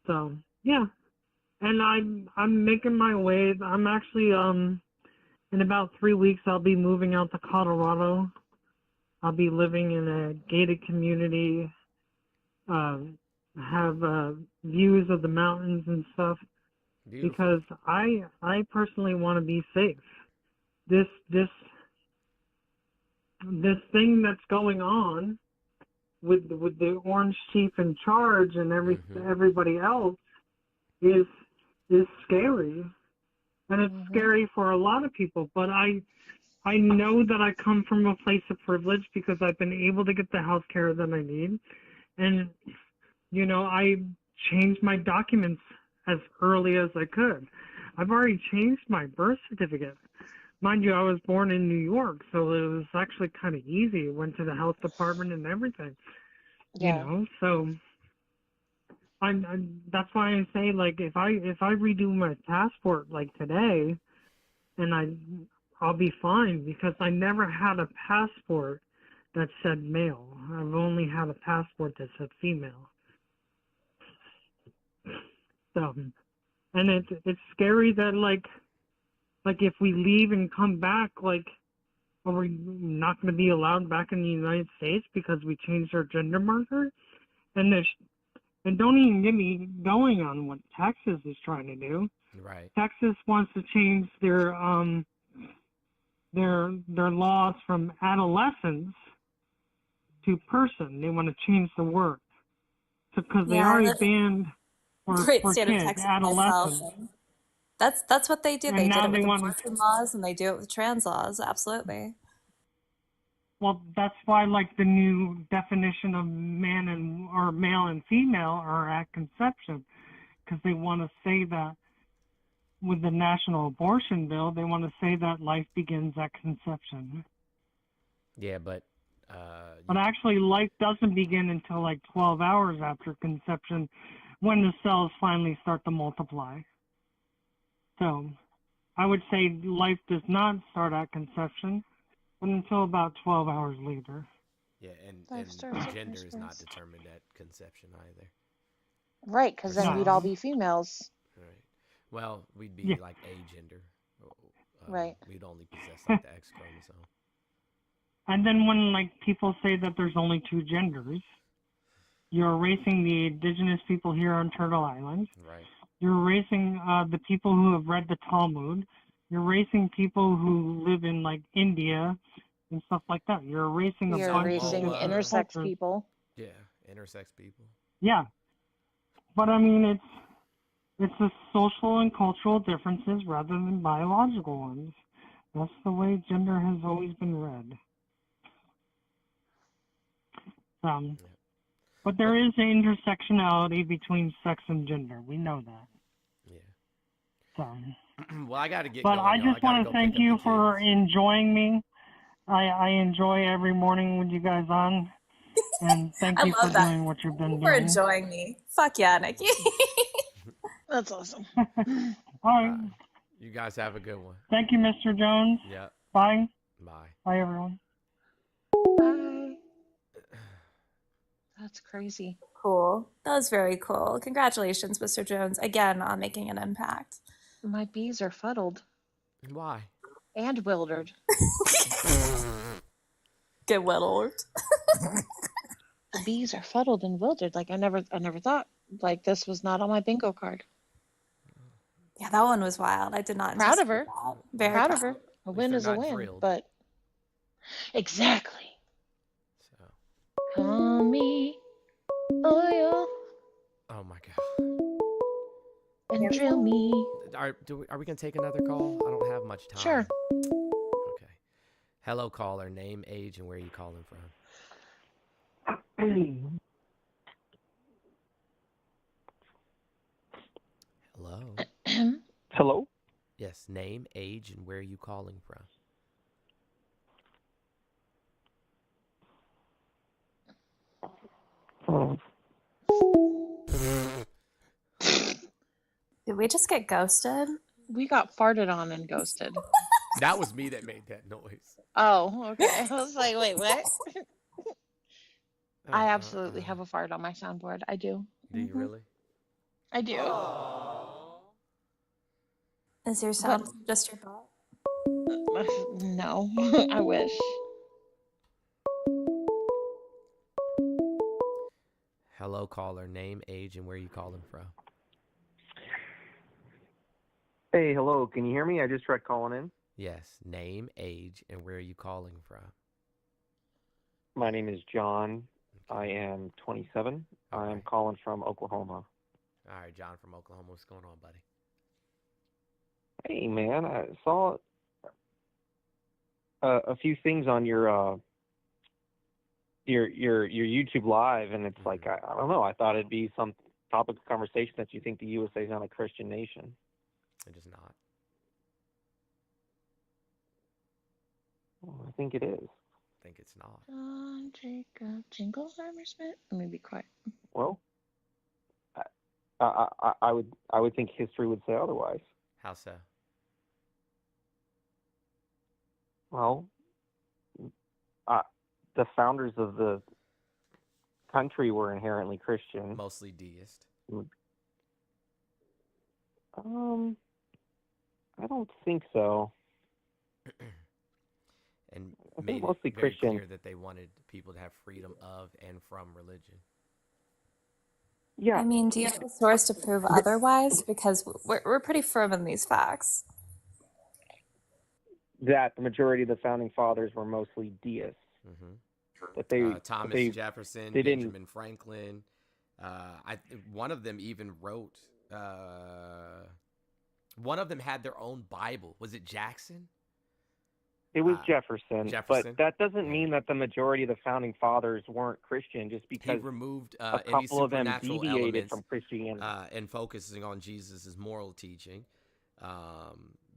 So yeah, and I'm making my way. I'm actually in about 3 weeks I'll be moving out to Colorado. I'll be living in a gated community, have views of the mountains and stuff. Beautiful. Because I personally want to be safe. This thing that's going on with the orange chief in charge and everybody else is scary, and it's scary for a lot of people. But I know that I come from a place of privilege because I've been able to get the health care that I need, and you know, I changed my documents as early as I could. I've already changed my birth certificate. Mind you, I was born in New York, so it was actually kind of easy. Went to the health department and everything. Yeah. You know, so that's why I say, like, if I redo my passport like today, and I'll be fine, because I never had a passport that said male. I've only had a passport that said female. So, and it's scary that like if we leave and come back, like, are we not going to be allowed back in the United States because we changed our gender marker? And don't even get me going on what Texas is trying to do. Right. Texas wants to change their laws from adolescents to person. They want to change the word, because they already banned Great for state of kids, Texas myself. adolescents. And that's what they do. And They now did it they with want abortion laws, and they do it with trans laws. Absolutely. Well, that's why, like, the new definition of man or male and female are at conception, because they want to say that with the national abortion bill, they want to say that life begins at conception. Yeah, but But actually, life doesn't begin until like 12 hours after conception, when the cells finally start to multiply. So I would say life does not start at conception, but until about 12 hours later. yeah, and starts at gender is first not birth. determined at conception either. Right, because then we'd all be females. Right. Well, we'd be Yeah. like agender. Right. We'd only possess like the X chromosome. And then when, like, people say that there's only two genders, you're erasing the indigenous people here on Turtle Island. Right. You're erasing the people who have read the Talmud. You're erasing people who live in like India and stuff like that. You're erasing a You're bunch erasing of different intersex cultures. people. Yeah, intersex people. Yeah, but I mean it's the social and cultural differences rather than biological ones. That's the way gender has always been read. But there is an intersectionality between sex and gender. We know that. Yeah. So, Well, I got to get but going. I Y'all. just want to thank you for enjoying me. I enjoy every morning with you guys on, and thank I you for love that. doing what you've been For doing. enjoying me. Fuck yeah, Nikki. That's awesome. All right. You guys have a good one. Thank you, Mr. Jones. Yeah. Bye. Bye. Bye, everyone. Bye. That's crazy. Cool. That was very cool. Congratulations, Mr. Jones, again on making an impact. My bees are fuddled. Why? And wildered. Get whittled. The bees are fuddled and wildered. Like I never thought like this was not on my bingo card. Yeah, that one was wild. I did not Proud of anticipate her. that. Very Proud of her. A least win they're is a not win. drilled. But exactly. Call me oil Oh my god. and drill me. Are we gonna take another call? I don't have much time. Sure. Okay. Hello, caller. Name, age, and where are you calling from? Hello. Hello. Yes. Name, age, and where are you calling from? Did we just get ghosted? We got farted on and ghosted. That was me that made that noise. Oh, okay. I was like, wait, what? I absolutely have a fart on my soundboard. I do. Do you really? I do. Is your sound just your butt? No, I wish. Hello, caller. Name, age, and where are you calling from? Hey, hello. Can you hear me? I just tried calling in. Yes. Name, age, and where are you calling from? My name is John. I am 27. I am calling from Oklahoma. All right, John from Oklahoma. What's going on, buddy? Hey, man. I saw a few things on your YouTube live, and it's like I don't know. I thought it'd be some topic of conversation that you think the USA is not a Christian nation. It is not. Well, I think it is. I think it's not. Jacob Jingleheimer Smith. Let me be quiet. Well, I would think history would say otherwise. How so? Well, the founders of the country were inherently Christian. Mostly deist. I don't think so. And I made think mostly it very Christian. clear that they wanted people to have freedom of and from religion. Yeah. I mean, do you have a source to prove otherwise? Because we're pretty firm in these facts. That the majority of the founding fathers were mostly deists. That they Thomas Jefferson, they Benjamin Franklin. One of them even wrote. One of them had their own Bible. Was it Jackson? It was Jefferson, Jefferson. but that doesn't mean that the majority of the founding fathers weren't Christian. Just because he removed a any couple of them supernatural deviated elements from Christianity. And focusing on Jesus' moral teaching.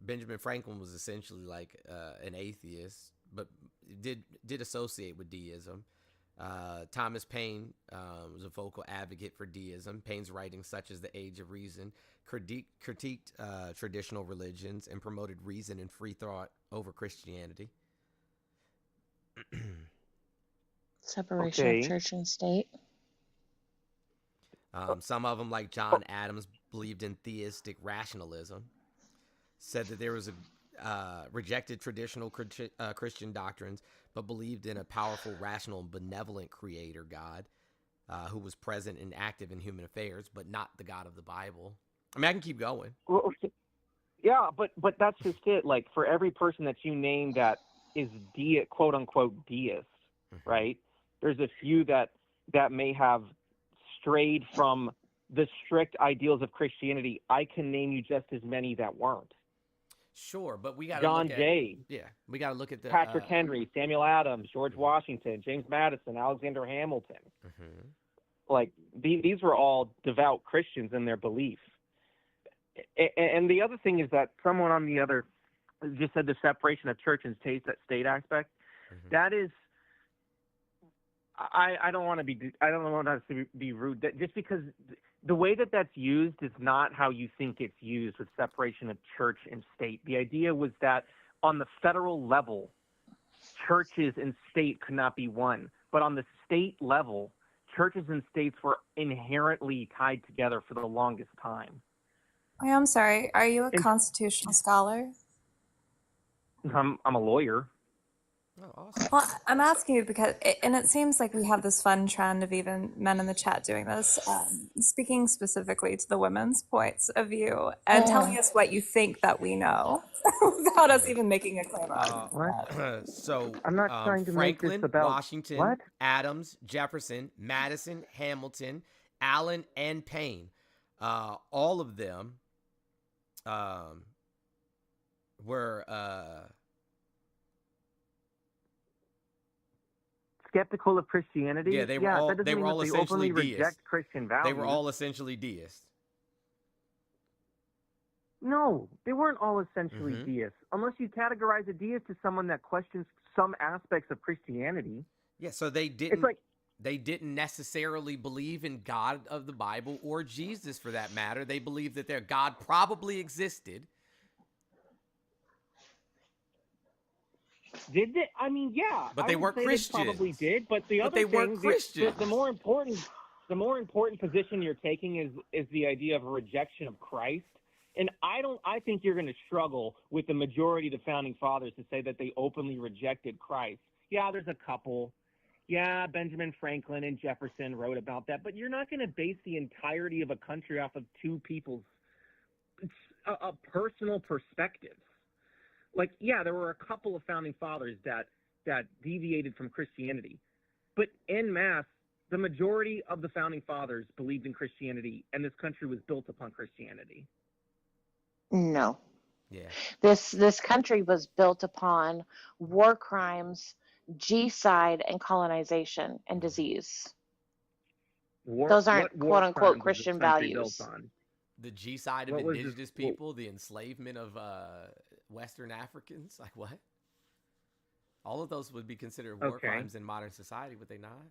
Benjamin Franklin was essentially like an atheist, but did associate with deism. Thomas Paine was a vocal advocate for deism. Paine's writings, such as The Age of Reason, critiqued traditional religions and promoted reason and free thought over Christianity. Separation of church and state. Some of them, like John Adams, believed in theistic rationalism, said that there was rejected traditional Christian doctrines, but believed in a powerful, rational, and benevolent creator God who was present and active in human affairs, but not the God of the Bible. I mean, I can keep going. Well, yeah, but that's just it. Like, for every person that you name that is quote unquote deist, right? There's a few that may have strayed from the strict ideals of Christianity. I can name you just as many that weren't. Sure, but we got to John look at Jay. Yeah, we got to look at the Patrick Henry, Samuel Adams, George Washington, James Madison, Alexander Hamilton. Like, these were all devout Christians in their belief. And the other thing is that someone on the other just said the separation of church and state, that state aspect. That is, I don't want to be rude. That just because the way that that's used is not how you think it's used with separation of church and state. The idea was that on the federal level, churches and state could not be one, but on the state level, churches and states were inherently tied together for the longest time. Wait, I'm sorry. Are you a constitutional scholar? I'm a lawyer. Oh, awesome. Well, I'm asking you because, it seems like we have this fun trend of even men in the chat doing this, speaking specifically to the women's points of view and telling us what you think that we know without us even making a claim on it. So I'm not trying to make this Franklin, about Washington, what? Adams, Jefferson, Madison, Hamilton, Allen, and Payne. All of them were skeptical of Christianity. Yeah, they were all that doesn't mean that they essentially openly deists. reject Christian values. They were all essentially deists. No, they weren't all essentially deists. Unless you categorize a deist as someone that questions some aspects of Christianity. Yeah, so they didn't necessarily believe in God of the Bible or Jesus for that matter. They believed that their God probably existed. Did they? I mean, yeah. But they weren't Christians. They probably did. But the other they thing, weren't Christians. The more important position you're taking is the idea of a rejection of Christ. And I think you're going to struggle with the majority of the founding fathers to say that they openly rejected Christ. Yeah, there's a couple. Yeah, Benjamin Franklin and Jefferson wrote about that. But you're not going to base the entirety of a country off of two people's a personal perspectives. Like, yeah, there were a couple of founding fathers that deviated from Christianity. But en masse, the majority of the founding fathers believed in Christianity, and this country was built upon Christianity. No. Yeah. This country was built upon war crimes, G-side, and colonization and disease. Those aren't quote-unquote Christian values. The G-side of indigenous people, the enslavement of Western Africans, like what? All of those would be considered war crimes in modern society, would they not?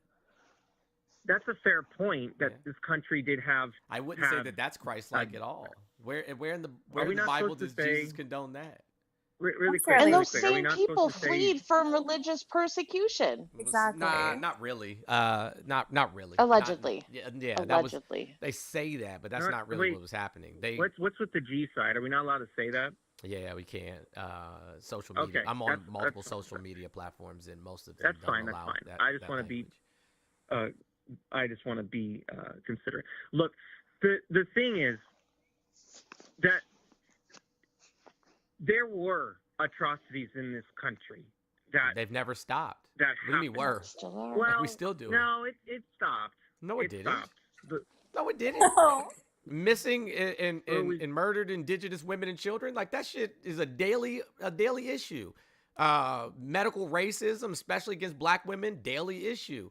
That's a fair point. That this country did have. I wouldn't say that that's Christ-like at all. Where in the Bible does Jesus condone that? Really quick, and those same people fled from religious persecution. Exactly. Not really. Not really. Allegedly. Yeah. Allegedly. They say that, but that's not really what was happening. What's with the G side? Are we not allowed to say that? Yeah, we can't. Social media. I'm on multiple social media platforms, and most of them that's don't fine. allow That's fine. that. I just want to be considerate. Look, the thing is that there were atrocities in this country that they've never stopped. That what do you mean were? Well, we still do. No, it stopped. No, it didn't. Stopped. No, it didn't. Missing and murdered indigenous women and children, like that shit is a daily issue. Medical racism, especially against black women, daily issue.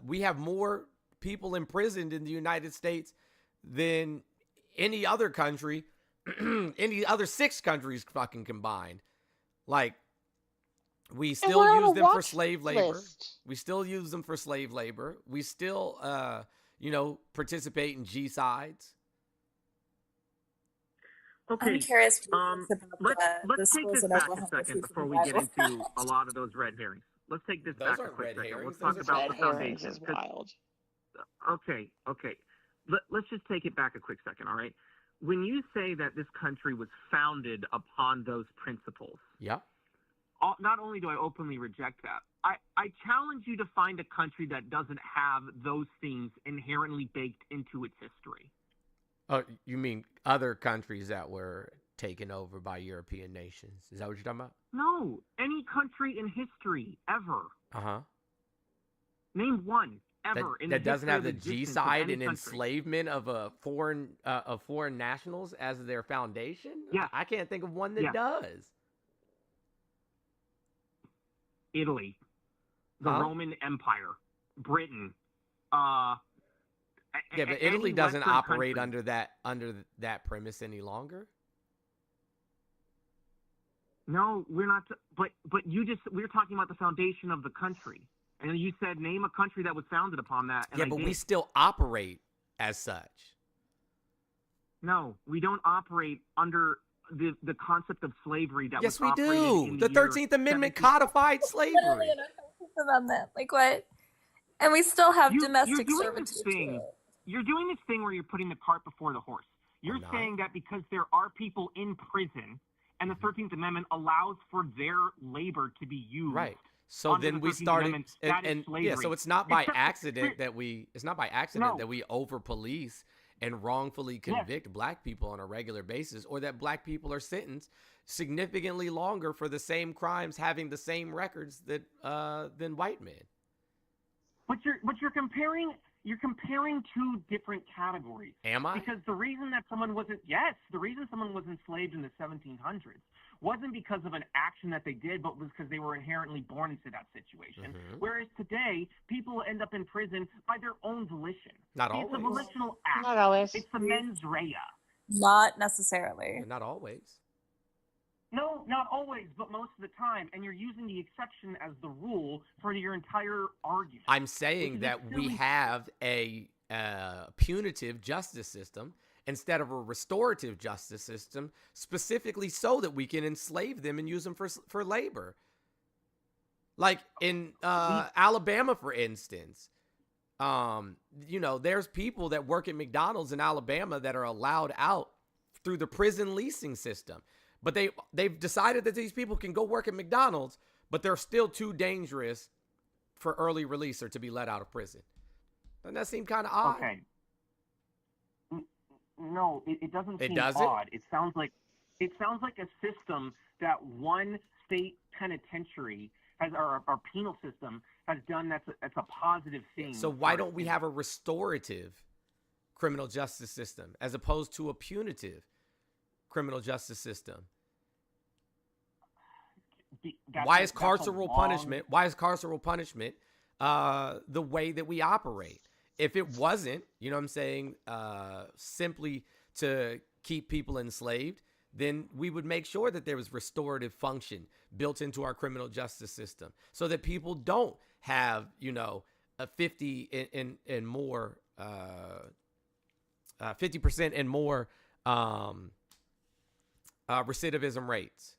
We have more people imprisoned in the United States than any other country, any other 6 countries fucking combined. Like, we still use them for slave labor. We still use them for slave labor. We still, participate in G-sides. Okay. I'm curious. Let's take this back a second before we get into a lot of those red herrings. Let's take this back a quick second. Let's talk about the foundation. Wild. Okay. Let's just take it back a quick second, all right? When you say that this country was founded upon those principles, yeah. Not only do I openly reject that, I challenge you to find a country that doesn't have those things inherently baked into its history. Oh, you mean other countries that were taken over by European nations? Is that what you're talking about? No, any country in history ever. Uh-huh. Name one ever in the That doesn't history have of the G existence of side any and country. enslavement of foreign nationals as their foundation? Yes. I can't think of one that Yes. does. Italy, the Huh? Roman Empire, Britain. Yeah, but any Italy doesn't Western operate country. under that premise any longer. No, we're not. But we're talking about the foundation of the country, and you said name a country that was founded upon that. And Yeah, I but did. we still operate as such. No, we don't operate under the concept of slavery that Yes, was we operated do. in The year 13th Amendment 17 codified slavery. Literally an amendment. Like what? And we still have domestic you're doing servitude. this thing. You're doing this thing where you're putting the cart before the horse. You're not. saying that because there are people in prison, and the 13th Amendment allows for their labor to be used. Right. So under then the we 13th started, Amendment, that is and yeah. slavery. So it's not by Except- accident that we No. over police and wrongfully convict black people on a regular basis, or that black people are sentenced significantly longer for the same crimes, having the same records that than white men. But you're comparing two different categories. Am I? Because the reason someone was enslaved in the 1700s wasn't because of an action that they did, but was because they were inherently born into that situation. Mhm. Whereas today, people end up in prison by their own volition. Not It's a always. volitional act. Not always. It's the mens rea. Not necessarily. Not always. No, not always, but most of the time. And you're using the exception as the rule for your entire argument. I'm saying Which is that we silly- have a punitive justice system instead of a restorative justice system, specifically so that we can enslave them and use them for labor. Like in Alabama, for instance, there's people that work at McDonald's in Alabama that are allowed out through the prison leasing system. But they've decided that these people can go work at McDonald's, but they're still too dangerous for early release or to be let out of prison. Doesn't that seem kind of odd? Okay. No, it doesn't It seem doesn't? odd. It sounds like a system that one state penitentiary or penal system has done. That's a positive thing. So why for don't we it. have a restorative criminal justice system as opposed to a punitive criminal justice system? Why is carceral punishment? Why is carceral punishment the way that we operate? If it wasn't, you know what I'm saying, simply to keep people enslaved, then we would make sure that there was restorative function built into our criminal justice system so that people don't have, a 50 and more, 50% and more recidivism rates.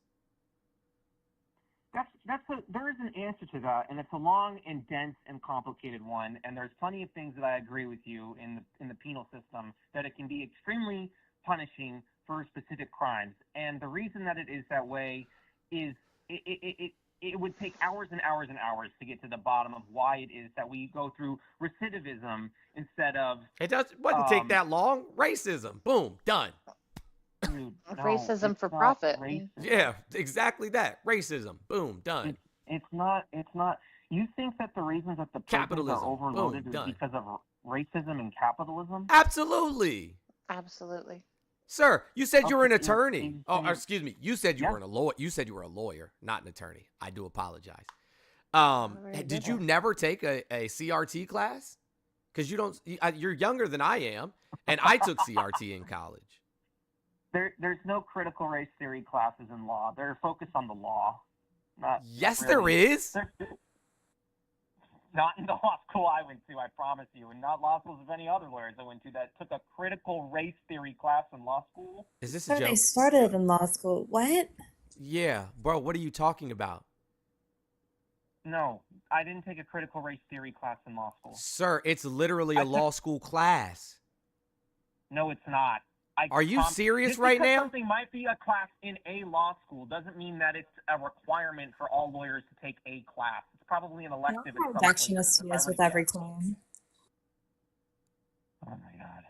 There is an answer to that, and it's a long and dense and complicated one. And there's plenty of things that I agree with you in the penal system, that it can be extremely punishing for specific crimes. And the reason that it is that way is it would take hours and hours and hours to get to the bottom of why it is that we go through recidivism instead of. It wouldn't take that long. Racism, boom, done. Dude, Racism for profit. Yeah, exactly that. Racism, boom, done. It's not. You think that the reasons that the prisons Capitalism, are overloaded boom, is done. because of racism and capitalism? Absolutely. Absolutely. Sir, you said you were an Okay, attorney. and- Oh, excuse me. You said you Yeah. were a lawyer. You said you were a lawyer, not an attorney. I do apologize. very Did good. you never take a CRT class? Because you're younger than I am, and I took CRT in college. There's no critical race theory classes in law. They're focused on the law. Yes, not there really. is. Not in the law school I went to, I promise you, and not law schools of any other lawyers I went to that took a critical race theory class in law school. Is this a So they joke? started in law school. What? Yeah, bro. What are you talking about, No, I didn't take a critical race theory class in law school. sir? It's literally a law school class. No, it's not. Are you serious just right because now? Something might be a class in a law school doesn't mean that it's a requirement for all lawyers to take a class. It's probably an elective. in some Reductionist places, he is if I with were to every guess. claim. Oh my god.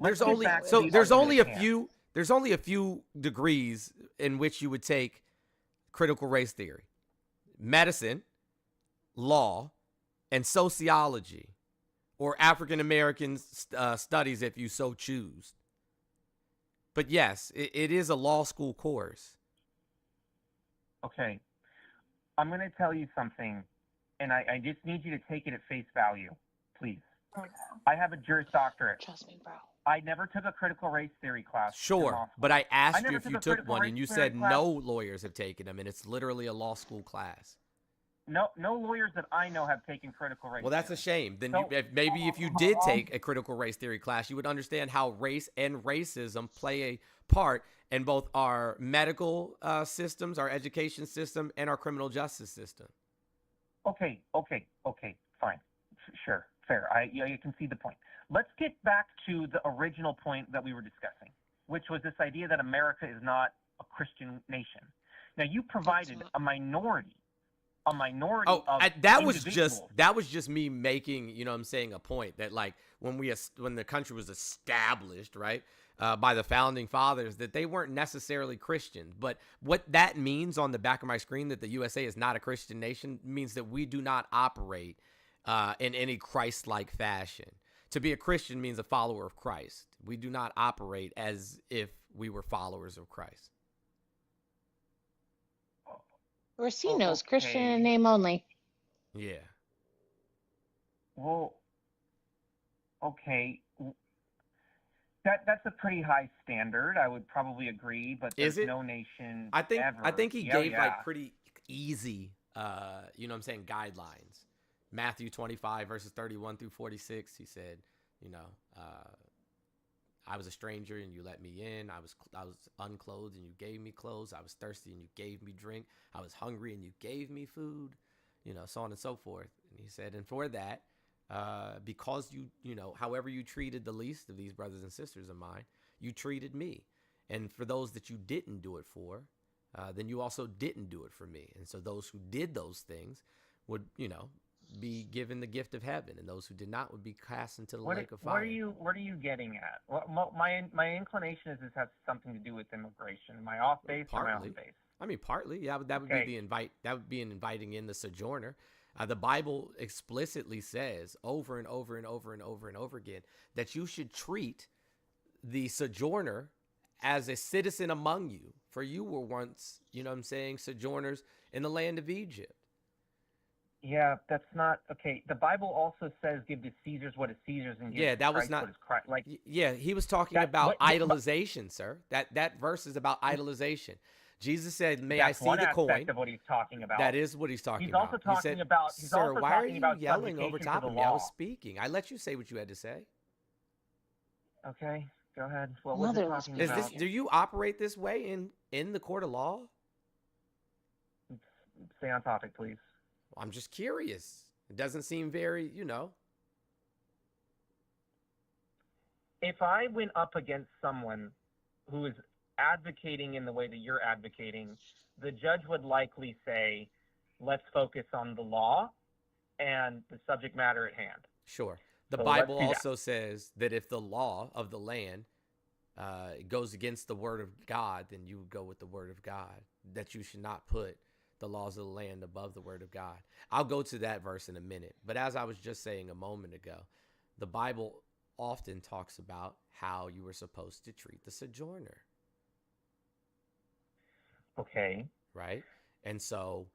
there's get only back to so the there's argument only a at hand. few there's only a few degrees in which you would take critical race theory: medicine, law, and sociology, or African American studies if you so choose. But yes, it is a law school course. Okay. I'm going to tell you something, and I just need you to take it at face value, please. Okay. I have a Juris Doctorate. Trust me, bro. I never took a critical race theory class. in Sure, law school. but I asked you never if took you a took critical one, race and you theory said class. no lawyers have taken them, and it's literally a law school class. No lawyers that I know have taken critical race Well, that's a theory. shame. Then So- maybe if you did take a critical race theory class, you would understand how race and racism play a part in both our medical systems, our education system, and our criminal justice system. Okay, fine. Sure, fair. You can see the point. Let's get back to the original point that we were discussing, which was this idea that America is not a Christian nation. Now, you provided a minority of that was individuals. just me making, you know what I'm saying, a point that, like, when the country was established, right, by the founding fathers, that they weren't necessarily Christians. But what that means on the back of my screen, that the USA is not a Christian nation, means that we do not operate in any Christ-like fashion. To be a Christian means a follower of Christ. We do not operate as if we were followers of Christ. Racino's okay. Christian in name only. Yeah. Well, okay. That's a pretty high standard. I would probably agree, but Is there's it? no nation I think ever. he Yeah, gave yeah. like pretty easy, you know what I'm saying, guidelines. Matthew 25 verses 31 through 46. He said, you know, I was a stranger and you let me in. I was unclothed and you gave me clothes. I was thirsty and you gave me drink. I was hungry and you gave me food, you know, so on and so forth. And he said, and for that, because you know, however you treated the least of these brothers and sisters of mine, you treated me. And for those that you didn't do it for, then you also didn't do it for me. And so those who did those things would, you know, be given the gift of heaven, and those who did not would be cast into the lake of fire. What are you getting at? Well, my inclination is this has something to do with immigration. Am I off base or am I on base? I mean, partly, yeah. That would be the invite. That would be an inviting in the sojourner. The Bible explicitly says over and over and over and over and over again that you should treat the sojourner as a citizen among you. For you were once, you know what I'm saying, sojourners in the land of Egypt. Yeah, that's not okay. The Bible also says, "Give to Caesar's what is Caesar's, and give Yeah, to that was Christ not what is Christ." Like, yeah, he was talking about idolization, sir. That verse is about idolization. Jesus said, "May I see one the aspect coin?" of what he's talking about. That is what he's talking He's about. also talking he said, about. He's "Sir, also why are talking you about yelling over subjugation top to of the me? I law. was speaking. I let you say what you had to say." Okay, go ahead. What was it talking Is about? this? Do you operate this way in the court of law? Stay on topic, please. I'm just curious. It doesn't seem very, you know. If I went up against someone who is advocating in the way that you're advocating, the judge would likely say, let's focus on the law and the subject matter at hand. Sure. The So Bible let's do that. also says that if the law of the land goes against the word of God, then you would go with the word of God, that you should not put the laws of the land above the word of God. I'll go to that verse in a minute. But as I was just saying a moment ago, the Bible often talks about how you were supposed to treat the sojourner. Okay. Right? And so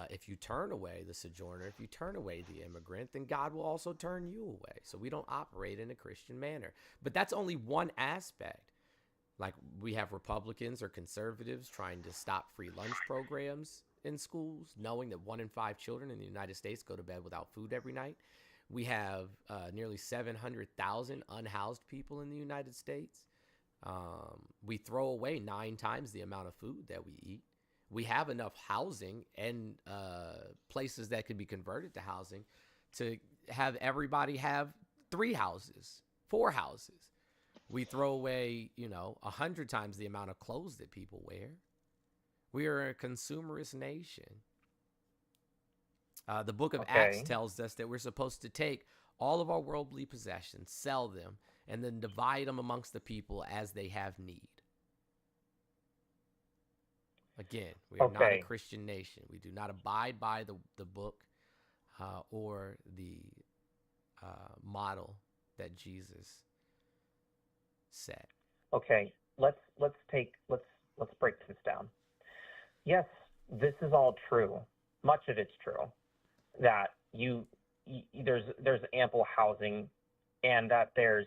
if you turn away the sojourner, if you turn away the immigrant, then God will also turn you away. So we don't operate in a Christian manner. But that's only one aspect. Like, we have Republicans or conservatives trying to stop free lunch programs in schools, knowing that 1 in 5 children in the United States go to bed without food every night. We have nearly 700,000 unhoused people in the United States. We throw away 9 times the amount of food that we eat. We have enough housing and places that could be converted to housing to have everybody have 3 houses, 4 houses. We throw away, 100 times the amount of clothes that people wear. We are a consumerist nation. The book of Acts tells us that we're supposed to take all of our worldly possessions, sell them, and then divide them amongst the people as they have need. Again, we are not a Christian nation. We do not abide by the book or the model that Jesus set. Okay, let's break this down. Yes, this is all true. Much of it's true. That there's ample housing, and that there's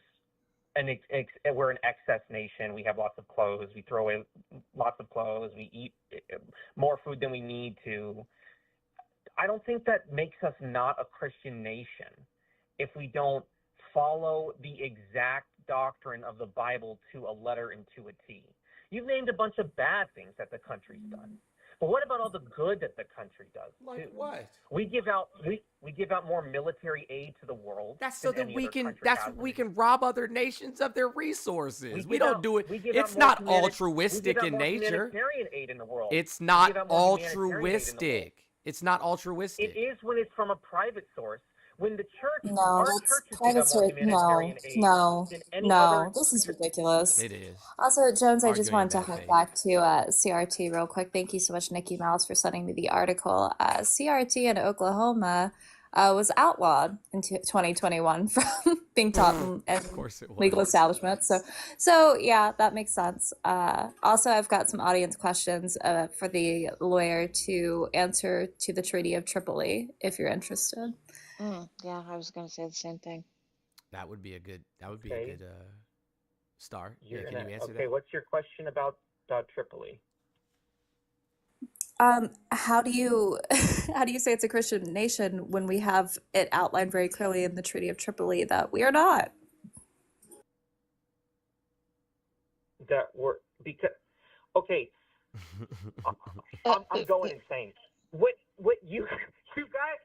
we're an excess nation. We have lots of clothes. We throw away lots of clothes. We eat more food than we need to. I don't think that makes us not a Christian nation if we don't follow the exact doctrine of the Bible to a letter and to a T. You've named a bunch of bad things that the country's done. But what about all the good that the country does? Like what? We give out more military aid to the world. That's so that we can rob other nations of their resources. We don't do it. It's not altruistic in nature. Humanitarian aid in the world. It's not altruistic. It's not altruistic. It is when it's from a private source. When the church, No, that's private source. No. This is ridiculous. It is. Also, Jones, I just Arguing wanted to that hop faith. back to CRT real quick. Thank you so much, Nikki Mouse, for sending me the article. CRT in Oklahoma was outlawed in 2021 from being taught in Of course it was. legal establishments. So yeah, that makes sense. Also, I've got some audience questions for the lawyer to answer to the Treaty of Tripoli, if you're interested. Yeah, I was gonna say the same thing. That would be a good start. You're Can gonna, you answer okay, that? what's your question about Tripoli? How do you say it's a Christian nation when we have it outlined very clearly in the Treaty of Tripoli that we are not? That we're because okay, I'm going insane. What you guys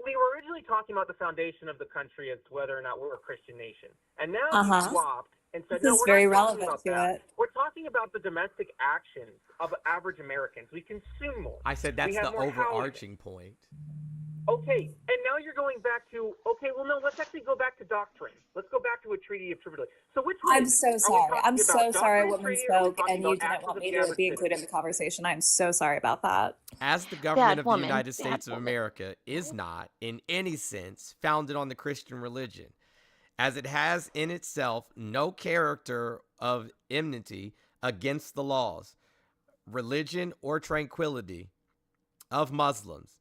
we were originally talking about the foundation of the country as to whether or not we're a Christian nation, and now we swapped and said This no, is we're very not talking relevant about to that. it. We're talking about the domestic actions of average Americans. We consume more. I said that's We have the more overarching point. Okay, and now you're going back to let's actually go back to doctrine. Let's go back to a Treaty of Tripoli. So which one I'm is it? so Are we sorry. talking I'm about so sorry I doctrine went and treaty, or are we spoke talking and you about didn't actions want of me the to average be citizen? included in the conversation. I'm so sorry about that. As the government of the woman. United Bad States of woman. America is not, in any sense, founded on the Christian religion, as it has in itself no character of enmity against the laws, religion, or tranquility of Muslims,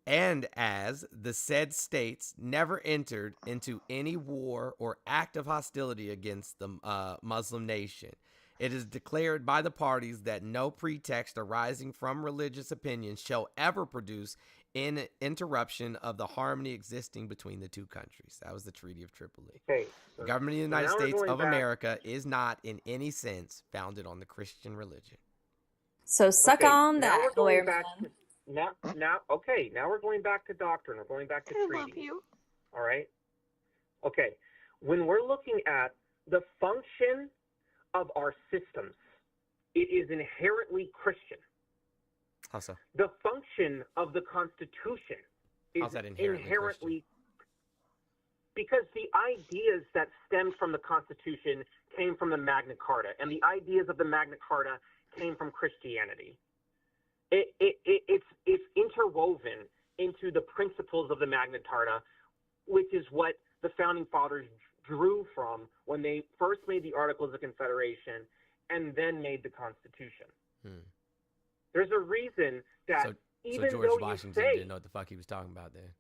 and as the said states never entered into any war or act of hostility against the Muslim nation. It is declared by the parties that no pretext arising from religious opinions shall ever produce an interruption of the harmony existing between the two countries. That was the Treaty of Tripoli. Okay, The government of the United now we're States going of back- America is not in any sense founded on the Christian religion. So suck Okay, on now we're that, going lawyer back man. now we're going back to doctrine. We're going back to I treaty. love you. All right. Okay. When we're looking at the function of our systems, it is inherently Christian. How so? The function of the Constitution is How's that inherently because the ideas that stemmed from the Constitution came from the Magna Carta, and the ideas of the Magna Carta came from Christianity. It's interwoven into the principles of the Magna Carta, which is what the founding fathers drew from when they first made the Articles of Confederation and then made the Constitution. There's a reason that So even George though Washington you say didn't know what the fuck he was talking about there.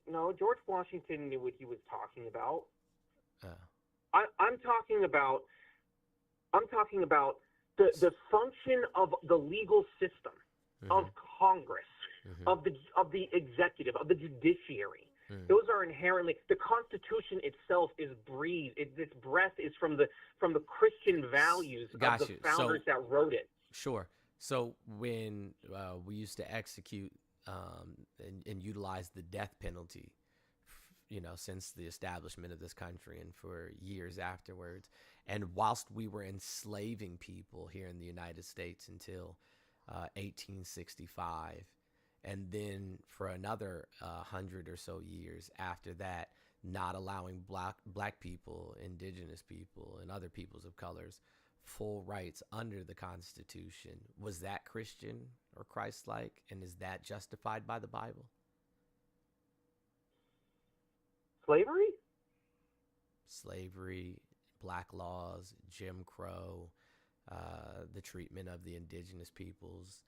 no, George Washington knew what he was talking about. Oh. I'm talking about the function of the legal system, of Congress, of the executive, of the judiciary. Those are inherently the Constitution itself is breathed. Its breath is from the Christian values of the founders that wrote it. Sure. So when we used to execute and utilize the death penalty, since the establishment of this country and for years afterwards, and whilst we were enslaving people here in the United States until 1865, and then for another 100 or so years after that, not allowing black people, indigenous people, and other peoples of colors full rights under the Constitution. Was that Christian or Christ-like, and is that justified by the Bible? Slavery, black laws, Jim Crow, the treatment of the indigenous peoples,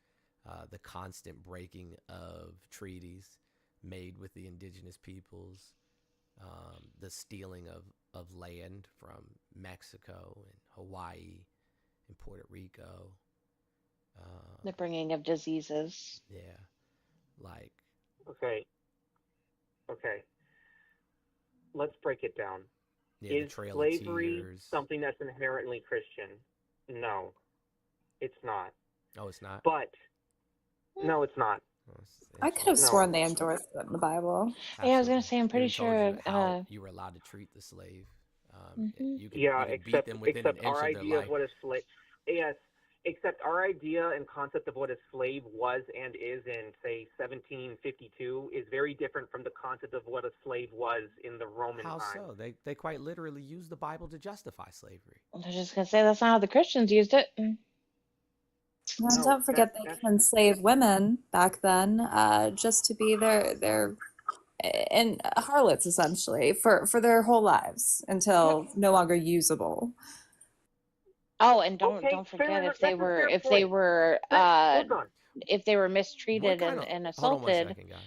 the constant breaking of treaties made with the indigenous peoples, the stealing of land from Mexico and Hawaii and Puerto Rico. The bringing of diseases. Yeah. Like. Okay. Let's break it down. Yeah, Is slavery something that's inherently Christian? No, it's not. Oh, it's not? But, no, it's not. I could have sworn they endorsed it in the Bible. Yeah, I was gonna say, I'm pretty told sure. you how you were allowed to treat the slave. You could, Yeah, you could beat them within an inch our of their idea life. of what a slave. Yes, except our idea and concept of what a slave was and is in, say, 1752 is very different from the concept of what a slave was in the Roman How time. so? They quite literally use the Bible to justify slavery. I was just gonna say that's not how the Christians used it. Well, don't forget they could enslave women back then, just to be their and harlots essentially for their whole lives until no longer usable. Oh, and don't fair forget enough. if they That's a were fair if they point. were Hold on. if they were mistreated What kind and of- hold on one assaulted. second, guys.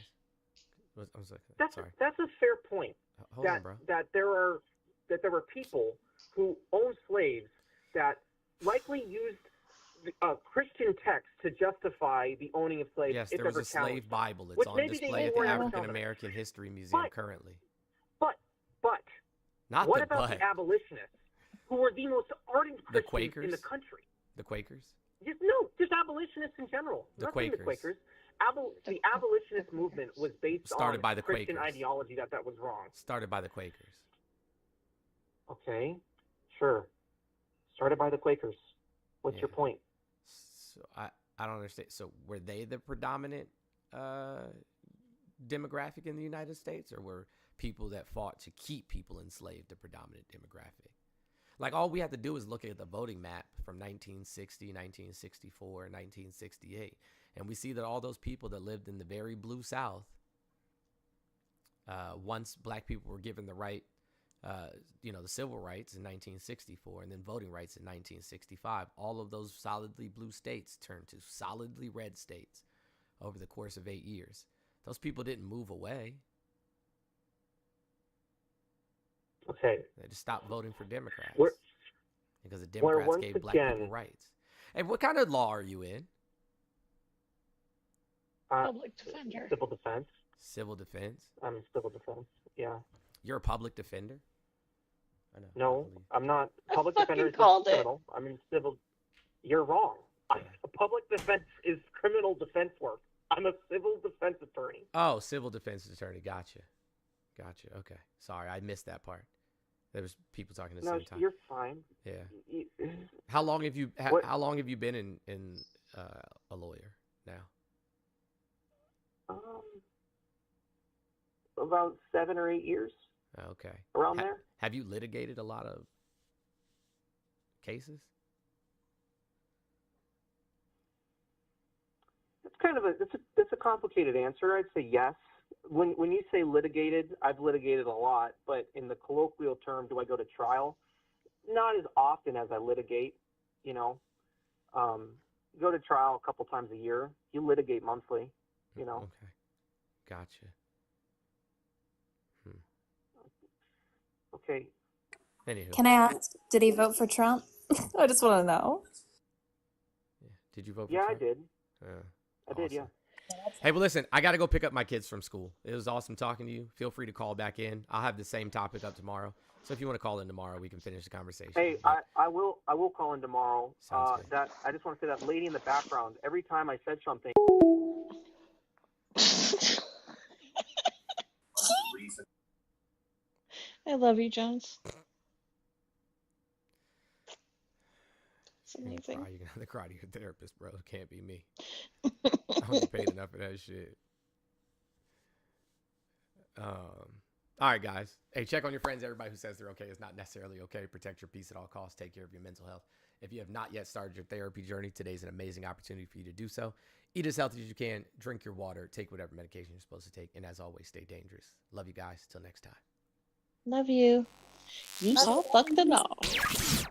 One second. That's Sorry. that's a fair point. Hold on, bro. That there were people who owned slaves that likely used Christian texts to justify the owning of slaves. Yes, if there was ever a slave challenged. Bible. It's Which on maybe they display at were the never African found. American History Museum But- currently. But Not what the about but. the abolitionists who were the most ardent The Christians in the Quakers? country? The Quakers? Just abolitionists in general. The Nothing the Quakers. Quakers. The abolitionist movement was based Started on by the Christian Quakers. ideology that was wrong. Started by the Quakers. Okay, sure. Started by the Quakers. What's your point? So I don't understand. So were they the predominant demographic in the United States, or were people that fought to keep people enslaved the predominant demographic? Like, all we have to do is look at the voting map from 1960, 1964, 1968, and we see that all those people that lived in the very blue South, once black people were given the right, the civil rights in 1964 and then voting rights in 1965, all of those solidly blue states turned to solidly red states over the course of 8 years. Those people didn't move away. Okay. They just stopped voting for Democrats because the where Democrats once gave black people again- rights. Hey, what kind of law are you in? Public defender. Civil defense. Civil defense? I'm civil defense. Yeah. You're a public defender? I know. No, I'm not. Public I defender is fucking called it. criminal. I'm in civil. You're wrong. Public defense is criminal defense work. I'm a civil defense attorney. Oh, civil defense attorney. Gotcha. Okay. Sorry, I missed that part. There was people talking at the No, same time. you're fine. Yeah. You- How long have you What- how long have you been in a lawyer now? About 7 or 8 years. Okay. Around there. Have you litigated a lot of cases? It's kind of that's a complicated answer. I'd say yes. When you say litigated, I've litigated a lot, but in the colloquial term, do I go to trial? Not as often as I litigate. Go to trial a couple times a year. You litigate monthly. Okay. Gotcha. Okay. Anywho. Can I ask, did he vote for Trump? I just want to know. Did you vote for Yeah, Trump? I did. Yeah. I did, yeah. Hey, well, listen, I got to go pick up my kids from school. It was awesome talking to you. Feel free to call back in. I'll have the same topic up tomorrow. So if you want to call in tomorrow, we can finish the conversation. Hey, I will call in tomorrow. Sounds good. That I just want to say that lady in the background. Every time I said something. I love you, Jones. It's You're amazing. gonna have to cry to your therapist, bro. It can't be me. I don't get paid enough for that shit. All right, guys. Hey, check on your friends. Everybody who says they're okay is not necessarily okay. Protect your peace at all costs. Take care of your mental health. If you have not yet started your therapy journey, today's an amazing opportunity for you to do so. Eat as healthy as you can. Drink your water. Take whatever medication you're supposed to take. And as always, stay dangerous. Love you guys. Till next time. Love you. You saw fuck the dog.